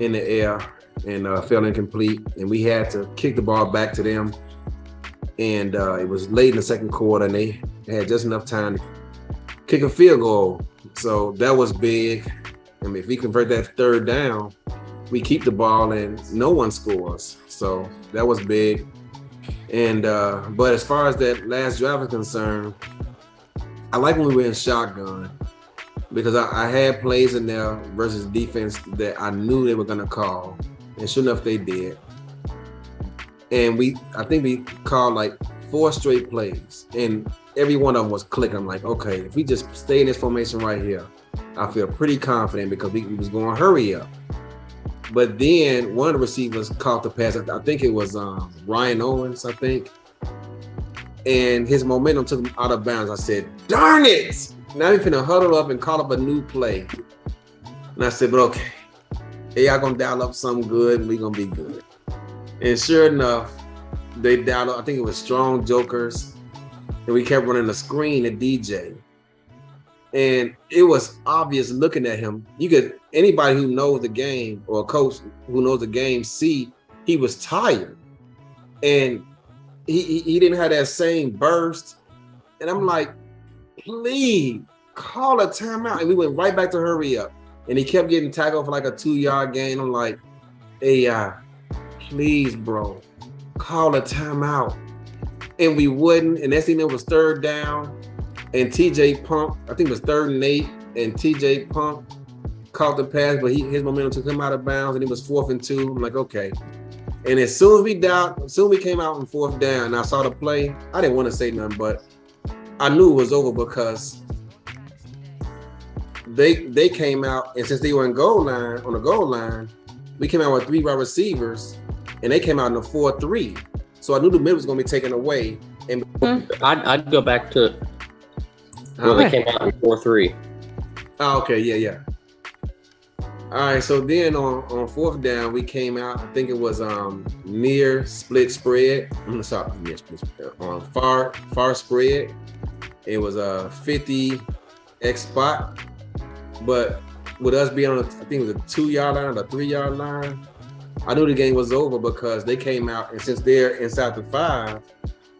in the air and fell incomplete. And we had to kick the ball back to them. And it was late in the second quarter, and they had just enough time to kick a field goal. So that was big. I mean, if we convert that third down, we keep the ball and no one scores. So that was big. And but as far as that last drive is concerned, I like when we were in shotgun because I had plays in there versus defense that I knew they were going to call. And sure enough, they did. And I think we called like 4 straight plays and every one of them was clicking. I'm like, okay, if we just stay in this formation right here, I feel pretty confident because we was going to hurry up. But then one of the receivers caught the pass. I think it was Ryan Owens, I think. And his momentum took him out of bounds. I said, darn it. Now we're finna huddle up and call up a new play. And I said, but okay, y'all gonna dial up something good and we gonna be good. And sure enough, they dialed up, I think it was strong jokers. And we kept running the screen at DJ. And it was obvious looking at him. Anybody who knows the game or a coach who knows the game see he was tired. And he didn't have that same burst. And I'm like, please call a timeout. And we went right back to hurry up. And he kept getting tackled for like a 2-yard gain. I'm like, hey, please, bro, call a timeout. And we wouldn't. And next thing was 3rd down. And TJ Pump, I think it was 3rd and 8. And TJ Pump caught the pass, but his momentum took him out of bounds. And it was 4th and 2. I'm like, okay. And as soon as we came out on 4th down and I saw the play, I didn't want to say nothing, but I knew it was over because they came out, and since they were on the goal line, we came out with 3 wide receivers, and they came out in a 4-3. So I knew the middle was going to be taken away. And
I'd go back to where they came out in 4-3.
Oh, okay, yeah. All right, so then on 4th down, we came out, I think it was near split spread. I'm sorry, near split spread. On far spread. It was a 50 X spot. But with us being on, I think it was a 2-yard line or a 3-yard line, I knew the game was over because they came out, and since they're inside the 5,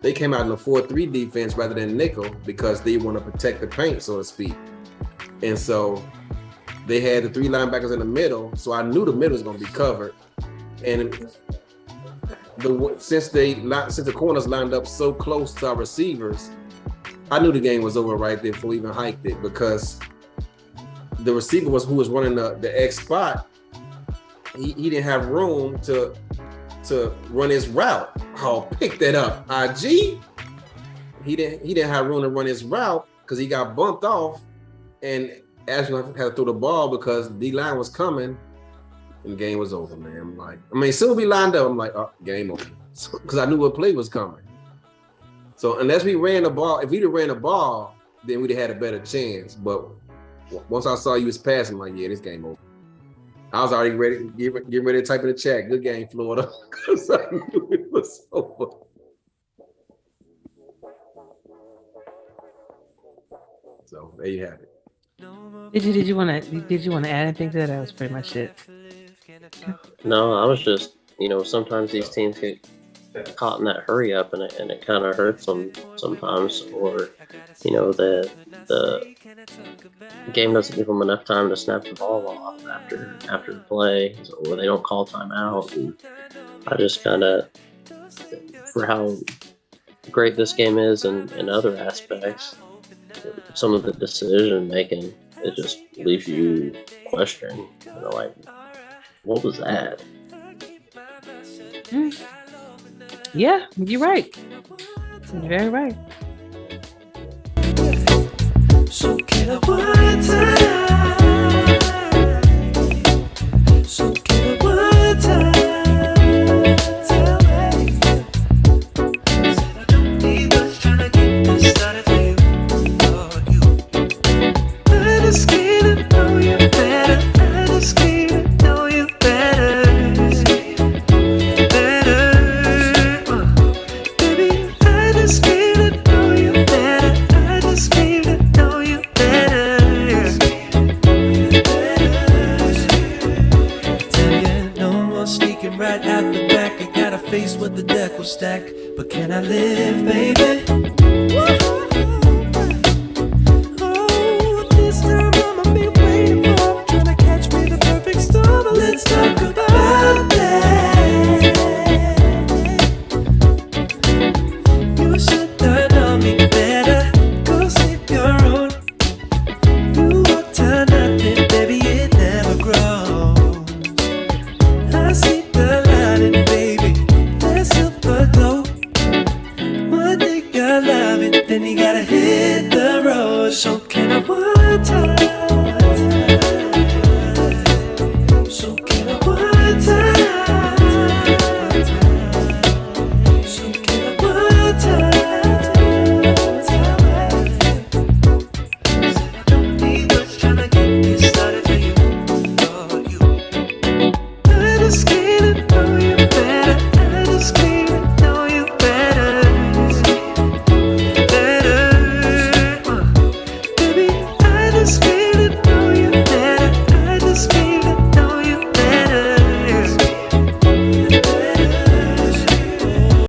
they came out in a 4-3 defense rather than nickel because they want to protect the paint, so to speak. And so they had the 3 linebackers in the middle, so I knew the middle was going to be covered. And since the corners lined up so close to our receivers, I knew the game was over right there before we even hiked it because the receiver who was running the X spot, he didn't have room to run his route. Oh, pick that up, IG. He didn't have room to run his route because he got bumped off, and Ashton had to throw the ball because the line was coming, and the game was over, man. As soon as we lined up, I'm like, oh, game over, because I knew what play was coming. So unless we ran the ball, if we'd have ran the ball, then we'd have had a better chance. But once I saw you was passing, I'm like, yeah, this game over. I was already ready, getting ready to type in the chat. Good game, Florida, because I knew it was over. So there you have it.
Did you want to add anything to that? That was pretty much it.
No, I was just, sometimes these teams caught in that hurry up, and it kind of hurts them sometimes, or the game doesn't give them enough time to snap the ball off after the play, or they don't call timeout. And I just kind of, for how great this game is and in other aspects, some of the decision making, it just leaves you questioning, like, what was that?
Yeah, you're right. You're very right.
So get a one time. So get a one time. Tell me. Said I don't need much, trying to get this started for you. For you. I just can't know you better. I just can't know you better. Baby, I just can't know you better. I just can't know you better. Tell you no more sneaking right out the back. I got a face with the deck will stack. But can I live, baby?